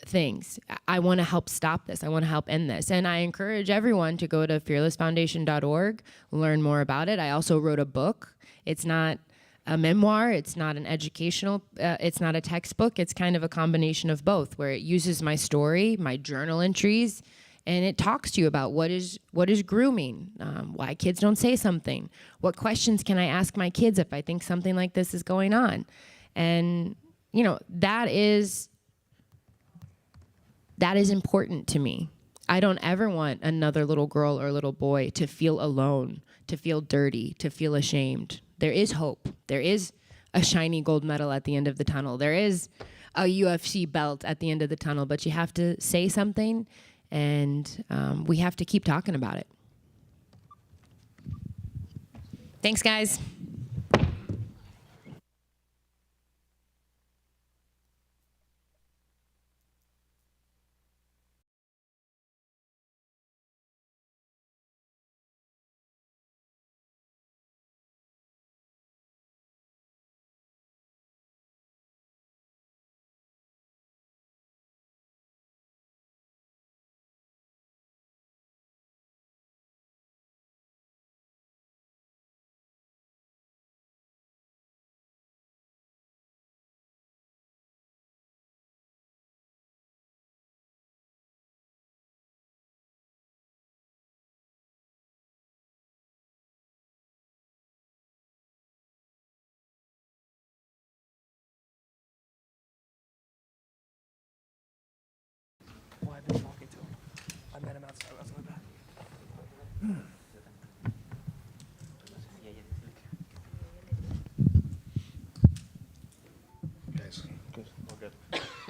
things. I want to help stop this. I want to help end this. And I encourage everyone to go to fearlessfoundation.org, learn more about it. I also wrote a book. It's not a memoir. It's not an educational, it's not a textbook. It's kind of a combination of both, where it uses my story, my journal entries, and it talks to you about what is grooming, why kids don't say something, what questions can I ask my kids if I think something like this is going on. And that is that is important to me. I don't ever want another little girl or little boy to feel alone, to feel dirty, to feel ashamed. There is hope. There is a shiny gold medal at the end of the tunnel. There is a UFC belt at the end of the tunnel, but you have to say something, and we have to keep talking about it. Thanks, guys. Well, I've been talking to him. I met him outside. I was in the back.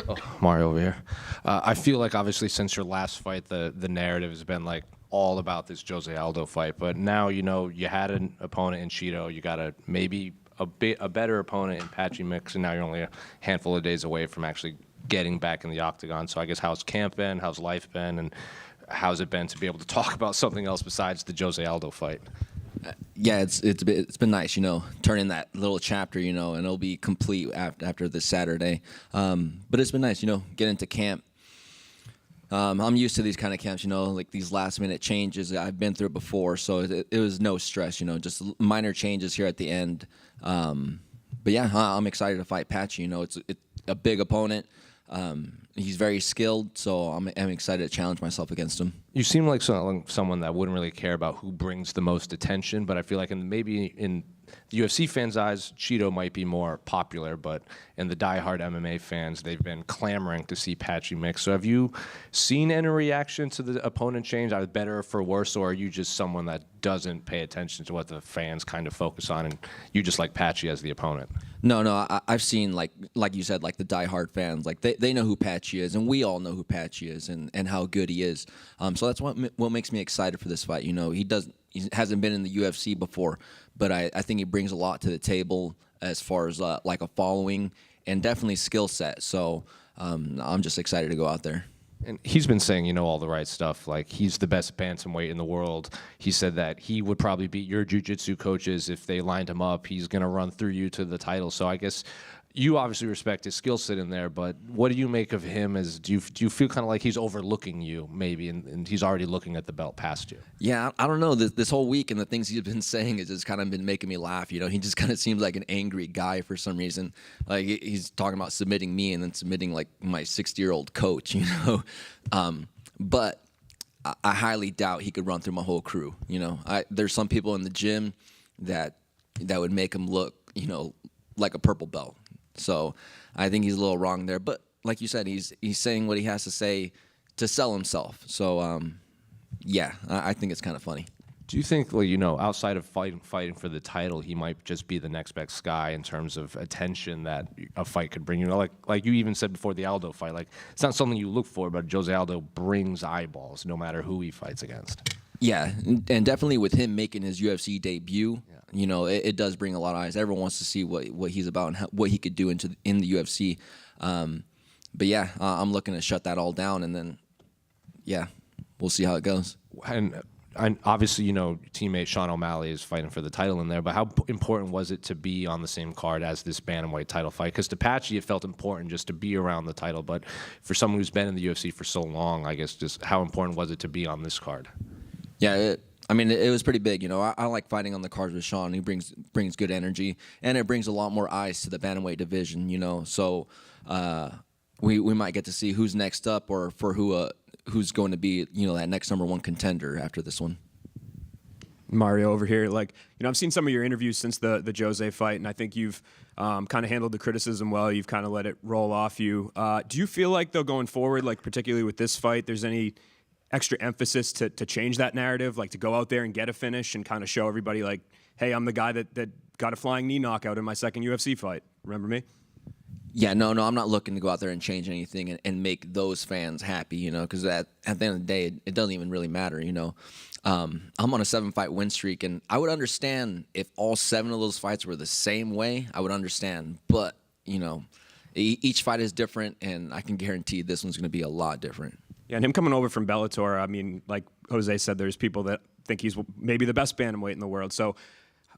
Oh, Mario over here. I feel like obviously since your last fight, the narrative has been like all about this Jose Aldo fight. But now you know you had an opponent in Cheeto. You got maybe a better opponent in Patchy Mix, and now you're only a handful of days away from actually getting back in the octagon. So I guess how's camp been? How's life been? And how's it been to be able to talk about something else besides the Jose Aldo fight? Yeah, it's been nice, you know, turning that little chapter, you know, and it'll be complete after this Saturday. But it's been nice, you know, get into camp. I'm used to these kind of camps, you know, like these last minute changes. I've been through it before, so it was no stress, you know, just minor changes here at the end. But yeah, I'm excited to fight Patchy. You know, it's a big opponent. He's very skilled, so I'm excited to challenge myself against him. You seem like someone that wouldn't really care about who brings the most attention, but I feel like maybe in the UFC fans' eyes, Cheeto might be more popular, but in the diehard MMA fans, they've been clamoring to see Patchy Mix. So have you seen any reaction to the opponent change, either better or for worse, or are you just someone that doesn't pay attention to what the fans kind of focus on, and you just like Patchy as the opponent? No, I've seen, like you said, like the diehard fans, like they know who Patchy is, and we all know who Patchy is and how good he is. So that's what makes me excited for this fight. You know, he hasn't been in the UFC before, but I think he brings a lot to the table as far as like a following and definitely skill set. So I'm just excited to go out there. And he's been saying, you know, all the right stuff. Like, he's the best bantamweight in the world. He said that he would probably beat your jiu-jitsu coaches if they lined him up. He's going to run through you to the title. So I guess you obviously respect his skill set in there, but what do you make of him? Do you feel kind of like he's overlooking you maybe, and he's already looking at the belt past you? Yeah, I don't know. This whole week and the things he's been saying has just kind of been making me laugh. You know, he just kind of seems like an angry guy for some reason. Like, he's talking about submitting me and then submitting like my 60-year-old coach, you know. But I highly doubt he could run through my whole crew. You know, there's some people in the gym that would make him look, you know, like a purple belt. So I think he's a little wrong there. But like you said, he's saying what he has to say to sell himself. So yeah, I think it's kind of funny. Do you think, well, you know, outside of fighting for the title, he might just be the next best guy in terms of attention that a fight could bring? You know, like you even said before the Aldo fight, like, it's not something you look for, but Jose Aldo brings eyeballs no matter who he fights against. Yeah, and definitely with him making his UFC debut, you know, it does bring a lot of eyes. Everyone wants to see what he's about and what he could do in the UFC. But yeah, I'm looking to shut that all down, and then, yeah, we'll see how it goes. And obviously, you know, teammate Sean O'Malley is fighting for the title in there, but how important was it to be on the same card as this bantamweight title fight? Because to Patchy, it felt important just to be around the title, but for someone who's been in the UFC for so long, I guess just how important was it to be on this card? Yeah, I mean, it was pretty big. You know, I like fighting on the cards with Sean. He brings good energy, and it brings a lot more eyes to the bantamweight division. You know, so we might get to see who's next up, or for who's going to be, you know, that next #1 contender after this one. Mario over here. Like, I've seen some of your interviews since the Jose fight, and I think you've kind of handled the criticism well. You've kind of let it roll off you. Do you feel like, though, going forward, like particularly with this fight, there's any extra emphasis to change that narrative, like to go out there and get a finish and kind of show everybody, like, hey, I'm the guy that got a flying knee knockout in my second UFC fight. Remember me? Yeah, no, I'm not looking to go out there and change anything and make those fans happy, because at the end of the day, it doesn't even really matter, I'm on a 7-fight win streak, and I would understand if all 7 of those fights were the same way. I would understand, but, each fight is different, and I can guarantee this one's going to be a lot different. Yeah, and him coming over from Bellator, I mean, like Jose said, there's people that think he's maybe the best bantamweight in the world. So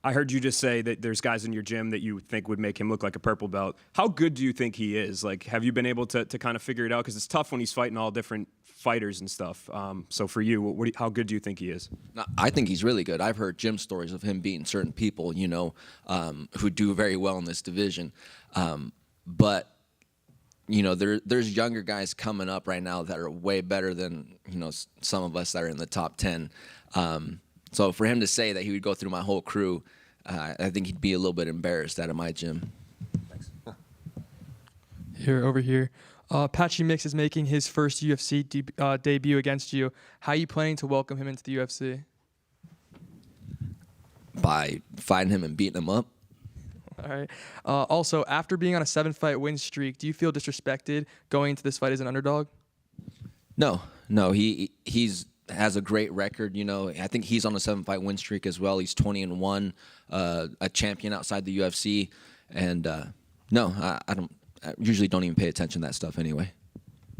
I heard you just say that there's guys in your gym that you think would make him look like a purple belt. How good do you think he is? Like, have you been able to kind of figure it out? Because it's tough when he's fighting all different fighters and stuff. So for you, how good do you think he is? I think he's really good. I've heard gym stories of him beating certain people, who do very well in this division. But there's younger guys coming up right now that are way better than, some of us that are in the top 10. So for him to say that he would go through my whole crew, I think he'd be a little bit embarrassed out of my gym. Thanks. Over here. Patchy Mix is making his first UFC debut against you. How are you planning to welcome him into the UFC? By fighting him and beating him up. All right. Also, after being on a 7-fight win streak, do you feel disrespected going into this fight as an underdog? No, he's has a great record. I think he's on a 7-fight win streak as well. He's 20-1, a champion outside the UFC, and no, I usually don't even pay attention to that stuff anyway.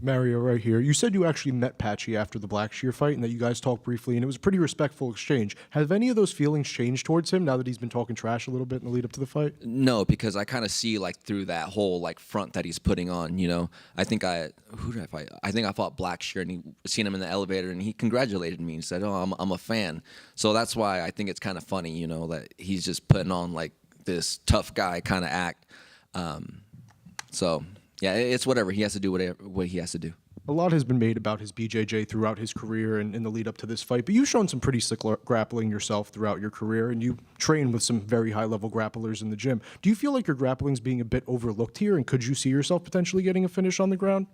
Mario, right here. You said you actually met Patchy after the Blackshear fight and that you guys talked briefly, and it was a pretty respectful exchange. Have any of those feelings changed towards him now that he's been talking trash a little bit in the lead up to the fight? No, because I kind of see through that whole front that he's putting on. I think who did I fight? I think I fought Blackshear, and he seen him in the elevator, and he congratulated me and said, "Oh, I'm a fan." So that's why I think it's kind of funny, that he's just putting on this tough guy kind of act. So. Yeah, it's whatever. He has to do what he has to do. A lot has been made about his BJJ throughout his career and in the lead up to this fight, but you've shown some pretty sick grappling yourself throughout your career, and you train with some very high-level grapplers in the gym. Do you feel like your grappling's being a bit overlooked here, and could you see yourself potentially getting a finish on the ground?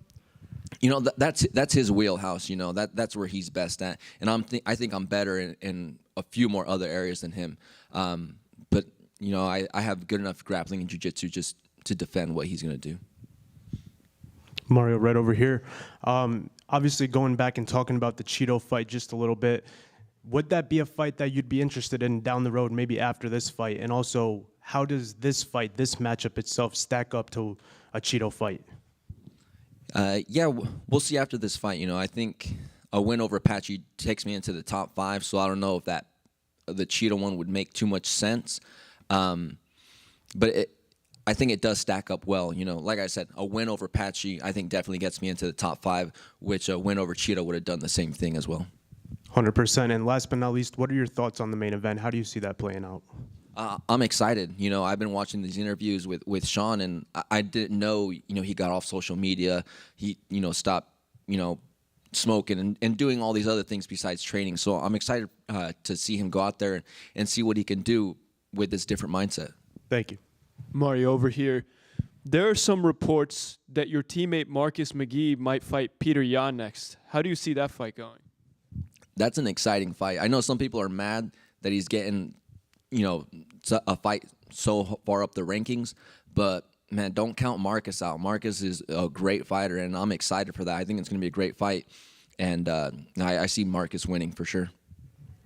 That's his wheelhouse. That's where he's best at, and I think I'm better in a few more other areas than him. But I have good enough grappling and jiu-jitsu just to defend what he's going to do. Mario, right over here. Obviously, going back and talking about the Cheeto fight just a little bit, would that be a fight that you'd be interested in down the road, maybe after this fight? And also, how does this fight, this matchup itself, stack up to a Cheeto fight? Yeah, we'll see after this fight. I think a win over Patchy takes me into the top 5, so I don't know if the Cheeto one would make too much sense. But I think it does stack up well. Like I said, a win over Patchy, I think definitely gets me into the top 5, which a win over Cheeto would have done the same thing as well. 100%. And last but not least, what are your thoughts on the main event? How do you see that playing out? I'm excited. I've been watching these interviews with Sean, and I didn't know, he got off social media. He, stopped, smoking and doing all these other things besides training. So I'm excited to see him go out there and see what he can do with this different mindset. Thank you. Mario, over here. There are some reports that your teammate Marcus McGee might fight Peter Yan next. How do you see that fight going? That's an exciting fight. I know some people are mad that he's getting, a fight so far up the rankings, but man, don't count Marcus out. Marcus is a great fighter, and I'm excited for that. I think it's going to be a great fight, and I see Marcus winning for sure.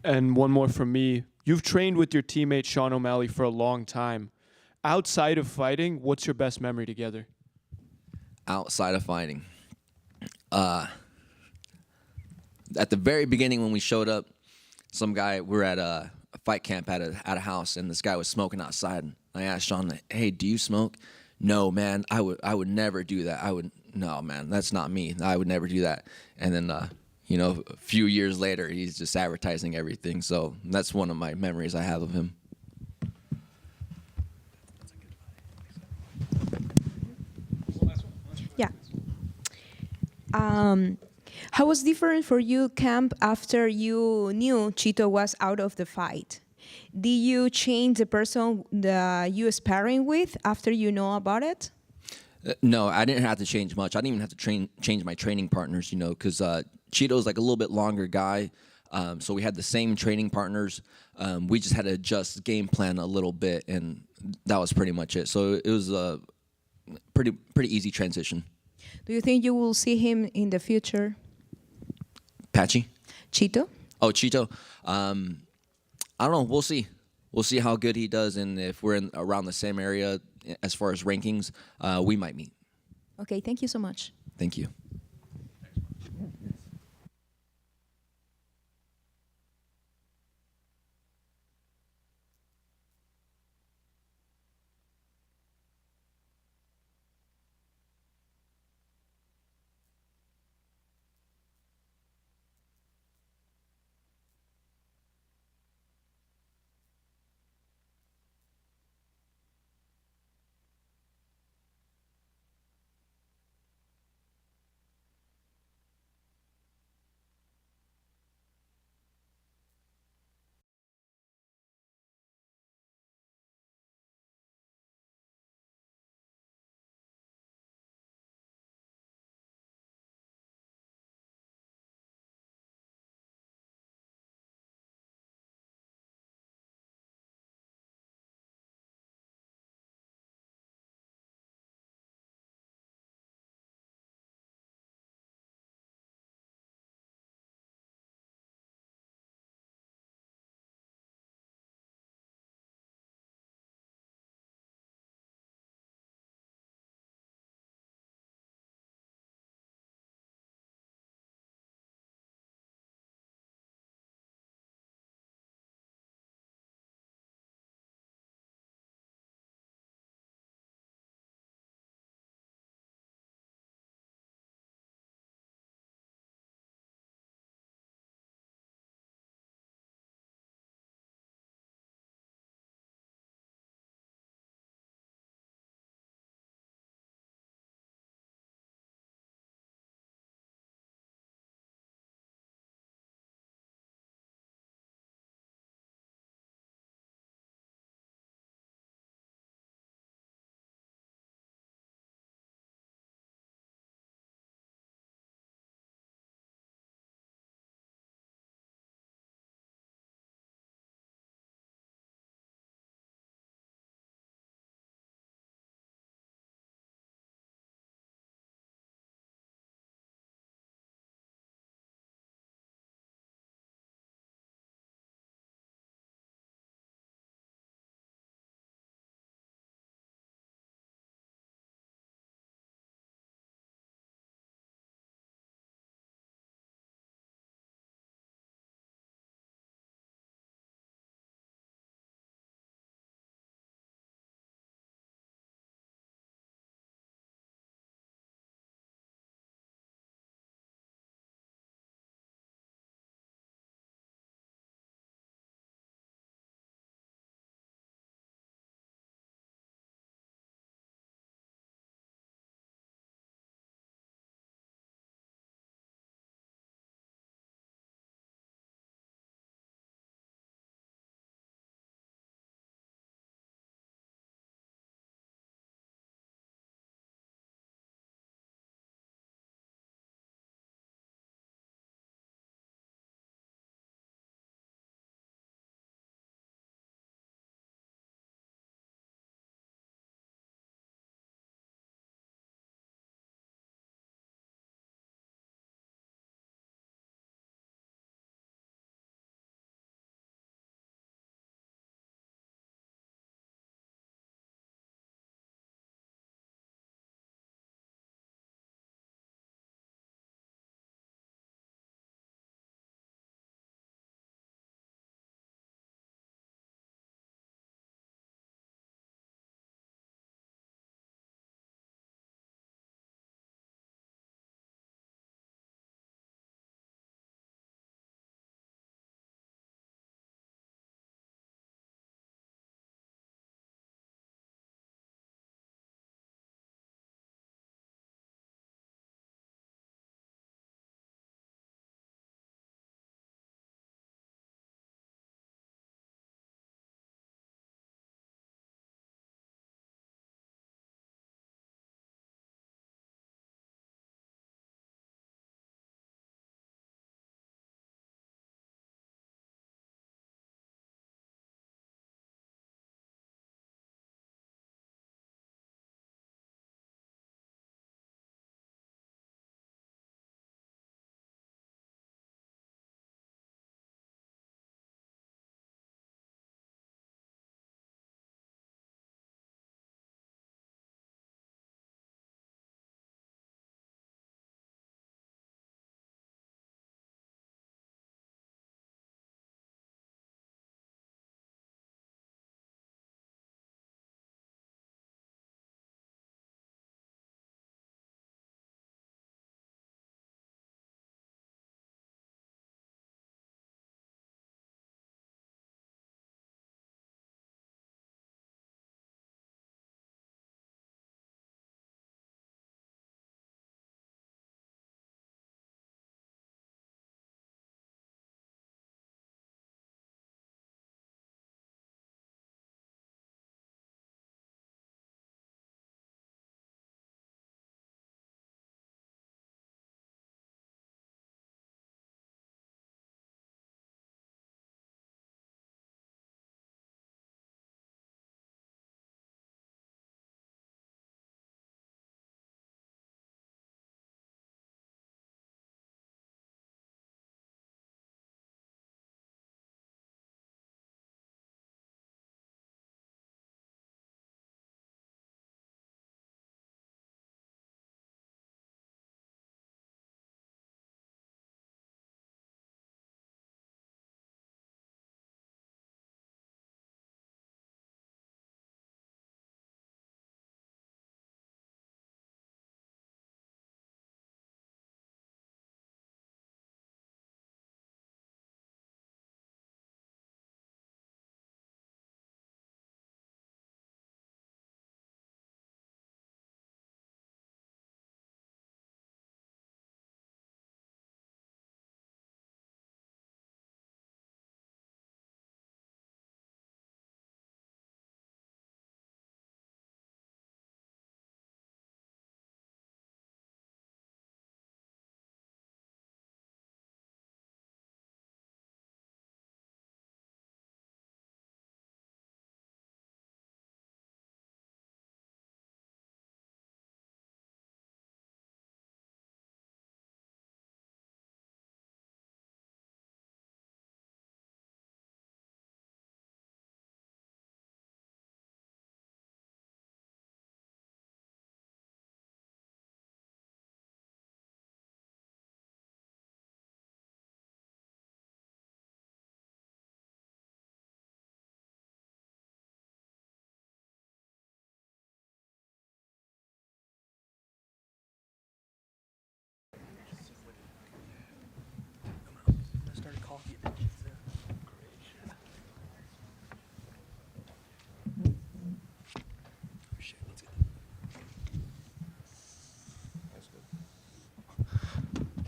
And one more from me. You've trained with your teammate Sean O'Malley for a long time. Outside of fighting, what's your best memory together? Outside of fighting. At the very beginning when we showed up, we're at a fight camp at a house, and this guy was smoking outside. And I asked Sean, "Hey, do you smoke?" "No, man, I would never do that. No, man, that's not me. I would never do that." And then, a few years later, he's just advertising everything. So that's one of my memories I have of him. Yeah. How was different for you, camp, after you knew Chito was out of the fight? Did you change the person that you sparring with after you know about it? No, I didn't have to change much. I didn't even have to change my training partners, you know, because Cheeto's like a little bit longer guy. So we had the same training partners. We just had to adjust game plan a little bit, and that was pretty much it. So it was a pretty easy transition. Do you think you will see him in the future? Patchy? Chito? Oh, Chito. I don't know. We'll see. We'll see how good he does, and if we're in around the same area as far as rankings, we might meet. Okay, thank you so much. Thank you.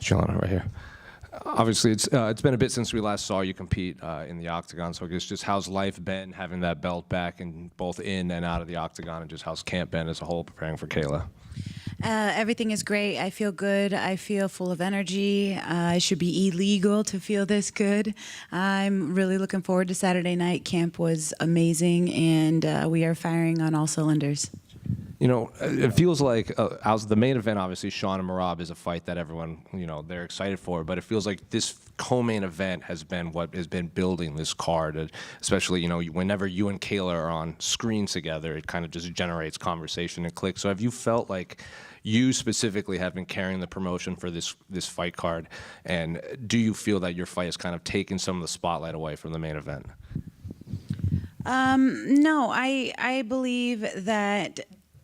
Juliana right here. Obviously, it's been a bit since we last saw you compete in the octagon. So I guess just how's life been having that belt back and both in and out of the octagon, and just how's camp been as a whole preparing for Kayla? Everything is great. I feel good. I feel full of energy. I should be illegal to feel this good. I'm really looking forward to Saturday night. Camp was amazing, and we are firing on all cylinders. You know, it feels like the main event, obviously, Sean and Merab is a fight that everyone, they're excited for. But it feels like this co-main event has been what has been building this card. Especially, whenever you and Kayla are on screen together, it kind of just generates conversation and clicks. So have you felt like you specifically have been carrying the promotion for this fight card? And do you feel that your fight has kind of taken some of the spotlight away from the main event? No, I believe that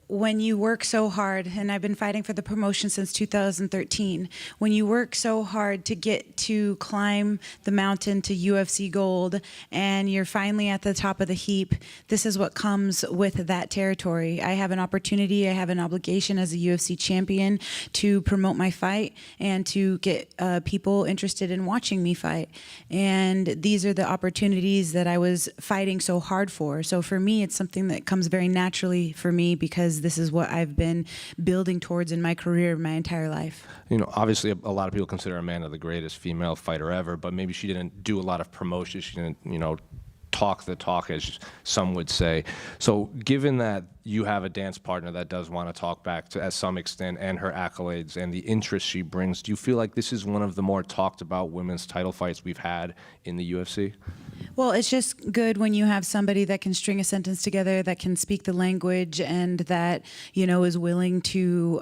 when you work so hard, and I've been fighting for the promotion since 2013, when you work so hard to get to climb the mountain to UFC gold, and you're finally at the top of the heap, this is what comes with that territory. I have an opportunity, I have an obligation as a UFC champion to promote my fight and to get people interested in watching me fight. And these are the opportunities that I was fighting so hard for. So for me, it's something that comes very naturally for me, because this is what I've been building towards in my career my entire life. Obviously a lot of people consider Amanda the greatest female fighter ever, but maybe she didn't do a lot of promotion. She didn't, talk the talk, as some would say. So given that you have a dance partner that does want to talk back to some extent, and her accolades and the interest she brings, do you feel like this is one of the more talked about women's title fights we've had in the UFC? Well, it's just good when you have somebody that can string a sentence together, that can speak the language, and that, is willing to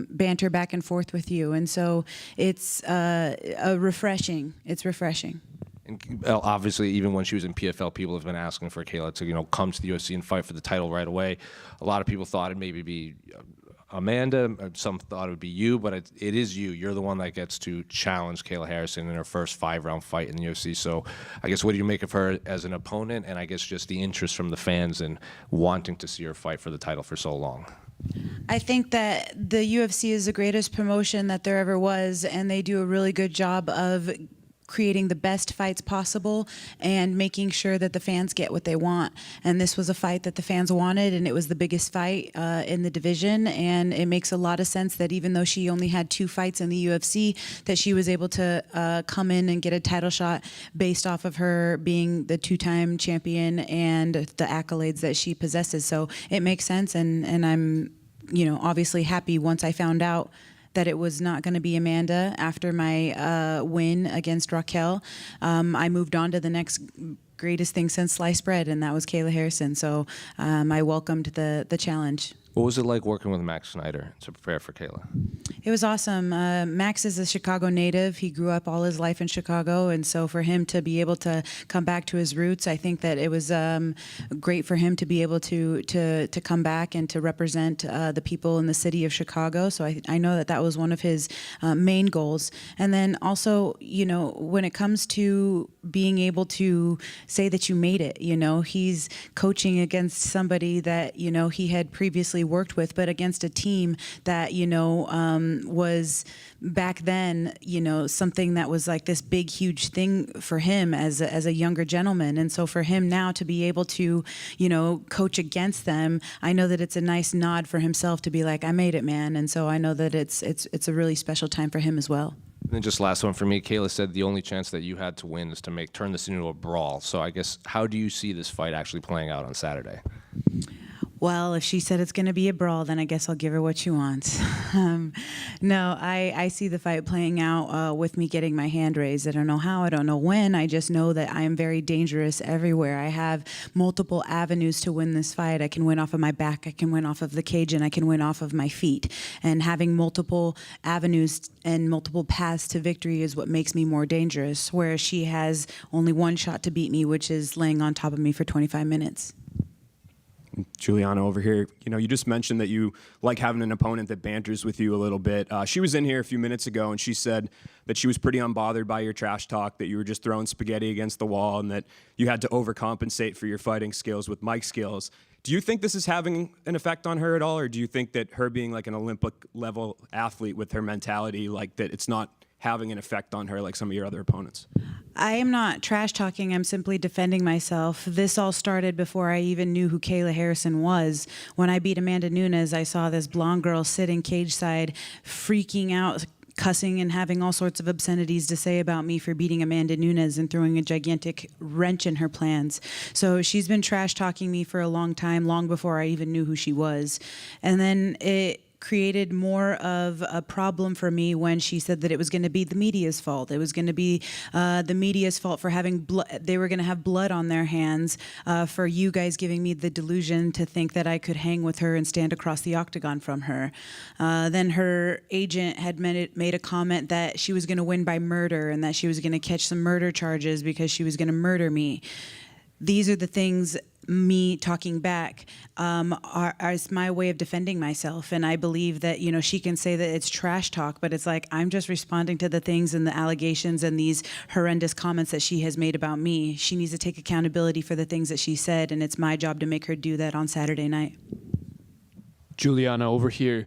banter back and forth with you. And so it's refreshing. It's refreshing. And obviously, even when she was in PFL, people have been asking for Kayla to, come to the UFC and fight for the title right away. A lot of people thought it'd maybe be Amanda. Some thought it would be you, but it is you. You're the one that gets to challenge Kayla Harrison in her first 5-round fight in the UFC. So I guess what do you make of her as an opponent, and I guess just the interest from the fans and wanting to see her fight for the title for so long? I think that the UFC is the greatest promotion that there ever was, and they do a really good job of creating the best fights possible and making sure that the fans get what they want. And this was a fight that the fans wanted, and it was the biggest fight in the division. And it makes a lot of sense that even though she only had 2 fights in the UFC, that she was able to come in and get a title shot based off of her being the 2-time champion and the accolades that she possesses. So it makes sense, and I'm obviously happy once I found out that it was not going to be Amanda after my win against Raquel. I moved on to the next greatest thing since sliced bread, and that was Kayla Harrison. So I welcomed the challenge. What was it like working with Max Snyder to prepare for Kayla? It was awesome. Max is a Chicago native. He grew up all his life in Chicago, and so for him to be able to come back to his roots, I think that it was great for him to be able to come back and to represent the people in the city of Chicago. So I know that was one of his main goals. And then also, when it comes to being able to say that you made it, he's coaching against somebody that, he had previously worked with, but against a team that, was back then, something that was like this big, huge thing for him as a younger gentleman. And so for him now to be able to, coach against them, I know that it's a nice nod for himself to be like, I made it, man. And so I know that it's a really special time for him as well. And then just last one for me, Kayla said the only chance that you had to win is to turn this into a brawl. So I guess, how do you see this fight actually playing out on Saturday? Well, if she said it's going to be a brawl, then I guess I'll give her what she wants. No, I see the fight playing out with me getting my hand raised. I don't know how, I don't know when. I just know that I am very dangerous everywhere. I have multiple avenues to win this fight. I can win off of my back, I can win off of the cage, and I can win off of my feet. And having multiple avenues and multiple paths to victory is what makes me more dangerous, whereas she has only one shot to beat me, which is laying on top of me for 25 minutes. Juliana over here, you just mentioned that you like having an opponent that banters with you a little bit. She was in here a few minutes ago, and she said that she was pretty unbothered by your trash talk, that you were just throwing spaghetti against the wall, and that you had to overcompensate for your fighting skills with mic skills. Do you think this is having an effect on her at all, or do you think that her being like an Olympic-level athlete with her mentality, like that it's not having an effect on her like some of your other opponents? I am not trash talking. I'm simply defending myself. This all started before I even knew who Kayla Harrison was. When I beat Amanda Nunes, I saw this blonde girl sitting cage side, freaking out, cussing and having all sorts of obscenities to say about me for beating Amanda Nunes and throwing a gigantic wrench in her plans. So she's been trash talking me for a long time, long before I even knew who she was. And then it created more of a problem for me when she said that it was going to be the media's fault. It was going to be the media's fault for having blood. They were going to have blood on their hands for you guys giving me the delusion to think that I could hang with her and stand across the octagon from her. Then her agent had made a comment that she was going to win by murder and that she was going to catch some murder charges because she was going to murder me. These are the things, me talking back, is my way of defending myself. And I believe that, you know, she can say that it's trash talk, but it's like, I'm just responding to the things and the allegations and these horrendous comments that she has made about me. She needs to take accountability for the things that she said, and it's my job to make her do that on Saturday night. Juliana, over here,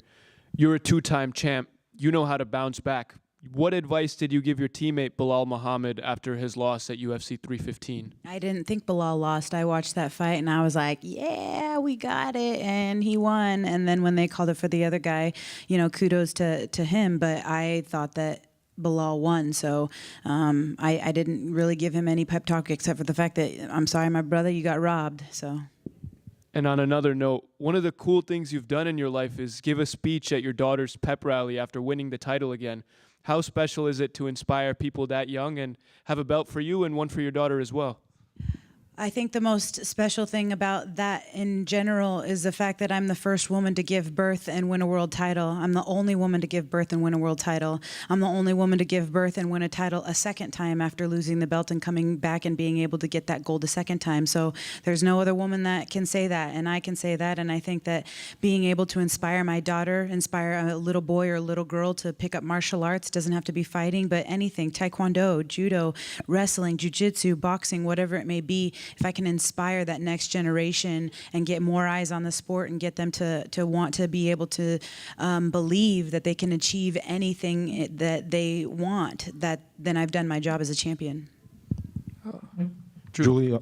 you're a two-time champ. You know how to bounce back. What advice did you give your teammate Bilal Muhammad after his loss at UFC 315? I didn't think Bilal lost. I watched that fight and I was like, yeah, we got it. And he won. And then when they called it for the other guy, you know, kudos to him. But I thought that Bilal won. So I didn't really give him any pep talk except for the fact that, I'm sorry, my brother, you got robbed. So. And on another note, one of the cool things you've done in your life is give a speech at your daughter's pep rally after winning the title again. How special is it to inspire people that young and have a belt for you and one for your daughter as well? I think the most special thing about that in general is the fact that I'm the first woman to give birth and win a world title. I'm the only woman to give birth and win a world title. I'm the only woman to give birth and win a title a second time after losing the belt and coming back and being able to get that gold a second time. So there's no other woman that can say that, and I can say that. And I think that being able to inspire my daughter, inspire a little boy or a little girl to pick up martial arts, doesn't have to be fighting, but anything, taekwondo, judo, wrestling, jiu-jitsu, boxing, whatever it may be. If I can inspire that next generation and get more eyes on the sport and get them to want to be able to believe that they can achieve anything that they want, then I've done my job as a champion. Juliana,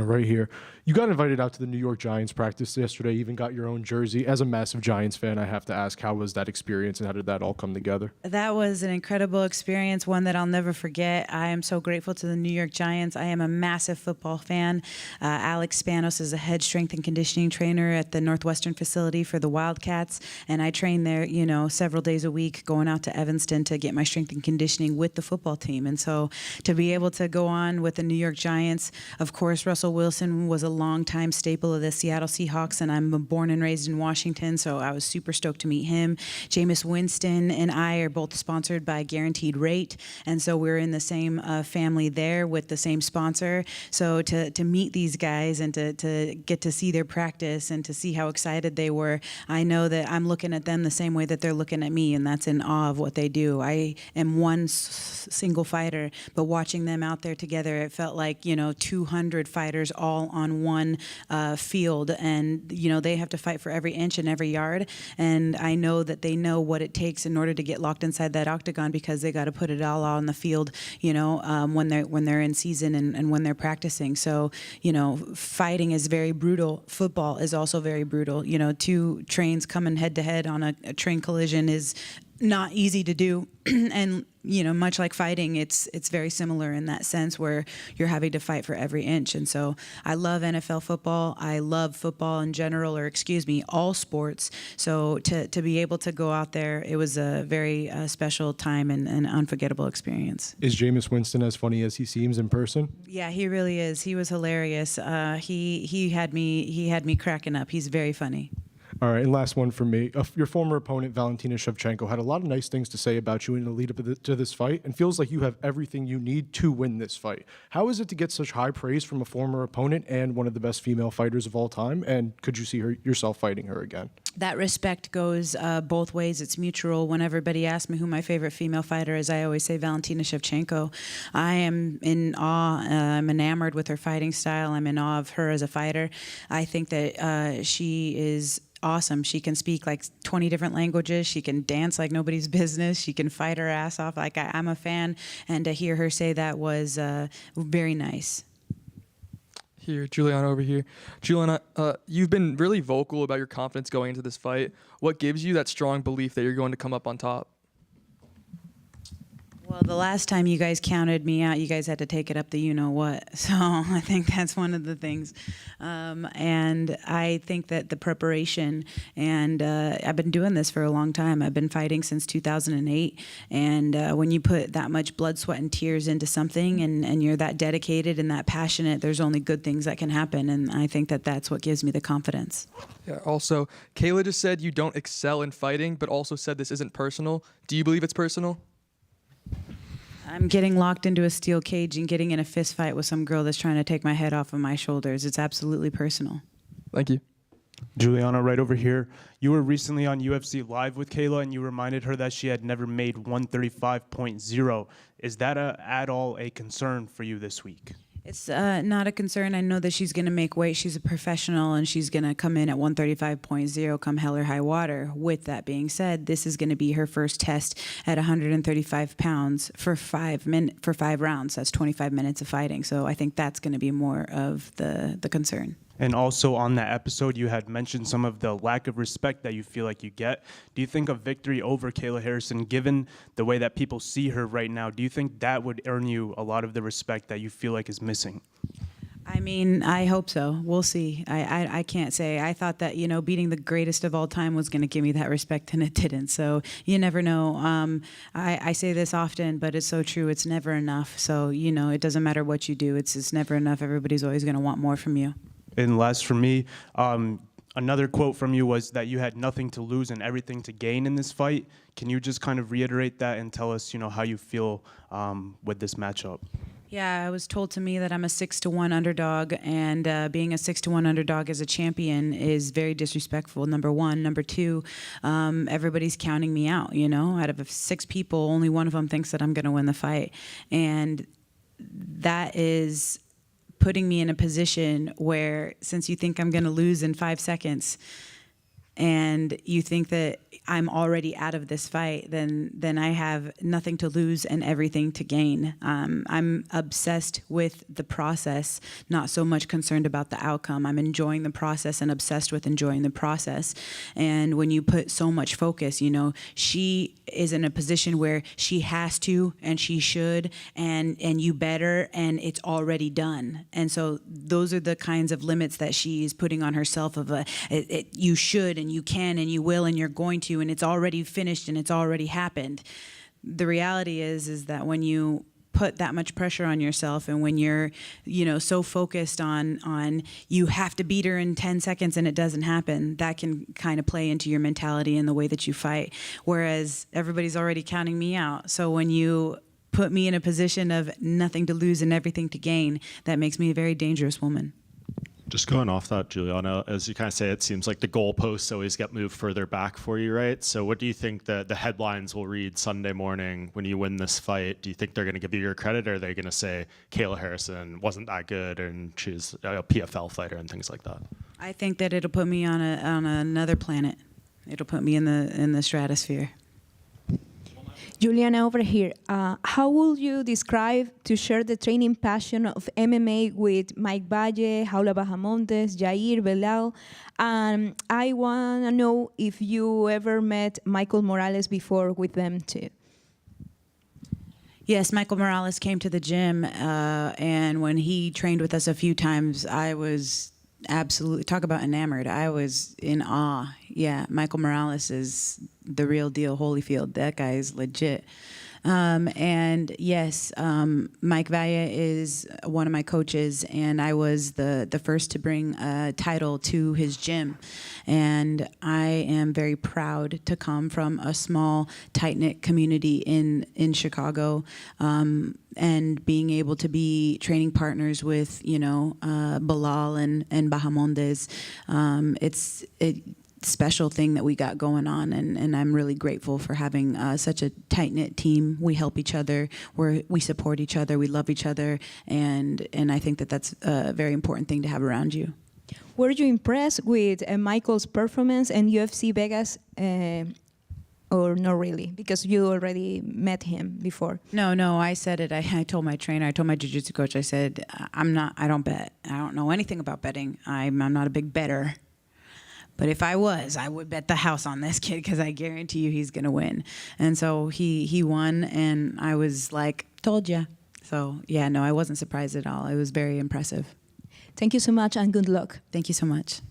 right here. You got invited out to the New York Giants practice yesterday, even got your own jersey. As a massive Giants fan, I have to ask, how was that experience and how did that all come together? That was an incredible experience, one that I'll never forget. I am so grateful to the New York Giants. I am a massive football fan. Alex Spanos is a head strength and conditioning trainer at the Northwestern facility for the Wildcats, and I train there, you know, several days a week, going out to Evanston to get my strength and conditioning with the football team. And so to be able to go on with the New York Giants, of course, Russell Wilson was a long-time staple of the Seattle Seahawks, and I'm born and raised in Washington, so I was super stoked to meet him. Jameis Winston and I are both sponsored by Guaranteed Rate, and so we're in the same family there with the same sponsor. So to meet these guys and to get to see their practice and to see how excited they were, I know that I'm looking at them the same way that they're looking at me, and that's in awe of what they do. I am one single fighter, but watching them out there together, it felt like, you know, 200 fighters all on one field, and you know they have to fight for every inch and every yard, and I know that they know what it takes in order to get locked inside that octagon, because they got to put it all out on the field, you know, when they're in season and when they're practicing. So, you know, fighting is very brutal. Football is also very brutal. You know, two trains coming head to head on a train collision is not easy to do. And, you know, much like fighting, it's very similar in that sense where you're having to fight for every inch. And so I love NFL football. I love football in general, or excuse me, all sports. So to be able to go out there, it was a very special time and an unforgettable experience. Is Jameis Winston as funny as he seems in person? Yeah, he really is. He was hilarious. He had me cracking up. He's very funny. All right, and last one for me. Your former opponent, Valentina Shevchenko, had a lot of nice things to say about you in the lead up to this fight, and feels like you have everything you need to win this fight. How is it to get such high praise from a former opponent and one of the best female fighters of all time? And could you see yourself fighting her again? That respect goes both ways. It's mutual. When everybody asks me who my favorite female fighter is, I always say Valentina Shevchenko. I am in awe. I'm enamored with her fighting style. I'm in awe of her as a fighter. I think that she is awesome. She can speak like 20 different languages. She can dance like nobody's business. She can fight her ass off. Like I'm a fan, and to hear her say that was very nice. Here, Juliana over here. Juliana, you've been really vocal about your confidence going into this fight. What gives you that strong belief that you're going to come up on top? Well, the last time you guys counted me out, you guys had to take it up the you-know-what. So I think that's one of the things. And I think that the preparation, and I've been doing this for a long time. I've been fighting since 2008. And when you put that much blood, sweat, and tears into something, and you're that dedicated and that passionate, there's only good things that can happen. And I think that that's what gives me the confidence. Yeah, also, Kayla just said you don't excel in fighting, but also said this isn't personal. Do you believe it's personal? I'm getting locked into a steel cage and getting in a fist fight with some girl that's trying to take my head off of my shoulders. It's absolutely personal. Thank you. Juliana, right over here. You were recently on UFC Live with Kayla, and you reminded her that she had never made 135.0. Is that at all a concern for you this week? It's not a concern. I know that she's going to make weight. She's a professional, and she's going to come in at 135.0 come hell or high water. With that being said, this is going to be her first test at 135 pounds for 5 rounds. That's 25 minutes of fighting. So I think that's going to be more of the concern. And also on that episode, you had mentioned some of the lack of respect that you feel like you get. Do you think a victory over Kayla Harrison, given the way that people see her right now, do you think that would earn you a lot of the respect that you feel like is missing? I mean, I hope so. We'll see. I can't say. I thought that, beating the greatest of all time was going to give me that respect, and it didn't. So you never know. I say this often, but it's so true. It's never enough. So, it doesn't matter what you do. It's never enough. Everybody's always going to want more from you. And last for me, another quote from you was that you had nothing to lose and everything to gain in this fight. Can you just kind of reiterate that and tell us, how you feel with this matchup? Yeah, I was told to me that I'm a 6-1 underdog, and being a 6-1 underdog as a champion is very disrespectful, number one. Number two, everybody's counting me out, Out of 6 people, only one of them thinks that I'm going to win the fight. And that is putting me in a position where, since you think I'm going to lose in 5 seconds and you think that I'm already out of this fight, then I have nothing to lose and everything to gain. I'm obsessed with the process, not so much concerned about the outcome. I'm enjoying the process and obsessed with enjoying the process. And when you put so much focus, she is in a position where she has to and she should and you better, and it's already done. And so those are the kinds of limits that she is putting on herself of you should and you can and you will and you're going to, and it's already finished and it's already happened. The reality is that when you put that much pressure on yourself, and when you're so focused on you have to beat her in 10 seconds and it doesn't happen, that can kind of play into your mentality and the way that you fight, whereas everybody's already counting me out. So when you put me in a position of nothing to lose and everything to gain, that makes me a very dangerous woman. Just going off that, Juliana, as you kind of say, it seems like the goalposts always get moved further back for you, right? So what do you think the headlines will read Sunday morning when you win this fight? Do you think they're going to give you your credit, or are they going to say Kayla Harrison wasn't that good and she's a PFL fighter and things like that? I think that it'll put me on another planet. It'll put me in the stratosphere. Juliana over here, how would you describe to share the training passion of MMA with Mike Valle, Jaula Bahamontes, Jair, Belal? And I want to know if you ever met Michael Morales before with them too. Yes, Michael Morales came to the gym, and when he trained with us a few times, I was absolutely, talk about enamored. I was in awe. Yeah, Michael Morales is the real deal, Holyfield. That guy is legit. And yes, Mike Valle is one of my coaches, and I was the first to bring a title to his gym. And I am very proud to come from a small, tight-knit community in Chicago, and being able to be training partners with, Bilal and Bahamondes. It's special thing that we got going on, and I'm really grateful for having such a tight-knit team. We help each other, we support each other, we love each other, and I think that that's a very important thing to have around you. Were you impressed with Michael's performance in UFC Vegas, or not really? Because you already met him before. No, I said it. I told my trainer, I told my jiu-jitsu coach, I said, I don't bet. I don't know anything about betting. I'm not a big bettor. But if I was, I would bet the house on this kid because I guarantee you he's going to win. And so he won, and I was like, told ya. So, yeah, no, I wasn't surprised at all. It was very impressive. Thank you so much, and good luck. Thank you so much.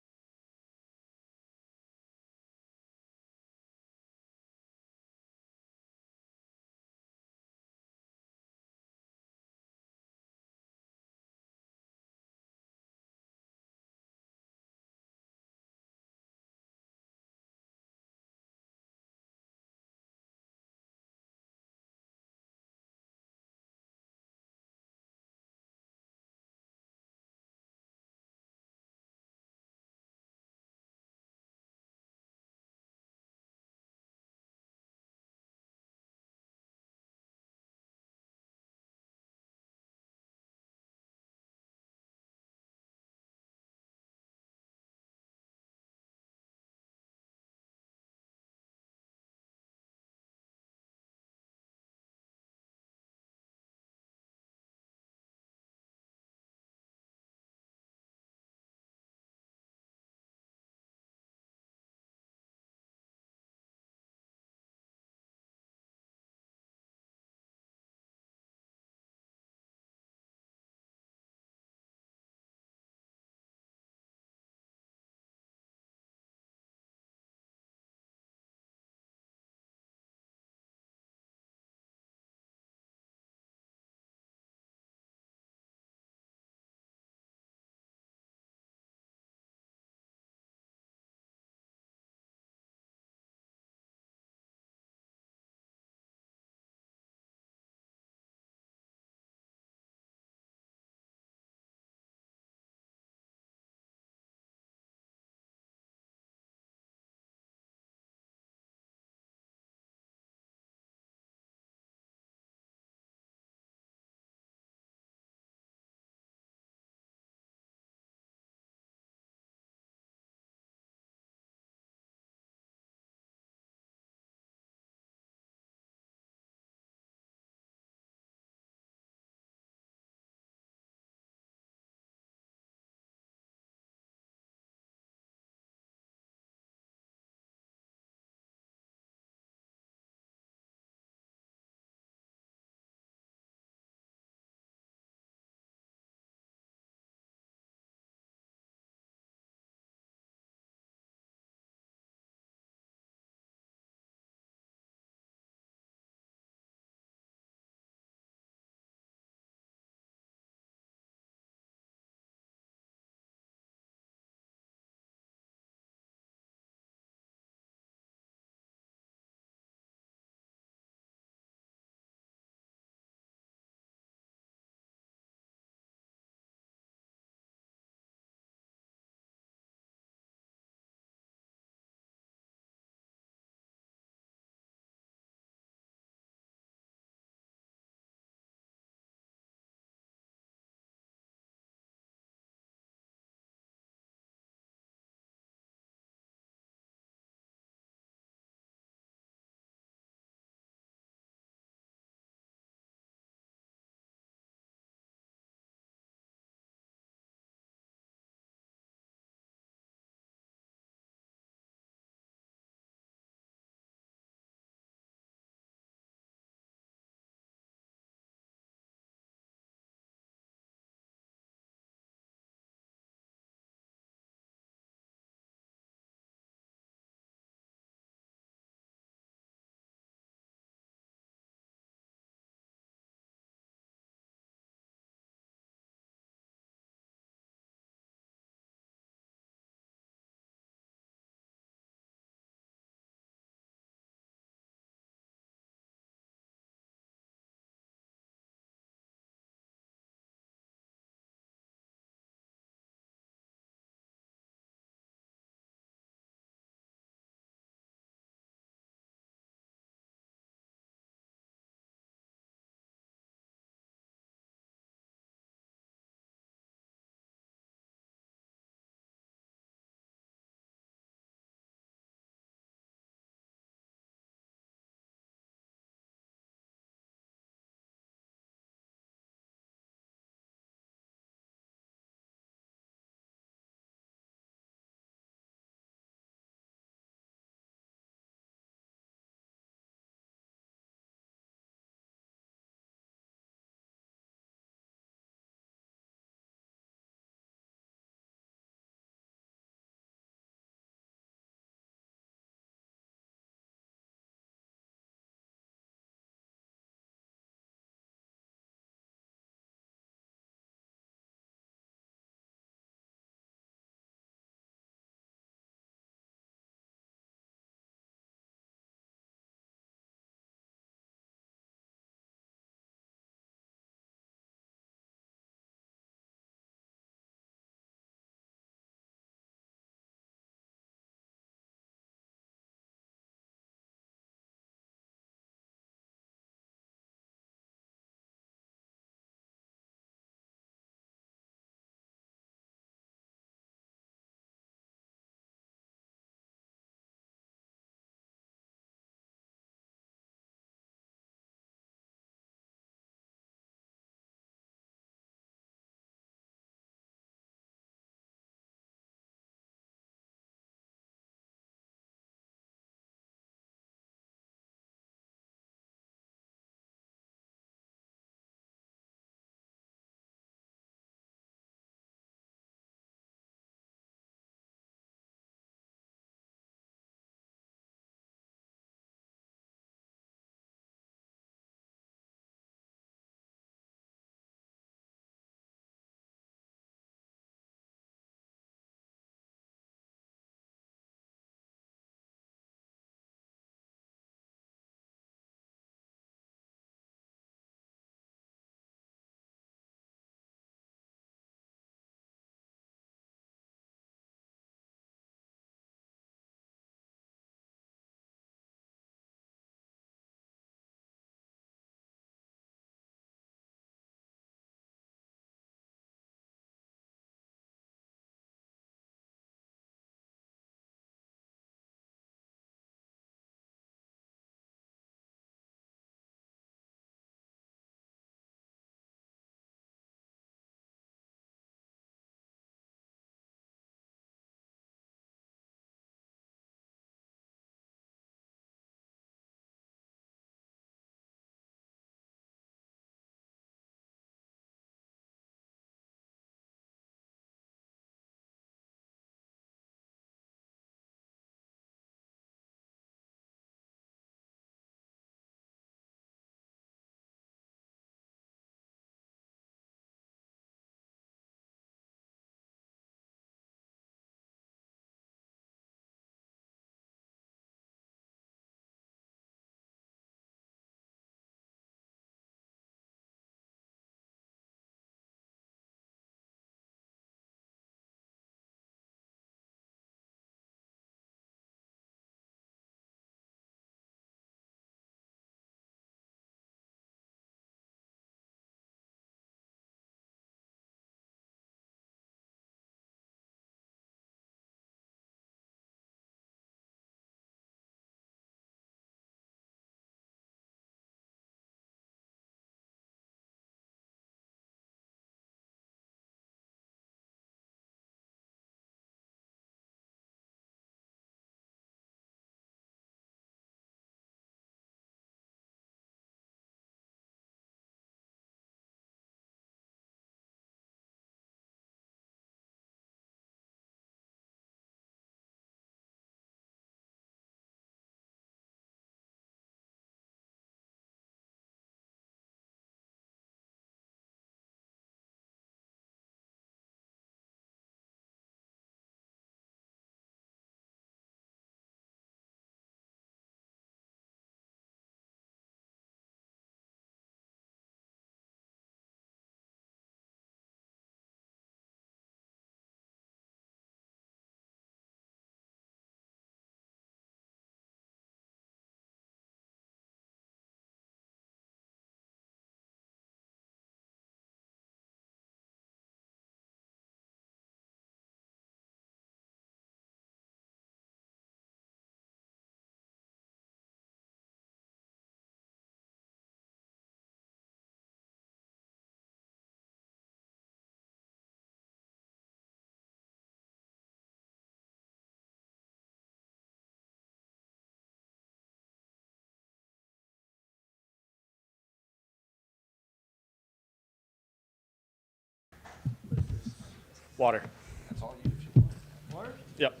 Water. That's all you if you want. Water? Yep.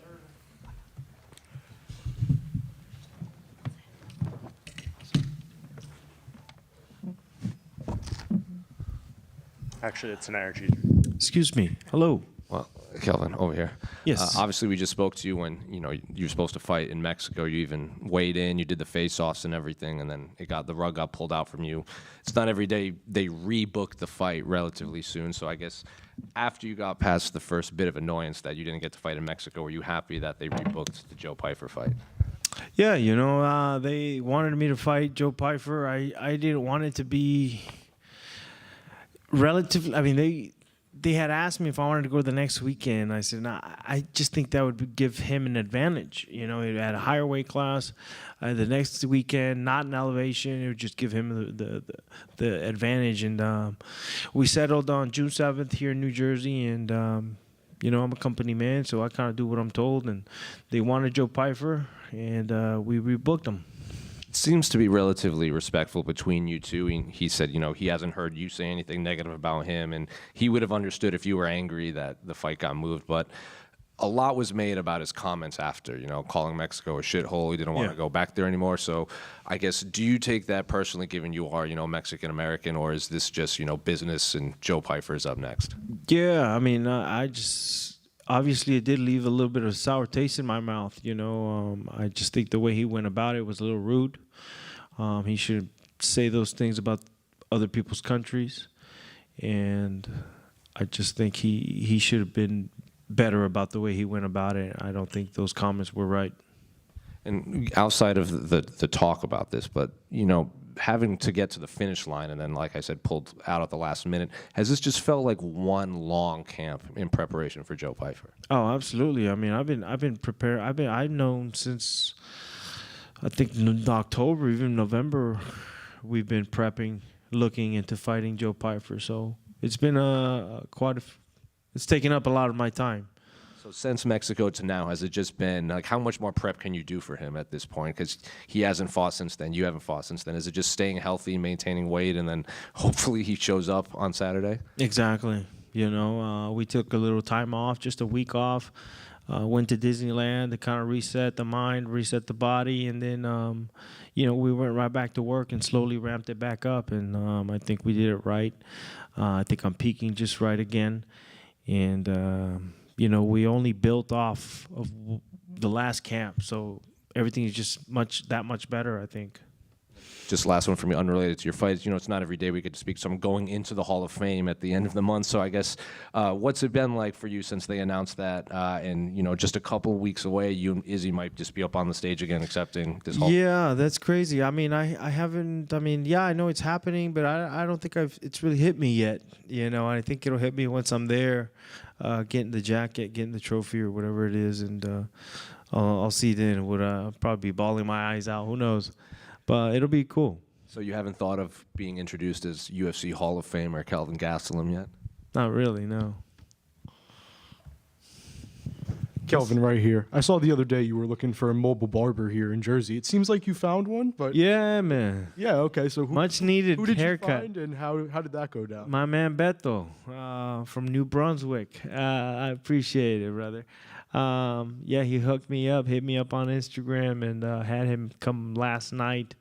Actually, it's an energy. Excuse me. Hello. Well, Kelvin, over here. Yes. Obviously, we just spoke to you when you were supposed to fight in Mexico. You even weighed in, you did the face-offs and everything, and then the rug got pulled out from you. It's not every day they rebooked the fight relatively soon. So I guess after you got past the first bit of annoyance that you didn't get to fight in Mexico, were you happy that they rebooked the Joe Pyfer fight? Yeah, they wanted me to fight Joe Pyfer. I didn't want it to be relatively. I mean, they had asked me if I wanted to go the next weekend. I said, nah, I just think that would give him an advantage. He had a higher weight class. The next weekend, not an elevation, it would just give him the advantage. And we settled on June 7th here in New Jersey. And, I'm a company man, so I kind of do what I'm told. And they wanted Joe Pyfer, and we rebooked him. Seems to be relatively respectful between you two. He said, he hasn't heard you say anything negative about him, and he would have understood if you were angry that the fight got moved. But a lot was made about his comments after, calling Mexico a shithole. He didn't want to go back there anymore. So I guess, do you take that personally, given you are, Mexican-American, or is this just, business and Joe Pyfer is up next? Yeah, I mean, obviously, it did leave a little bit of sour taste in my mouth. I just think the way he went about it was a little rude. He should say those things about other people's countries, and I just think he should have been better about the way he went about it. I don't think those comments were right. And outside of the talk about this, but having to get to the finish line and then, like I said, pulled out at the last minute, has this just felt like one long camp in preparation for Joe Pyfer? Oh, absolutely. I mean, I've been prepared. I've known since I think October, even November, we've been prepping, looking into fighting Joe Pyfer. So it's been it's taken up a lot of my time. So since Mexico to now, has it just been like, how much more prep can you do for him at this point? Because he hasn't fought since then. You haven't fought since then. Is it just staying healthy, maintaining weight, and then hopefully he shows up on Saturday? Exactly. We took a little time off, just a week off. Went to Disneyland to kind of reset the mind, reset the body, and then, we went right back to work and slowly ramped it back up. And I think we did it right. I think I'm peaking just right again. And, we only built off of the last camp, so everything is just that much better, I think. Just last one for me, unrelated to your fights. It's not every day we get to speak. So I'm going into the Hall of Fame at the end of the month. So I guess, what's it been like for you since they announced that? And just a couple weeks away, you and Izzy might just be up on the stage again, accepting this Hall. Yeah, that's crazy. I mean, I haven't. I mean, yeah, I know it's happening, but I don't think it's really hit me yet. I think it'll hit me once I'm there, getting the jacket, getting the trophy, or whatever it is, and I'll see then. Would probably be bawling my eyes out. Who knows? But it'll be cool. So you haven't thought of being introduced as UFC Hall of Famer Kelvin Gastelum yet? Not really, no. Kelvin, right here. I saw the other day you were looking for a mobile barber here in Jersey. It seems like you found one, but yeah, man. Yeah, okay. So much needed who did haircut. you find, and how did that go down? My man Beto from New Brunswick. I appreciate it, brother. Yeah, he hooked me up, hit me up on Instagram, and had him come last night.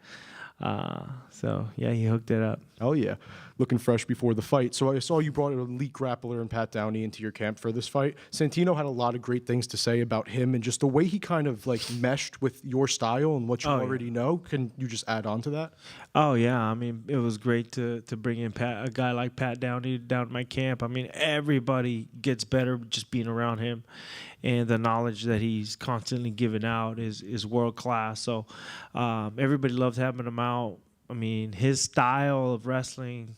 So yeah, he hooked it up. Oh yeah, looking fresh before the fight. So I saw you brought an elite grappler and Pat Downey into your camp for this fight. Santino had a lot of great things to say about him and just the way he kind of like meshed with your style and what you already know. Can you just add on to that? Oh yeah, I mean it was great to bring in a guy like Pat Downey down to my camp. I mean everybody gets better just being around him. And the knowledge that he's constantly giving out is world class. So everybody loved having him out. I mean, his style of wrestling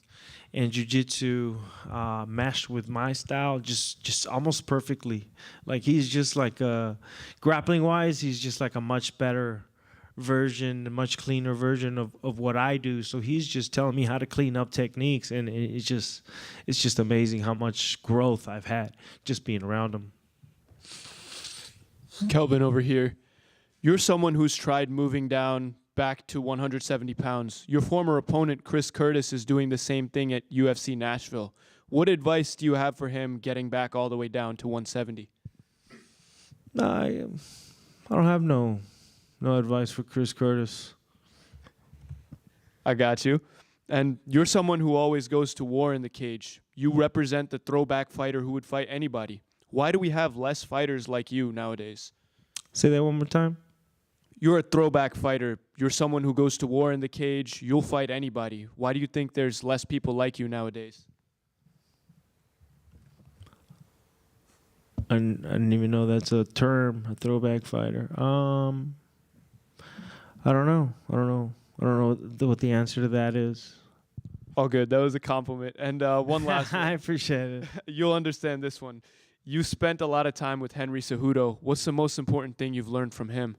and jiu-jitsu meshed with my style just almost perfectly. Like he's just like grappling-wise, he's just like a much better version, a much cleaner version of what I do. So he's just telling me how to clean up techniques, and it's just amazing how much growth I've had just being around him. Kelvin over here. You're someone who's tried moving down back to 170 pounds. Your former opponent, Chris Curtis, is doing the same thing at UFC Nashville. What advice do you have for him getting back all the way down to 170? I don't have no advice for Chris Curtis. I got you. And you're someone who always goes to war in the cage. You represent the throwback fighter who would fight anybody. Why do we have less fighters like you nowadays? Say that one more time. You're a throwback fighter. You're someone who goes to war in the cage. You'll fight anybody. Why do you think there's less people like you nowadays? I didn't even know that's a term, a throwback fighter. I don't know what the answer to that is. All good. That was a compliment. And one last one. I appreciate it. You'll understand this one. You spent a lot of time with Henry Cejudo. What's the most important thing you've learned from him?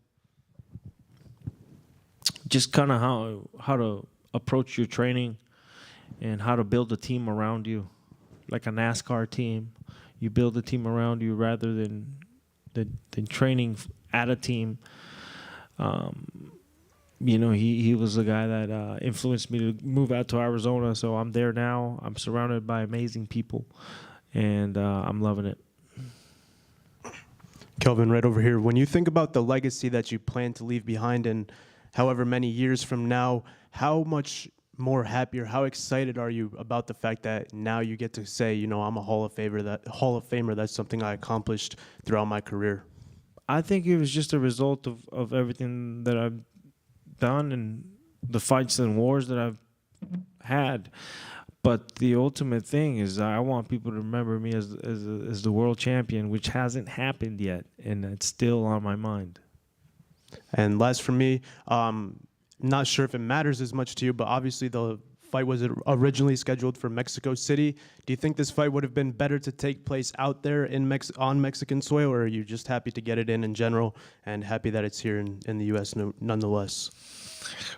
Just kind of how to approach your training and how to build a team around you, like a NASCAR team. You build a team around you rather than training at a team. You know, he was the guy that influenced me to move out to Arizona. So I'm there now. I'm surrounded by amazing people, and I'm loving it. Kelvin, right over here. When you think about the legacy that you plan to leave behind and however many years from now, how much more happier, how excited are you about the fact that now you get to say, you know, I'm a Hall of Famer, that's something I accomplished throughout my career? I think it was just a result of everything that I've done and the fights and wars that I've had. But the ultimate thing is I want people to remember me as the world champion, which hasn't happened yet, and it's still on my mind. And last for me, not sure if it matters as much to you, but obviously the fight was originally scheduled for Mexico City. Do you think this fight would have been better to take place out there on Mexican soil, or are you just happy to get it in general and happy that it's here in the U.S. nonetheless?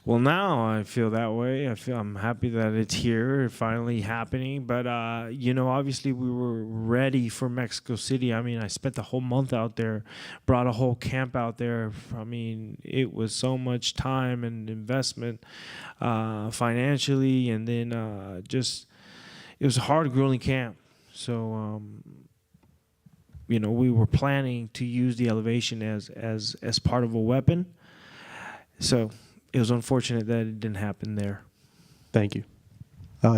Well, now I feel that way. I'm happy that it's here, finally happening. But, you know, obviously we were ready for Mexico City. I mean, I spent the whole month out there, brought a whole camp out there. I mean, it was so much time and investment financially. And then it was a hard, grueling camp. So, you know, we were planning to use the elevation as part of a weapon. So it was unfortunate that it didn't happen there. Thank you.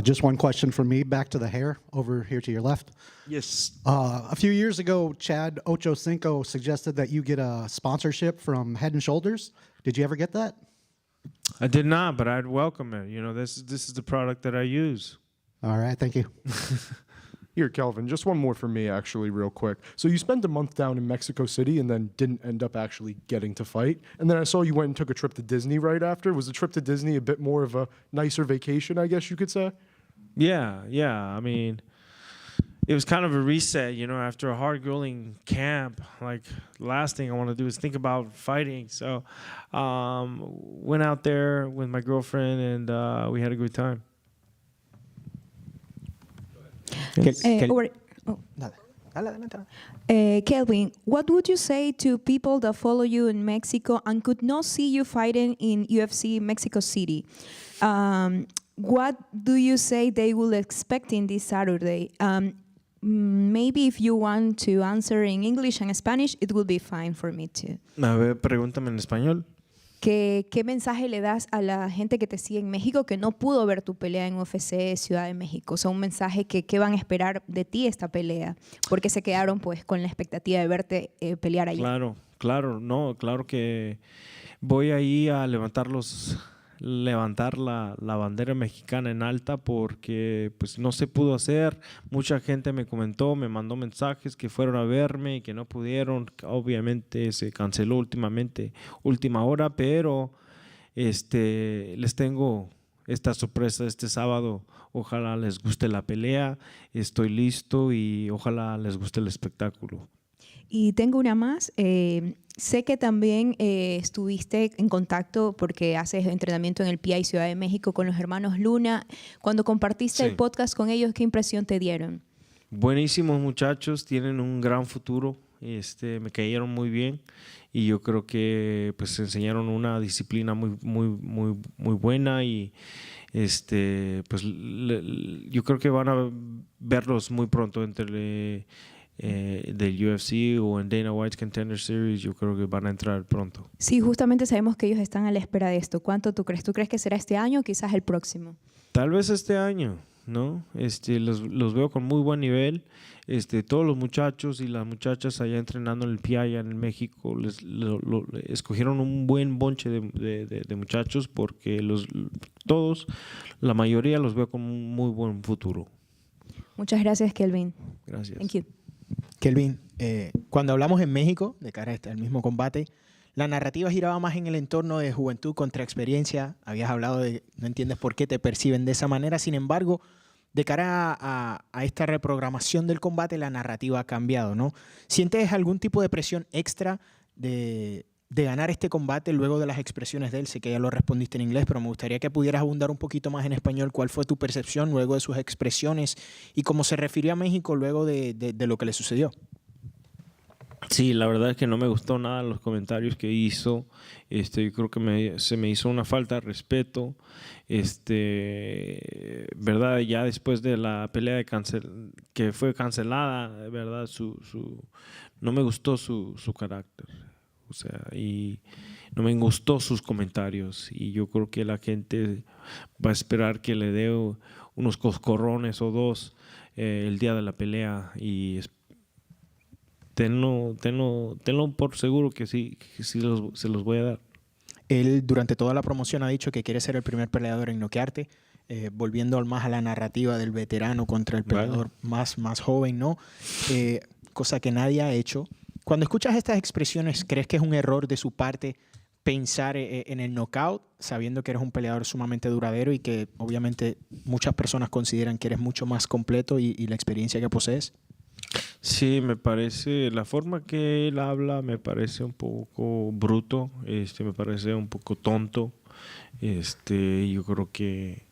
Just one question from me, back to the hair, over here to your left. Yes. A few years ago, Chad Ochocinco suggested that you get a sponsorship from Head & Shoulders. Did you ever get that? I did not, but I'd welcome it. You know, this is the product that I use. All right, thank you. Here, Kelvin, just one more for me, actually, real quick. So you spent a month down in Mexico City and then didn't end up actually getting to fight. And then I saw you went and took a trip to Disney right after. Was the trip to Disney a bit more of a nicer vacation, I guess you could say? Yeah. I mean, it was kind of a reset, you know, after a hard, grueling camp. Like, the last thing I want to do is think about fighting. So went out there with my girlfriend, and we had a good time. Kelvin, what would you say to people that follow you in Mexico and could not see you fighting in UFC Mexico City? What do you say they will expect in this Saturday? Maybe if you want to answer in English and Spanish, it will be fine for me too. A ver, pregúntame en español. ¿Qué mensaje le das a la gente que te sigue en México que no pudo ver tu pelea en UFC Ciudad de México? O sea, un mensaje que ¿qué van a esperar de ti esta pelea? Porque se quedaron pues con la expectativa de verte pelear allá. Claro que voy ahí a levantar la bandera mexicana en alta porque pues no se pudo hacer. Mucha gente me comentó, me mandó mensajes que fueron a verme y que no pudieron. Obviamente se canceló última hora, pero les tengo esta sorpresa este sábado. Ojalá les guste la pelea, estoy listo y ojalá les guste el espectáculo. Y tengo una más. Sé que también estuviste en contacto porque haces entrenamiento en el PI Ciudad de México con los hermanos Luna. Cuando compartiste el podcast con ellos, ¿qué impresión te dieron? Buenísimos muchachos, tienen un gran futuro. me cayeron muy bien y yo creo que pues enseñaron una disciplina muy buena y pues yo creo que van a verlos muy pronto entre del UFC o en Dana White's Contender Series. Yo creo que van a entrar pronto. Sí, justamente sabemos que ellos están a la espera de esto. ¿Cuánto tú crees? ¿Tú crees que será este año o quizás el próximo? Tal vez este año, ¿no? Los veo con muy buen nivel. Todos los muchachos y las muchachas allá entrenando en el Peña en México escogieron un buen bonche de muchachos porque todos, la mayoría los veo con un muy buen futuro. Muchas gracias, Kelvin. Gracias. Thank you. Kelvin, cuando hablamos en México, de cara a el mismo combate, la narrativa giraba más en el entorno de juventud contra experiencia. Habías hablado de, no entiendes por qué te perciben de esa manera. Sin embargo, de cara a esta reprogramación del combate, la narrativa ha cambiado, ¿no? ¿Sientes algún tipo de presión extra de ganar este combate luego de las expresiones de él? Sé que ya lo respondiste en inglés, pero me gustaría que pudieras abundar un poquito más en español. ¿Cuál fue tu percepción luego de sus expresiones y cómo se refirió a México luego de lo que le sucedió? Sí, la verdad es que no me gustó nada los comentarios que hizo. Yo creo que se me hizo una falta de respeto. Verdad, ya después de la pelea que fue cancelada, verdad, no me gustó su carácter. O sea, y no me gustó sus comentarios. Y yo creo que la gente va a esperar que le dé unos coscorrones o dos el día de la pelea y tenlo por seguro que sí se los voy a dar. Él durante toda la promoción ha dicho que quiere ser el primer peleador en noquearte, volviendo más a la narrativa del veterano contra el peleador más joven, ¿no? Cosa que nadie ha hecho. Cuando escuchas estas expresiones, ¿crees que es un error de su parte pensar en el knockout, sabiendo que eres un peleador sumamente duradero y que obviamente muchas personas consideran que eres mucho más completo y la experiencia que posees? Sí, me parece, la forma que él habla me parece un poco bruto, me parece un poco tonto. Yo creo que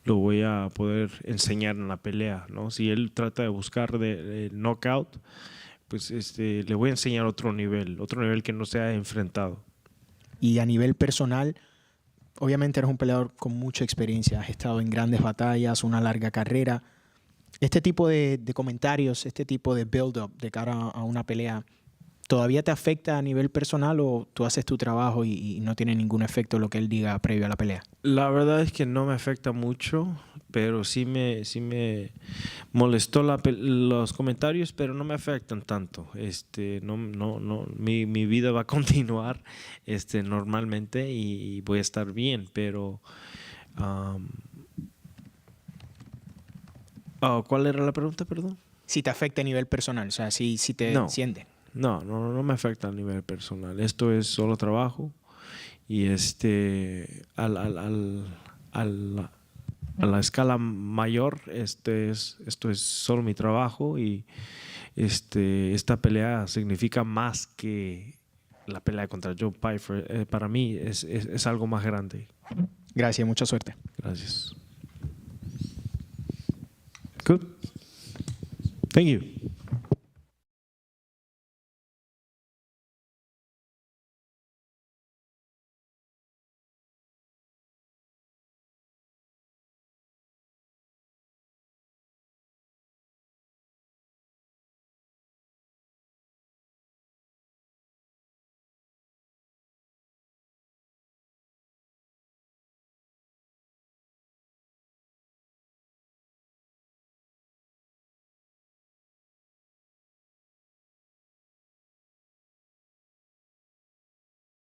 lo voy a poder enseñar en la pelea, ¿no? Si él trata de buscar de knockout, pues le voy a enseñar otro nivel que no sea enfrentado. Y a nivel personal, obviamente eres un peleador con mucha experiencia, has estado en grandes batallas, una larga carrera. Este tipo de comentarios, este tipo de build-up de cara a una pelea, ¿todavía te afecta a nivel personal o tú haces tu trabajo y no tiene ningún efecto lo que él diga previo a la pelea? La verdad es que no me afecta mucho, pero sí me molestó los comentarios, pero no me afectan tanto. Mi vida va a continuar normalmente y voy a estar bien, pero ¿cuál era la pregunta, perdón? Si te afecta a nivel personal, o sea, si te enciende. No me afecta a nivel personal. Esto es solo trabajo y a la escala mayor, esto es solo mi trabajo y esta pelea significa más que la pelea contra Joe Pyfer. Para mí es algo más grande. Gracias, mucha suerte. Gracias. Good. Thank you.